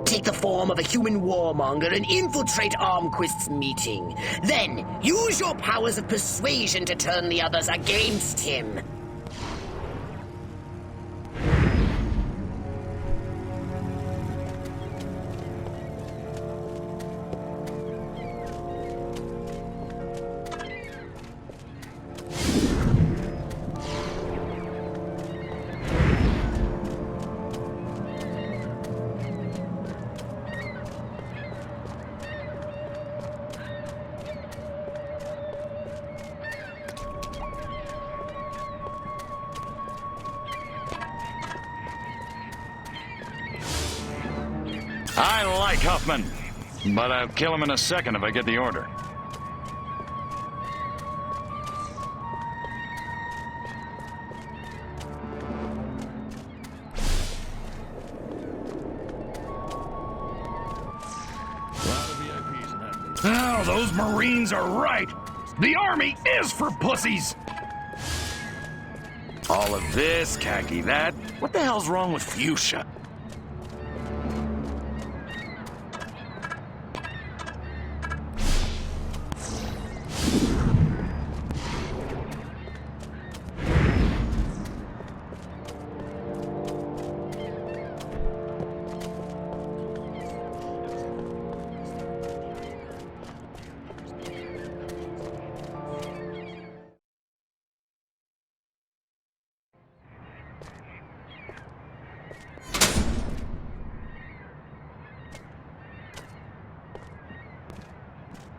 Take the form of a human warmonger and infiltrate Armquist's meeting. Then, use your powers of persuasion to turn the others against him. I like Huffman, but I'll kill him in a second if I get the order. Oh, those Marines are right. The Army is for pussies. All of this, khaki that. What the hell's wrong with fuchsia?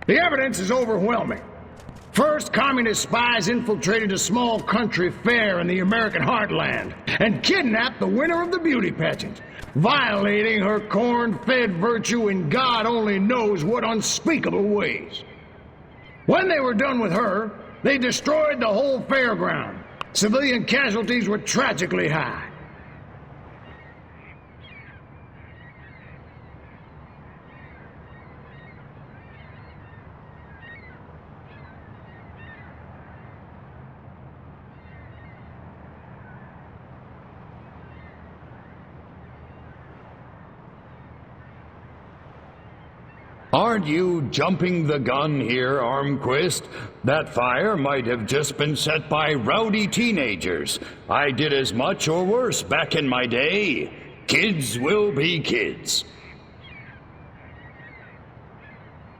The evidence is overwhelming. First, communist spies infiltrated a small country fair in the American heartland and kidnapped the winner of the beauty pageant, violating her corn-fed virtue in God only knows what unspeakable ways. When they were done with her, they destroyed the whole fairground. Civilian casualties were tragically high. Aren't you jumping the gun here, Armquist? That fire might have just been set by rowdy teenagers. I did as much or worse back in my day. Kids will be kids.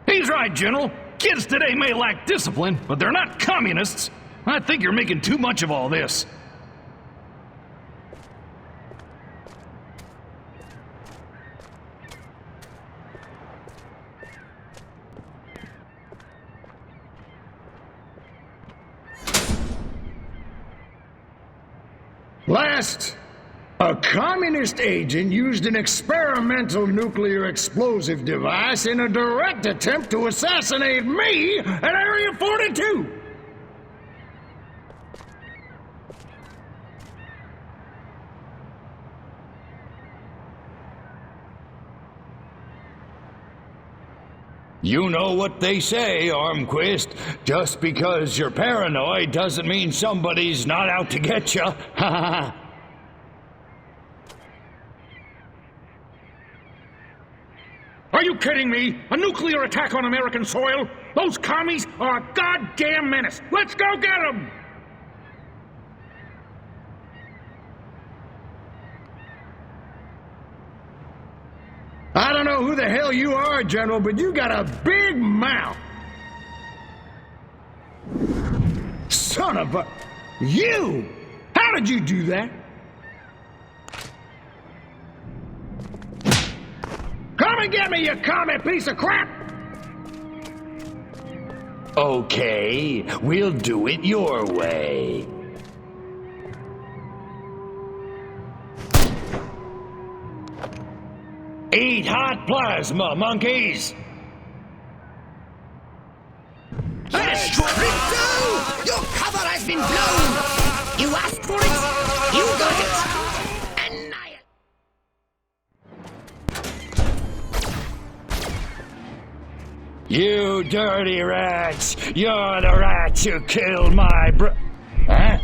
He's right, General. Kids today may lack discipline, but they're not communists. I think you're making too much of all this. Last, a communist agent used an experimental nuclear explosive device in a direct attempt to assassinate me at Area 42. You know what they say, Armquist. Just because you're paranoid doesn't mean somebody's not out to get you. Ha ha. Are you kidding me? A nuclear attack on American soil? Those commies are a goddamn menace. Let's go get them! I don't know who the hell you are, General, but you got a big mouth. Son of a... You! How did you do that? Come and get me, you commie piece of crap! Okay, we'll do it your way. Eat hot plasma, monkeys! Crypto! Your cover has been blown! You asked for it, you got it! Annihilate! You dirty rats! You're the rats who killed my Huh?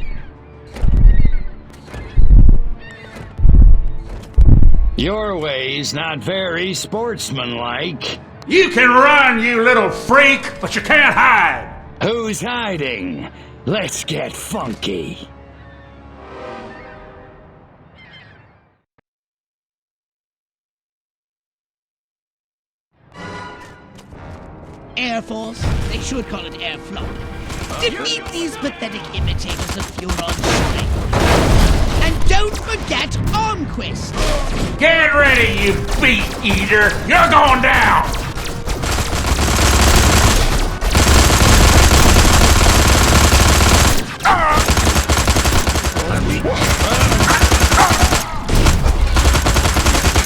Your way's not very sportsmanlike. You can run, you little freak, but you can't hide. Who's hiding? Let's get funky. Air Force? They should call it Air Flight. Defeat these pathetic imitators of Furon's strength. And don't forget Armquist! Get ready, you beat eater! You're going down!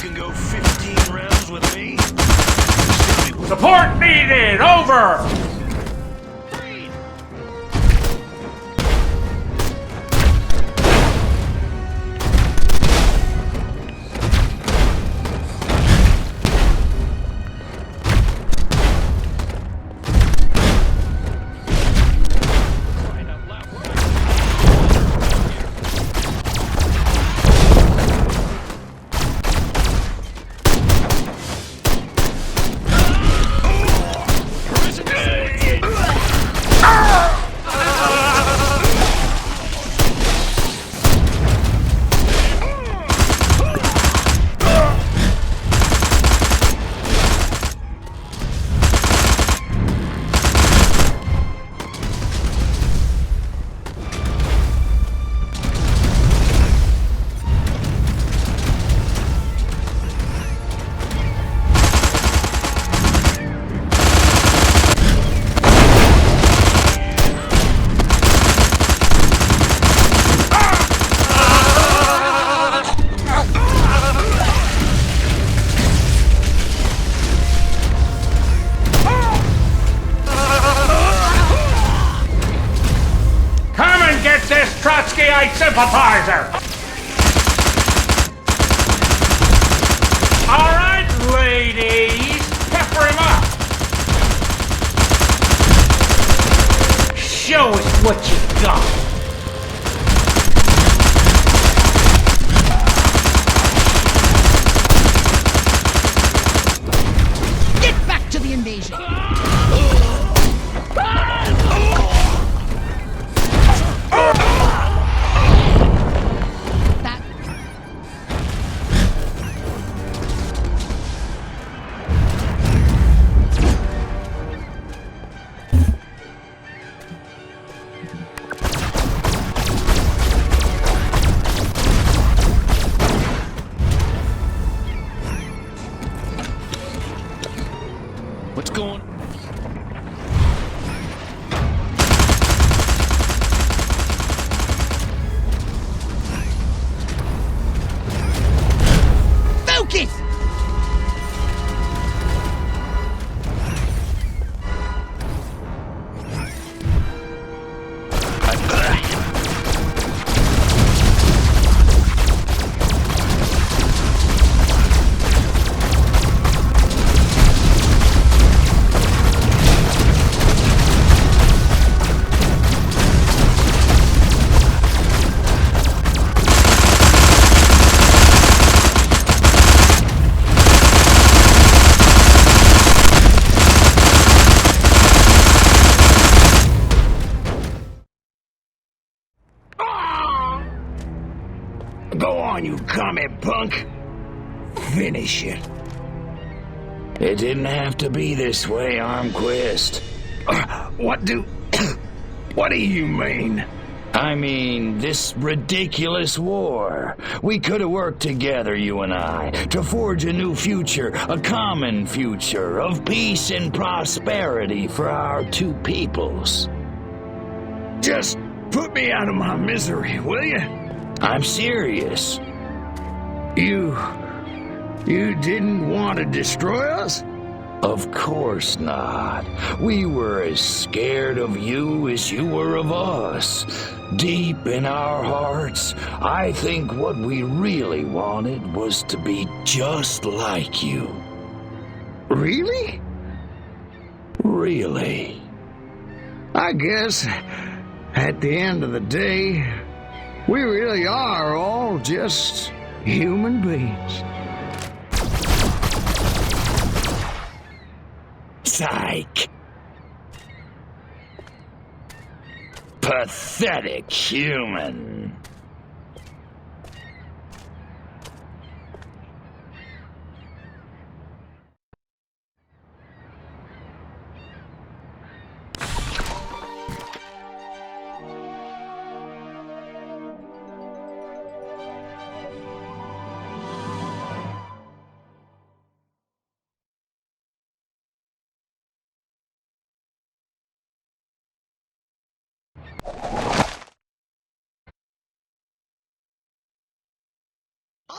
You can go 15 rounds with me. Support needed! Over! Trotskyite sympathizer! All right, ladies, pepper him up! Show us what you got! Get back to the invasion! What's going on? Focus! Go on, you commie punk. Finish it. It didn't have to be this way, Armquist. What do you mean? I mean, this ridiculous war. We could have worked together, you and I, to forge a new future, a common future of peace and prosperity for our two peoples. Just put me out of my misery, will you? I'm serious. You didn't want to destroy us? Of course not. We were as scared of you as you were of us. Deep in our hearts, I think what we really wanted was to be just like you. Really? Really. I guess, at the end of the day, we really are all just human beings. Psych. Pathetic human.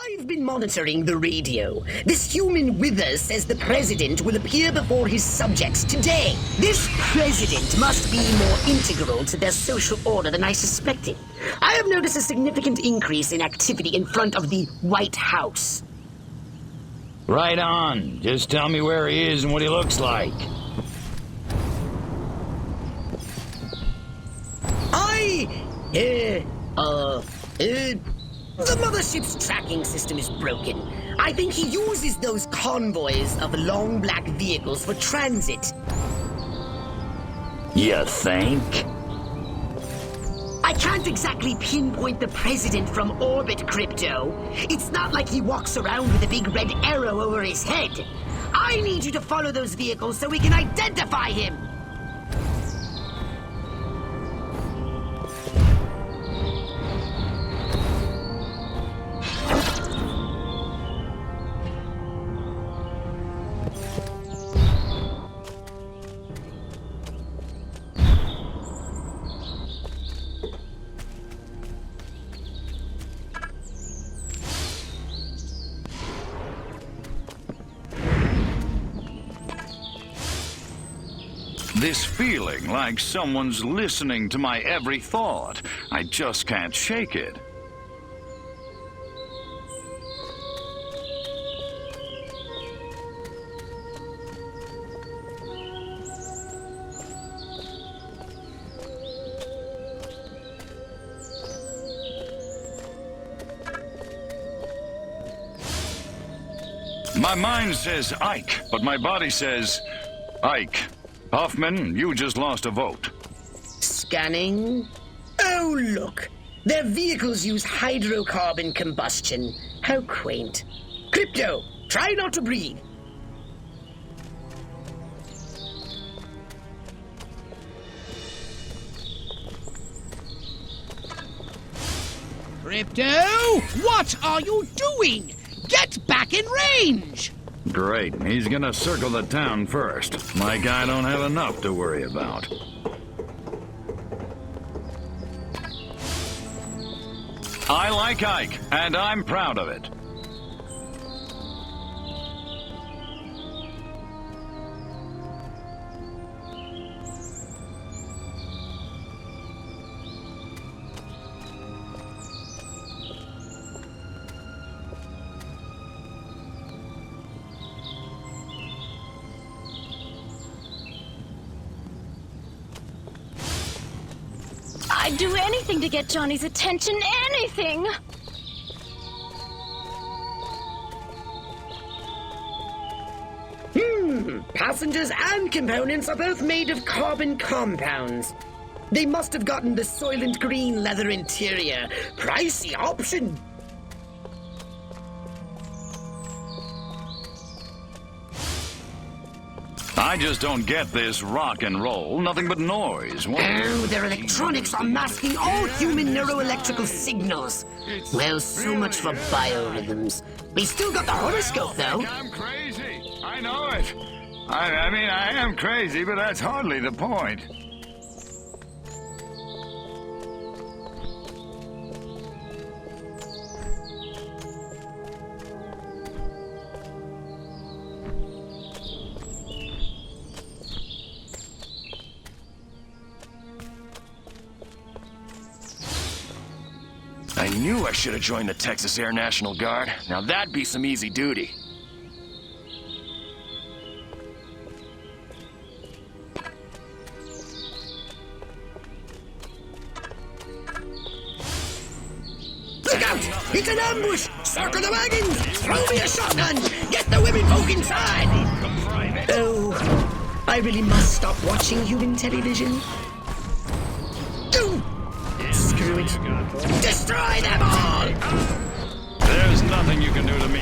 I've been monitoring the radio. This human with us says the president will appear before his subjects today. This president must be more integral to their social order than I suspected. I have noticed a significant increase in activity in front of the White House. Right on. Just tell me where he is and what he looks like. The mothership's tracking system is broken. I think he uses those convoys of long black vehicles for transit. You think? I can't exactly pinpoint the president from orbit, Crypto. It's not like he walks around with a big red arrow over his head. I need you to follow those vehicles so we can identify him. This feeling like someone's listening to my every thought. I just can't shake it. My mind says Ike, but my body says Ike. Hoffman, you just lost a vote. Scanning. Oh, look. Their vehicles use hydrocarbon combustion. How quaint. Crypto, try not to breathe. Crypto, what are you doing? Get back in range! Great. He's gonna circle the town first. My guy don't have enough to worry about. I like Ike, and I'm proud of it. I'd do anything to get Johnny's attention, anything! Passengers and components are both made of carbon compounds. They must have gotten the Soylent Green leather interior. Pricey option. I just don't get this rock and roll. Nothing but noise. Oh, their electronics are masking all human neuroelectrical signals. Well, so much for biorhythms. We still got the horoscope, though. I'm crazy. I know it. I mean, I am crazy, but that's hardly the point. I knew I should have joined the Texas Air National Guard. Now that'd be some easy duty. Look out! It's an ambush! Circle the wagons! Throw me a shotgun! Get the women folk inside! Oh, I really must stop watching human television. Screw it. Destroy them all! There's nothing you can do to me.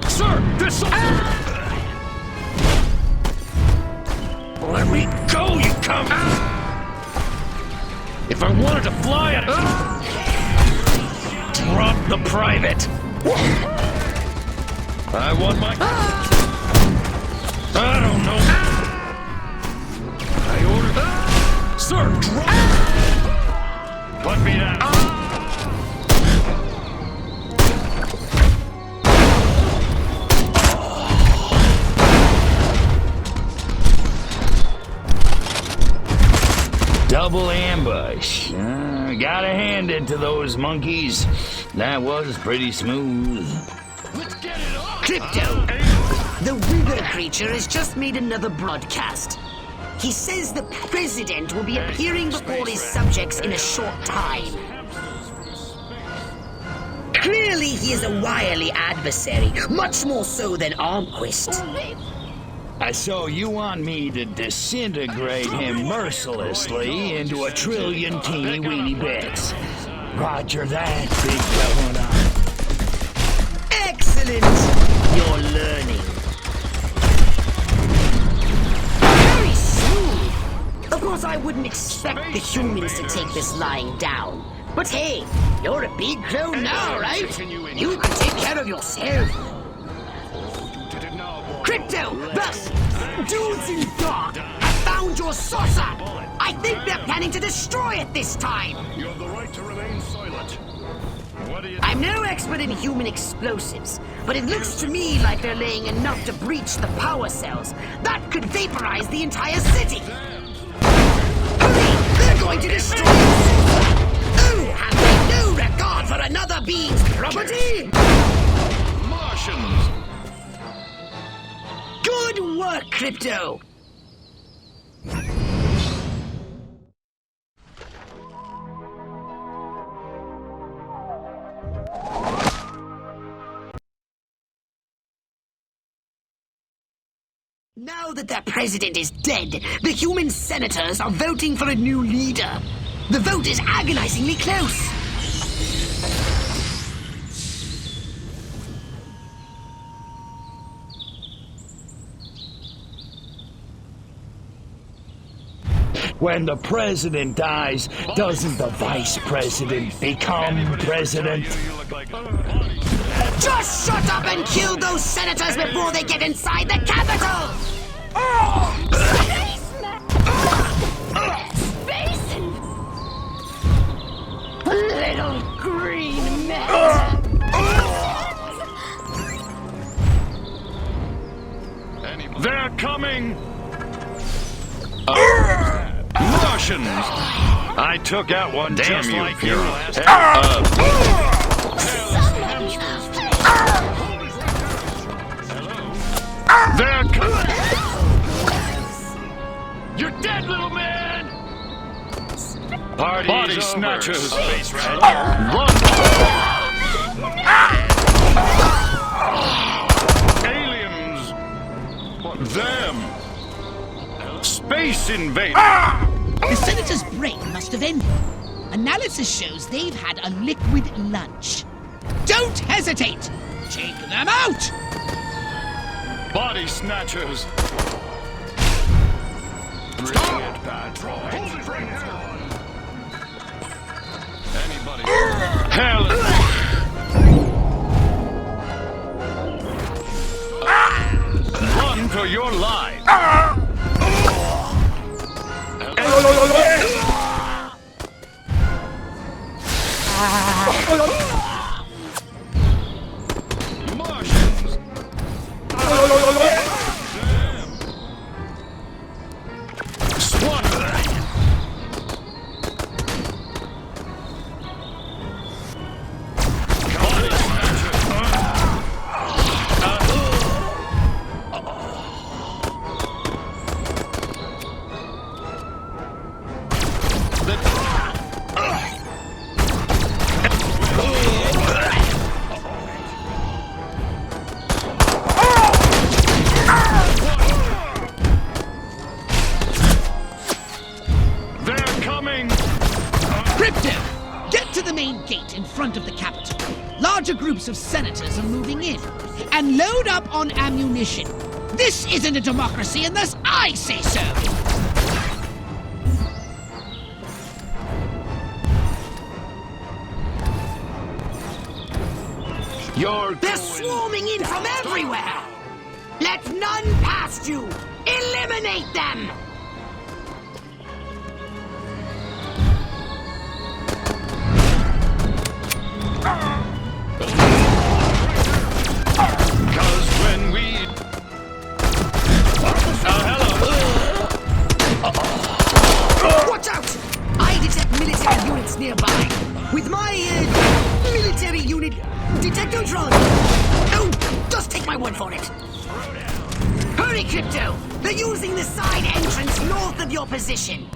Sir, this... Let me go, you cum! If I wanted to fly it... Drop the private! I want my... I don't know... Sir, drop! Put me down. Double ambush. Gotta hand it to those monkeys. That was pretty smooth. Crypto! The Wither creature has just made another broadcast. He says the president will be appearing before his subjects in a short time. Clearly he is a wily adversary, much more so than Armquist. So you want me to disintegrate him mercilessly into a trillion teeny-weeny bits. Roger that, big governor. Excellent! You're learning. Of course, I wouldn't expect the humans to take this lying down. But hey, you're a big crow now, right? You can take care of yourself. Crypto, the dudes in dark have found your saucer. I think they're planning to destroy it this time. You have the right to remain silent. I'm no expert in human explosives, but it looks to me like they're laying enough to breach the power cells. That could vaporize the entire city! Hurry! They're going to destroy us! Oh, have they no regard for another being's property? Martians! Good work, Crypto! Now that their president is dead, the human senators are voting for a new leader. The vote is agonizingly close. When the president dies, doesn't the vice president become president? Just shut up and kill those senators before they get inside the Capitol! Little green man. They're coming! Martians! I took out one just like you. They're coming! You're dead, little man! Body snatchers! Run! Aliens! Them! Space invaders! The senator's break must have ended. Analysis shows they've had a liquid lunch. Don't hesitate! Take them out! Body snatchers! Bring it back, Anybody? Hell! Run for your life! Martians! Groups of senators are moving in, and load up on ammunition. This isn't a democracy unless I say so. They're swarming in from everywhere! Let none past you! Eliminate them! Watch out! I detect military units nearby. With my, military unit detectotron. Oh, just take my word for it. Hurry, Crypto! They're using the side entrance north of your position.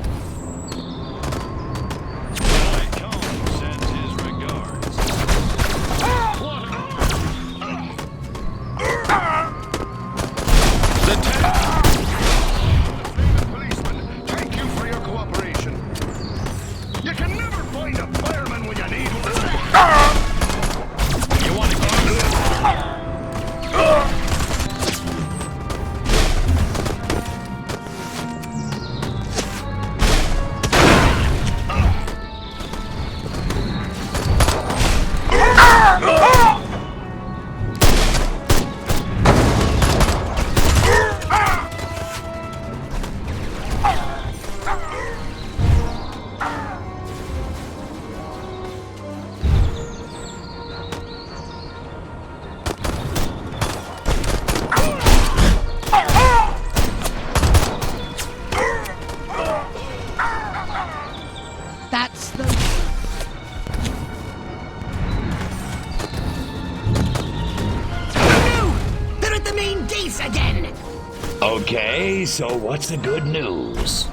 Okay, so what's the good news?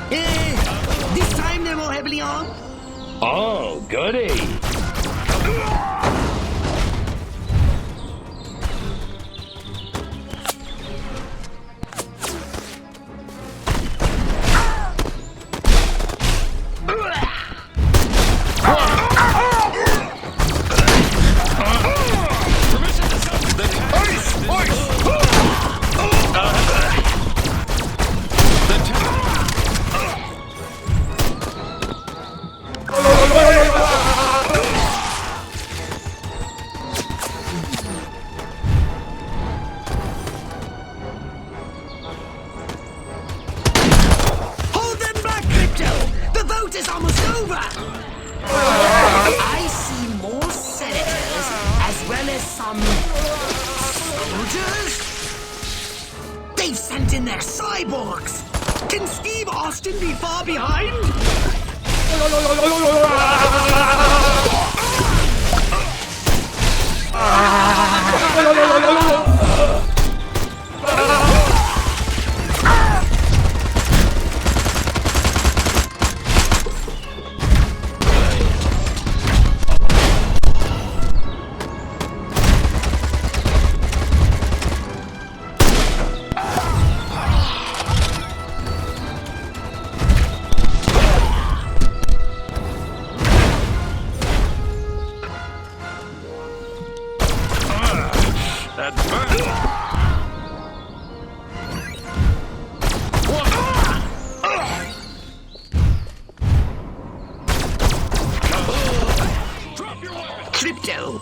This time they're more heavily armed? Oh, goody. Hold them back, Crypto! The vote is almost over! I see more senators as well as some soldiers. They've sent in their cyborgs. Can Steve Austin be far behind? That burns. Crypto!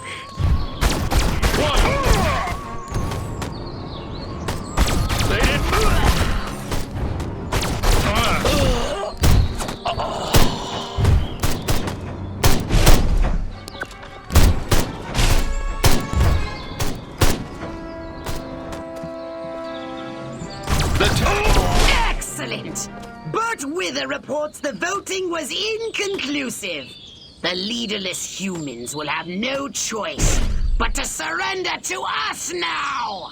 Excellent! Bert Wither reports the voting was inconclusive. The leaderless humans will have no choice but to surrender to us now!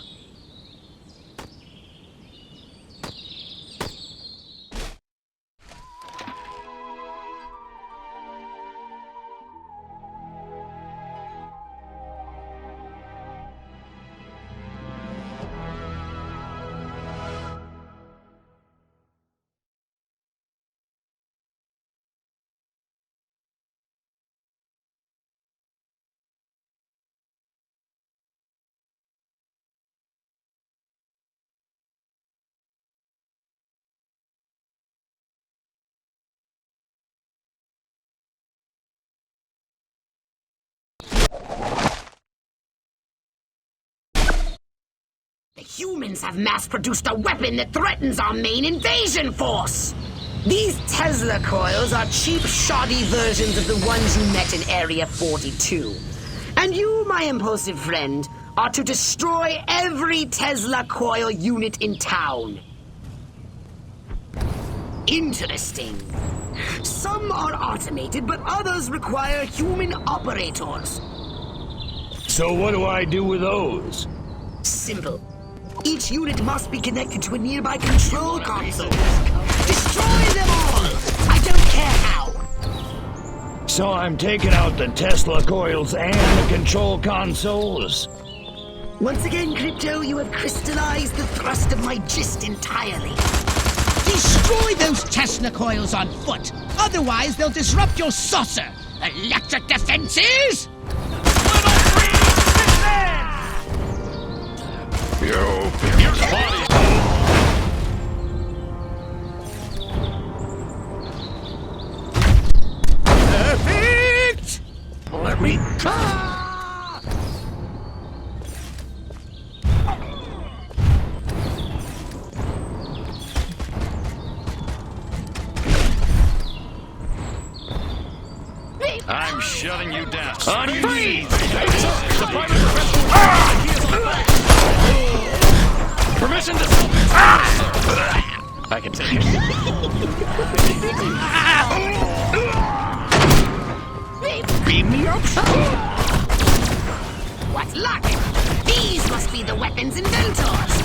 The humans have mass-produced a weapon that threatens our main invasion force! These Tesla coils are cheap, shoddy versions of the ones you met in Area 42. And you, my impulsive friend, are to destroy every Tesla coil unit in town. Interesting. Some are automated, but others require human operators. So what do I do with those? Simple. Each unit must be connected to a nearby control console. Destroy them all! I don't care how! So I'm taking out the Tesla coils and the control consoles? Once again, Crypto, you have crystallized the thrust of my gist entirely. Destroy those Tesla coils on foot. Otherwise, they'll disrupt your saucer. Electric defenses? Here's a body. Perfect! Let me I'm shutting you down. On your knees! Permission to I can take it. Beam me up! What luck! These must be the weapons inventors!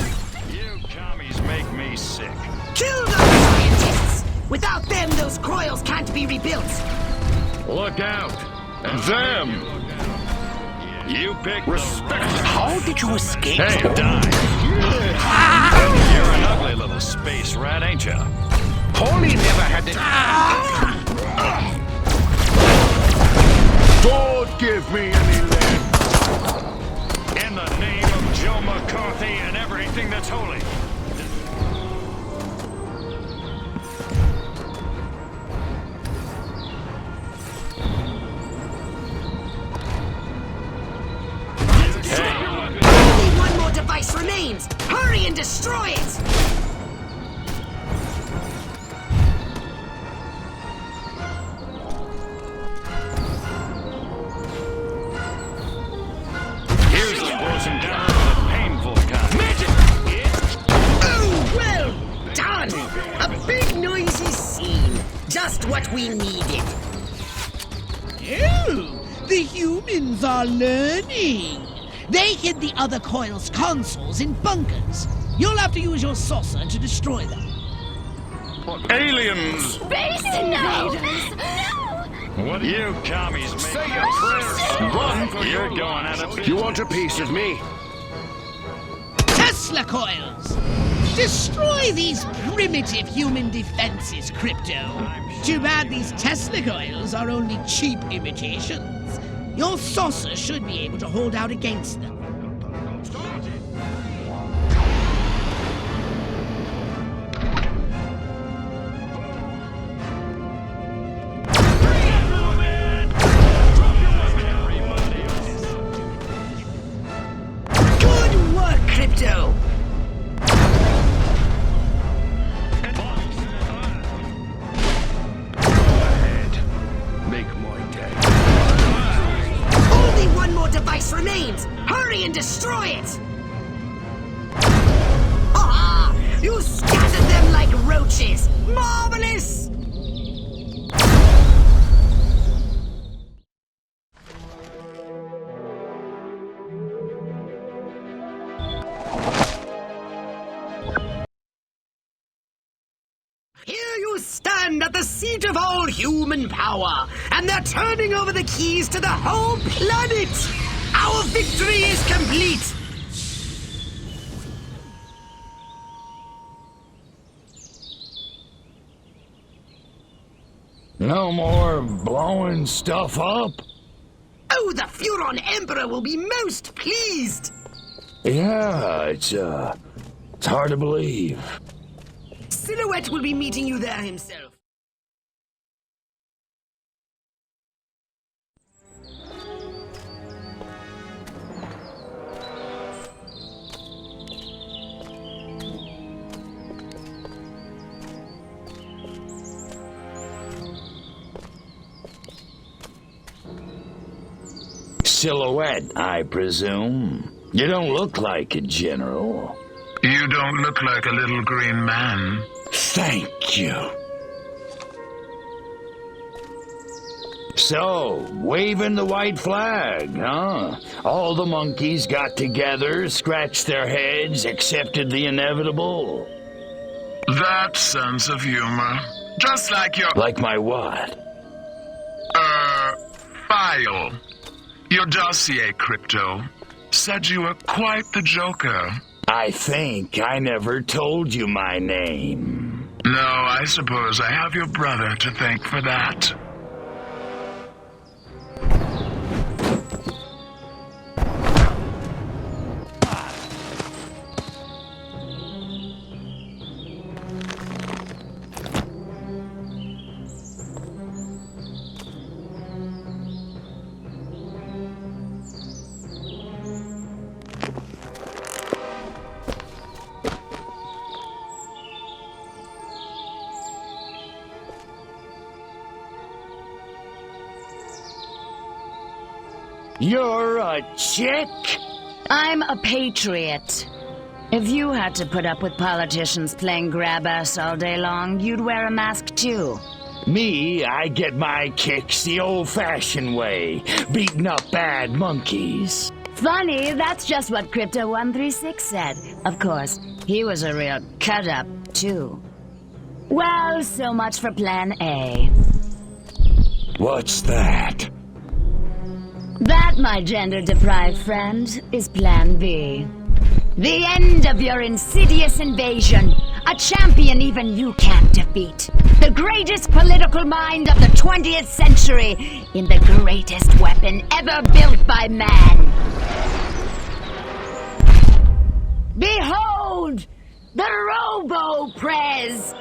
You commies me sick. Kill those scientists! Without them, those coils can't be rebuilt. Look out! Them! You pick Respect! How did you escape? Hey, die! You're an ugly little space rat, ain't ya? Paulie never had it. Don't give me any lead. In the name of Joe McCarthy and everything that's holy. Only one more device remains! Hurry and destroy it! Here's the closing down of the painful kind. Oh, well done! A big noisy scene. Just what we needed. Oh, the humans are learning. They hid the other coil's consoles in bunkers. You'll have to use your saucer to destroy them. Aliens! Space invaders! What do you commies make Say your your prayers? prayers. Run for You're your going lives. out of You want a piece of me? Tesla coils! Destroy these primitive human defenses, Crypto. Too bad these Tesla coils are only cheap imitations. Your saucer should be able to hold out against them. Good work, Crypto! Make my day. Only one more device remains! Hurry and destroy it! Ah! You scattered them like roaches! Marvelous! Here you stand at the seat of all human power, and they're turning over the keys to the whole planet! Our victory is complete! No more blowing stuff up? Oh, the Furon Emperor will be most pleased! Yeah, it's hard to believe. Silhouette will be meeting you there himself. Silhouette, I presume. You don't look like a general. You don't look like a little green man. Thank you. So, waving the white flag, huh? All the monkeys got together, scratched their heads, accepted the inevitable. That sense of humor. Just like your... Like my what? File. Your dossier, Crypto, said you were quite the joker. I think I never told you my name. No, I suppose I have your brother to thank for that. You're a chick? I'm a patriot. If you had to put up with politicians playing grab-ass all day long, you'd wear a mask too. Me, I get my kicks the old-fashioned way, beating up bad monkeys. Funny, that's just what Crypto 136 said. Of course, He was a real cut-up, too. Well, so much for Plan A. What's that? That, my gender-deprived friend, is Plan B. The end of your insidious invasion. A champion even you can't defeat. The greatest political mind of the 20th century in the greatest weapon ever built by man. Behold! The Robo-Prez!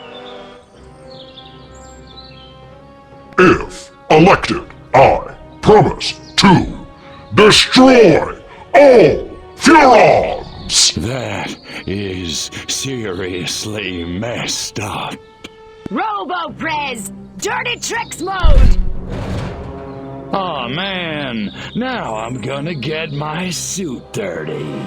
If elected, I promise to destroy all Furons! That is seriously messed up. Robo-Prez! Dirty Tricks Mode! Oh man, now I'm gonna get my suit dirty.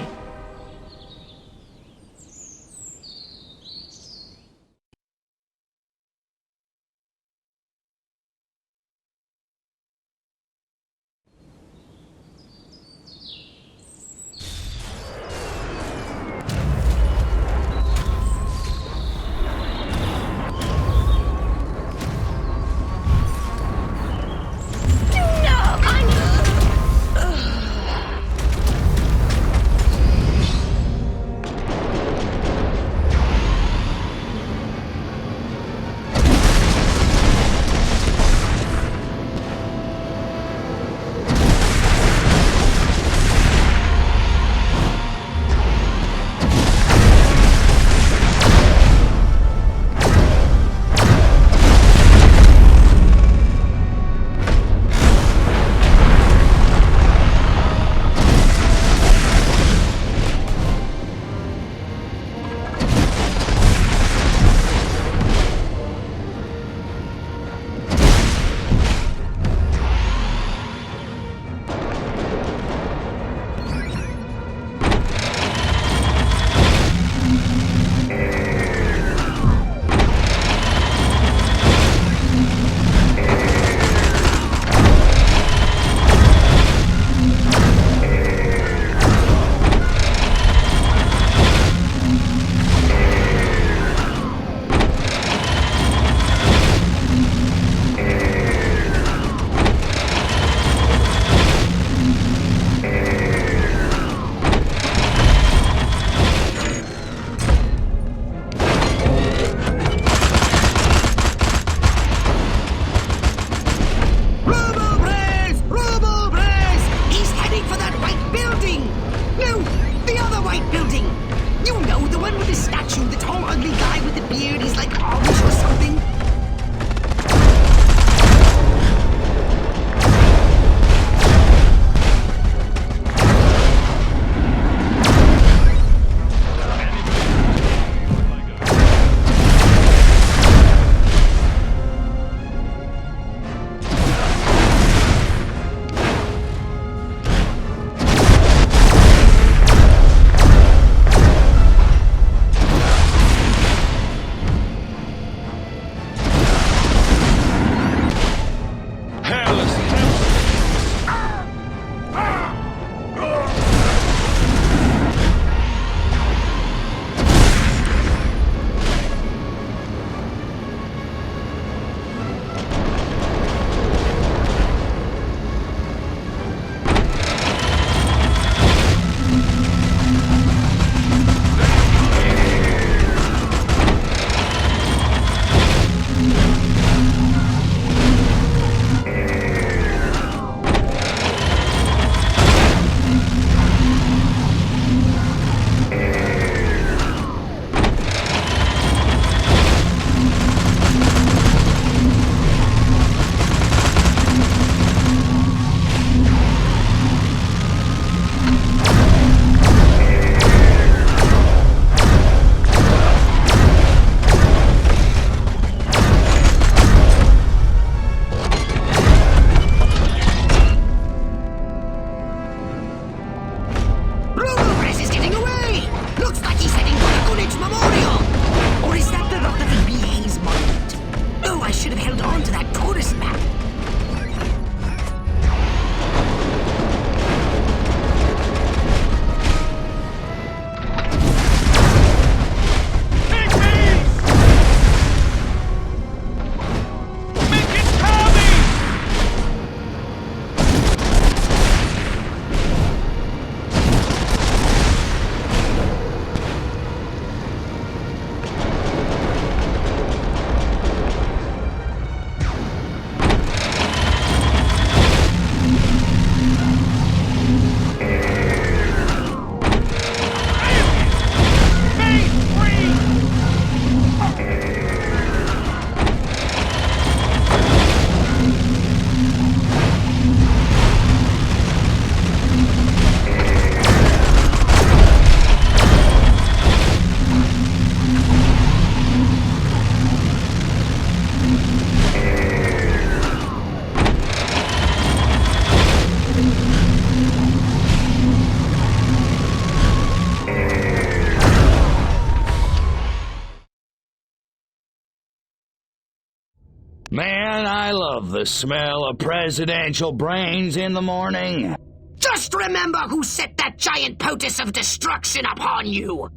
Man, I love the smell of presidential brains in the morning. Just remember who set that giant potus of destruction upon you!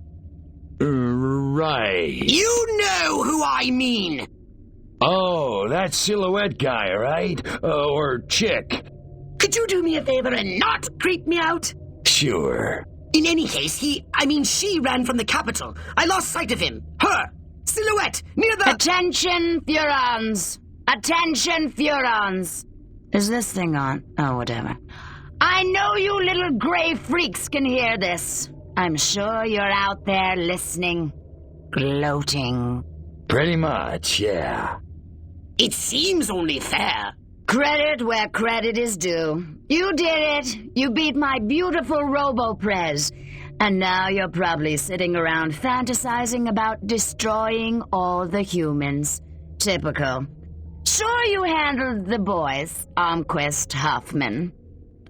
Right. You know who I mean! Oh, that silhouette guy, right? Or chick. Could you do me a favor and not creep me out? Sure. In any case, she ran from the capital. I lost sight of him. Her! Silhouette! Near the— Attention, Furons! Attention, Furons! Is this thing on? Oh, whatever. I know you little gray freaks can hear this. I'm sure you're out there listening, gloating. Pretty much, yeah. It seems only fair. Credit where credit is due. You did it. You beat my beautiful Robo-Prez. And now you're probably sitting around fantasizing about destroying all the humans. Typical. Sure, you handled the boys, Armquist, Huffman.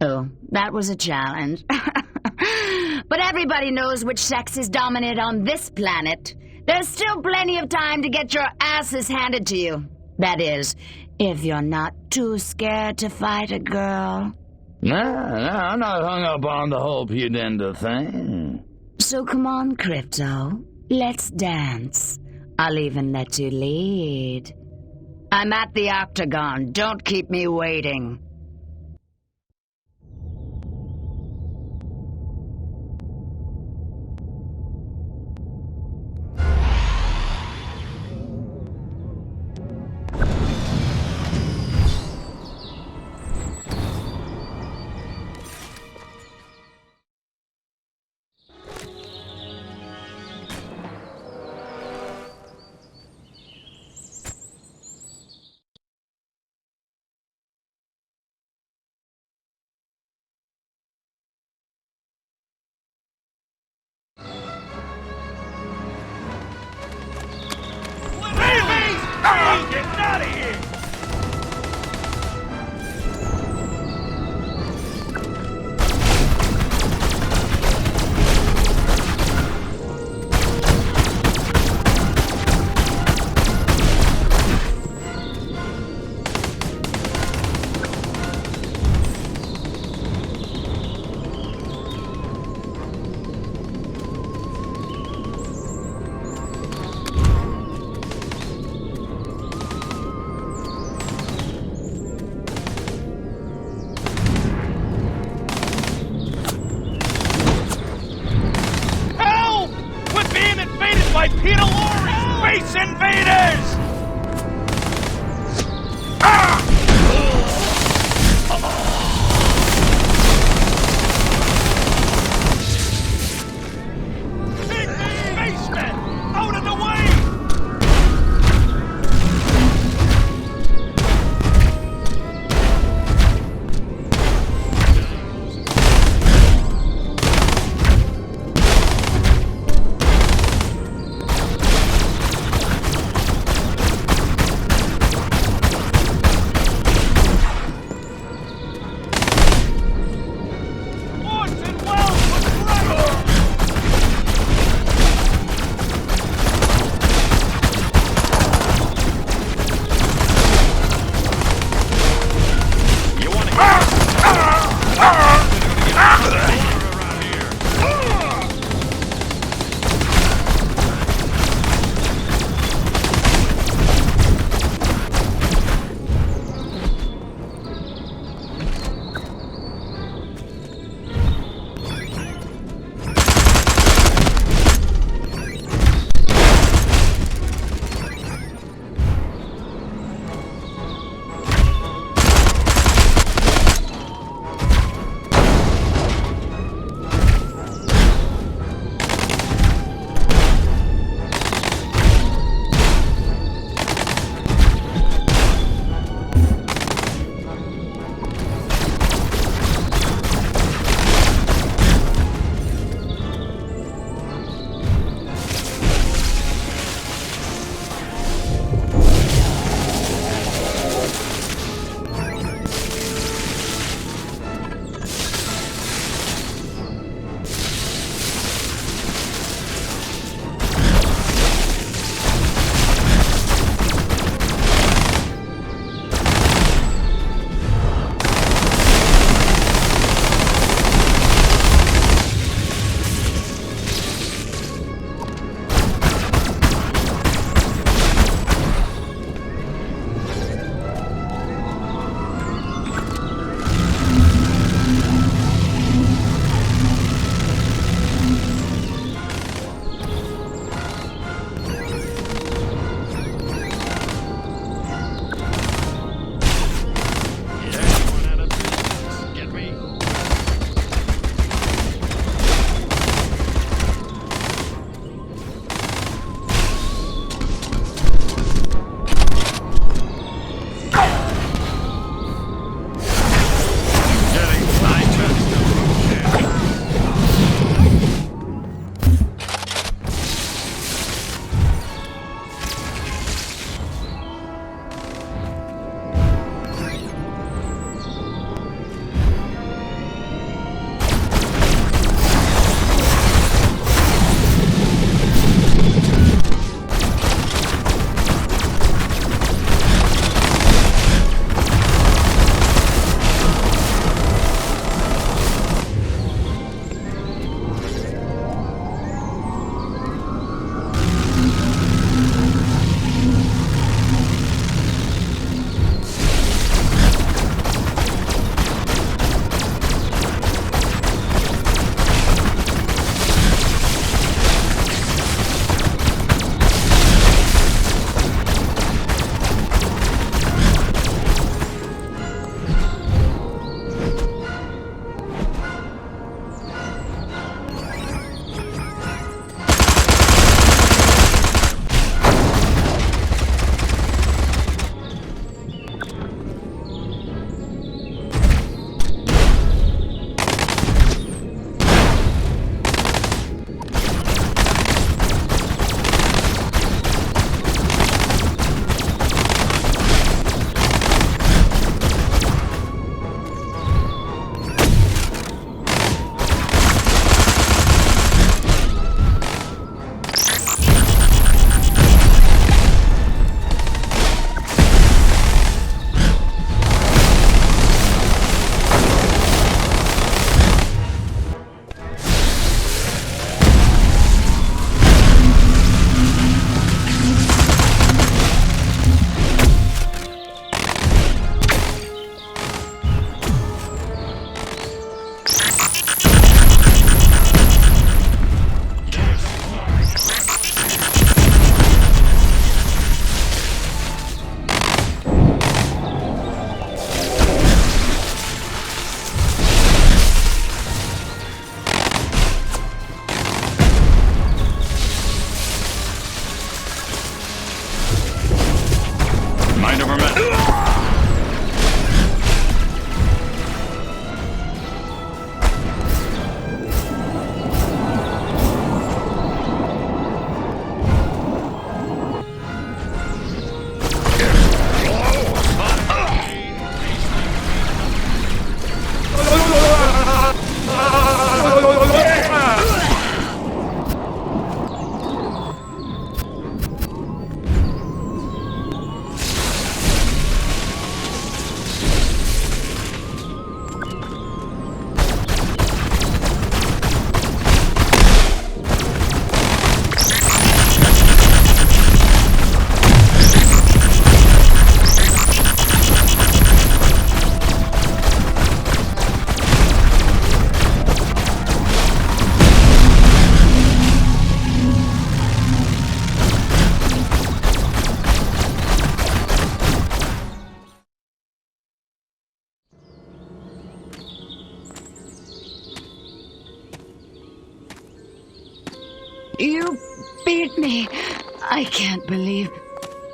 Oh, that was a challenge. But everybody knows which sex is dominant on this planet. There's still plenty of time to get your asses handed to you. That is, if you're not too scared to fight a girl. Nah, I'm not hung up on the whole pudenda thing. So come on, Crypto. Let's dance. I'll even let you lead. I'm at the Octagon. Don't keep me waiting. Get out of here! By Peter Lorre! Space Invaders! Spacemen! Out of the way! You beat me. I can't believe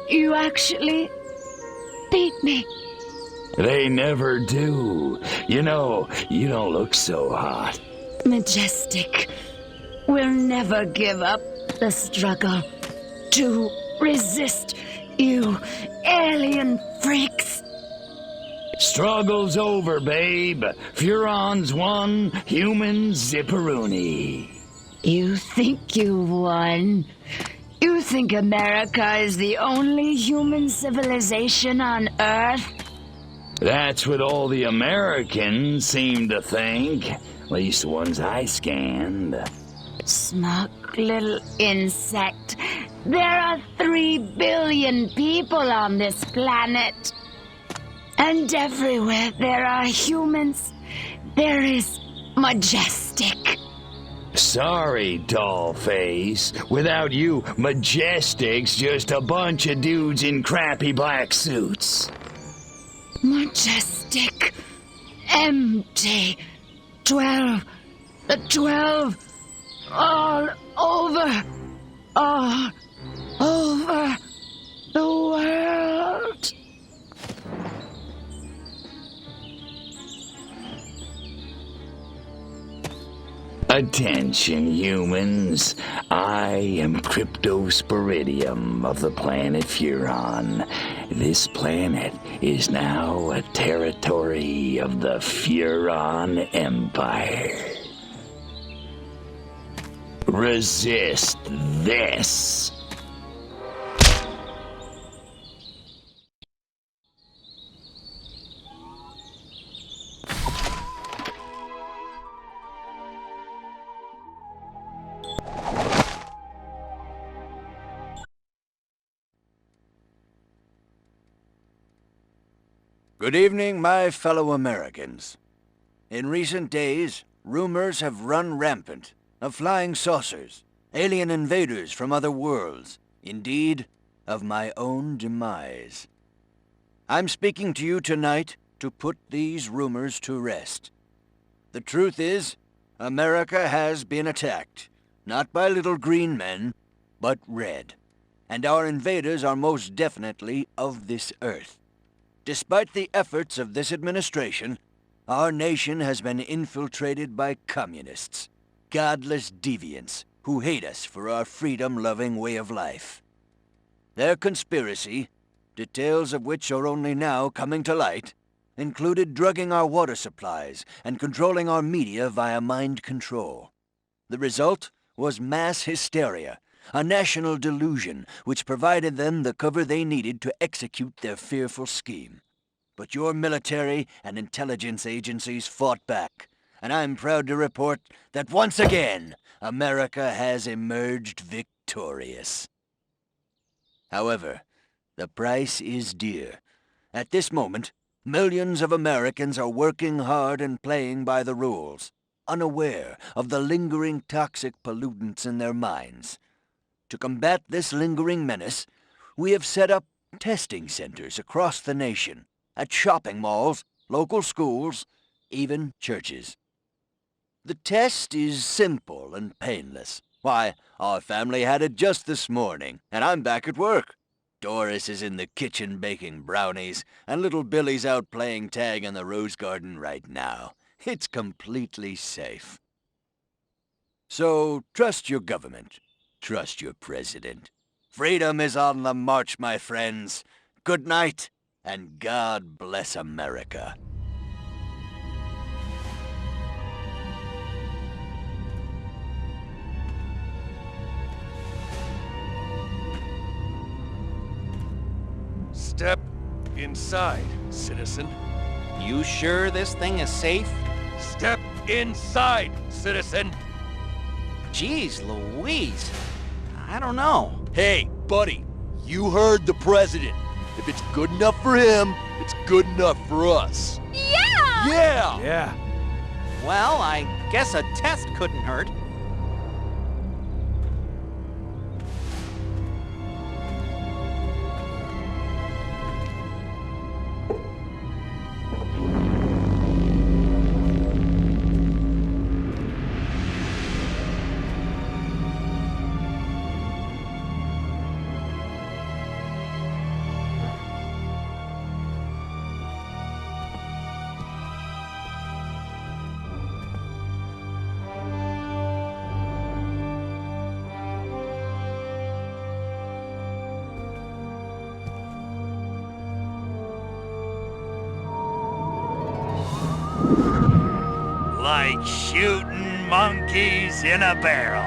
you actually beat me. They never do. You know, you don't look so hot. Majestic will never give up the struggle to resist you alien freaks. Struggle's over, babe. Furons won, humans zipperoonie. You think you won? You think America is the only human civilization on Earth? That's what all the Americans seem to think. At least the ones I scanned. Smug little insect. There are 3 billion people on this planet. And everywhere there are humans, there is Majestic. Sorry, dollface. Without you, Majestic's just a bunch of dudes in crappy black suits. Majestic. Empty. 12. The 12. All over. All over the world. Attention, humans. I am Cryptosporidium of the planet Furon. This planet is now a territory of the Furon Empire. Resist this. Good evening, my fellow Americans. In recent days, rumors have run rampant of flying saucers, alien invaders from other worlds, indeed, of my own demise. I'm speaking to you tonight to put these rumors to rest. The truth is, America has been attacked, not by little green men, but red. And our invaders are most definitely of this earth. Despite the efforts of this administration, our nation has been infiltrated by communists, godless deviants who hate us for our freedom-loving way of life. Their conspiracy, details of which are only now coming to light, included drugging our water supplies and controlling our media via mind control. The result was mass hysteria, a national delusion which provided them the cover they needed to execute their fearful scheme. But your military and intelligence agencies fought back, and I'm proud to report that once again, America has emerged victorious. However, the price is dear. At this moment, millions of Americans are working hard and playing by the rules, unaware of the lingering toxic pollutants in their minds. To combat this lingering menace, we have set up testing centers across the nation, at shopping malls, local schools, even churches. The test is simple and painless. Why, our family had it just this morning, and I'm back at work. Doris is in the kitchen baking brownies, and little Billy's out playing tag in the rose garden right now. It's completely safe. So, trust your government. Trust your president. Freedom is on the march, my friends. Good night, and God bless America. Step inside, citizen. You sure this thing is safe? Step inside, citizen. Jeez Louise. I don't know. Hey, buddy, you heard the president. If it's good enough for him, it's good enough for us. Yeah! Yeah! Yeah. Well, I guess a test couldn't hurt. like shooting monkeys in a barrel.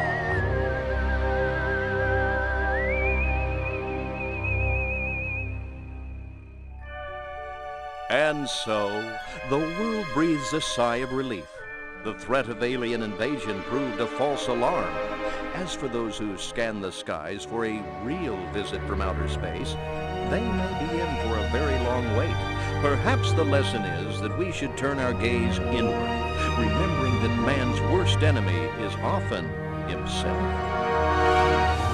And so, the world breathes a sigh of relief. The threat of alien invasion proved a false alarm. As for those who scan the skies for a real visit from outer space, they may be in for a very long wait. Perhaps the lesson is that we should turn our gaze inward, remembering that man's worst enemy is often himself.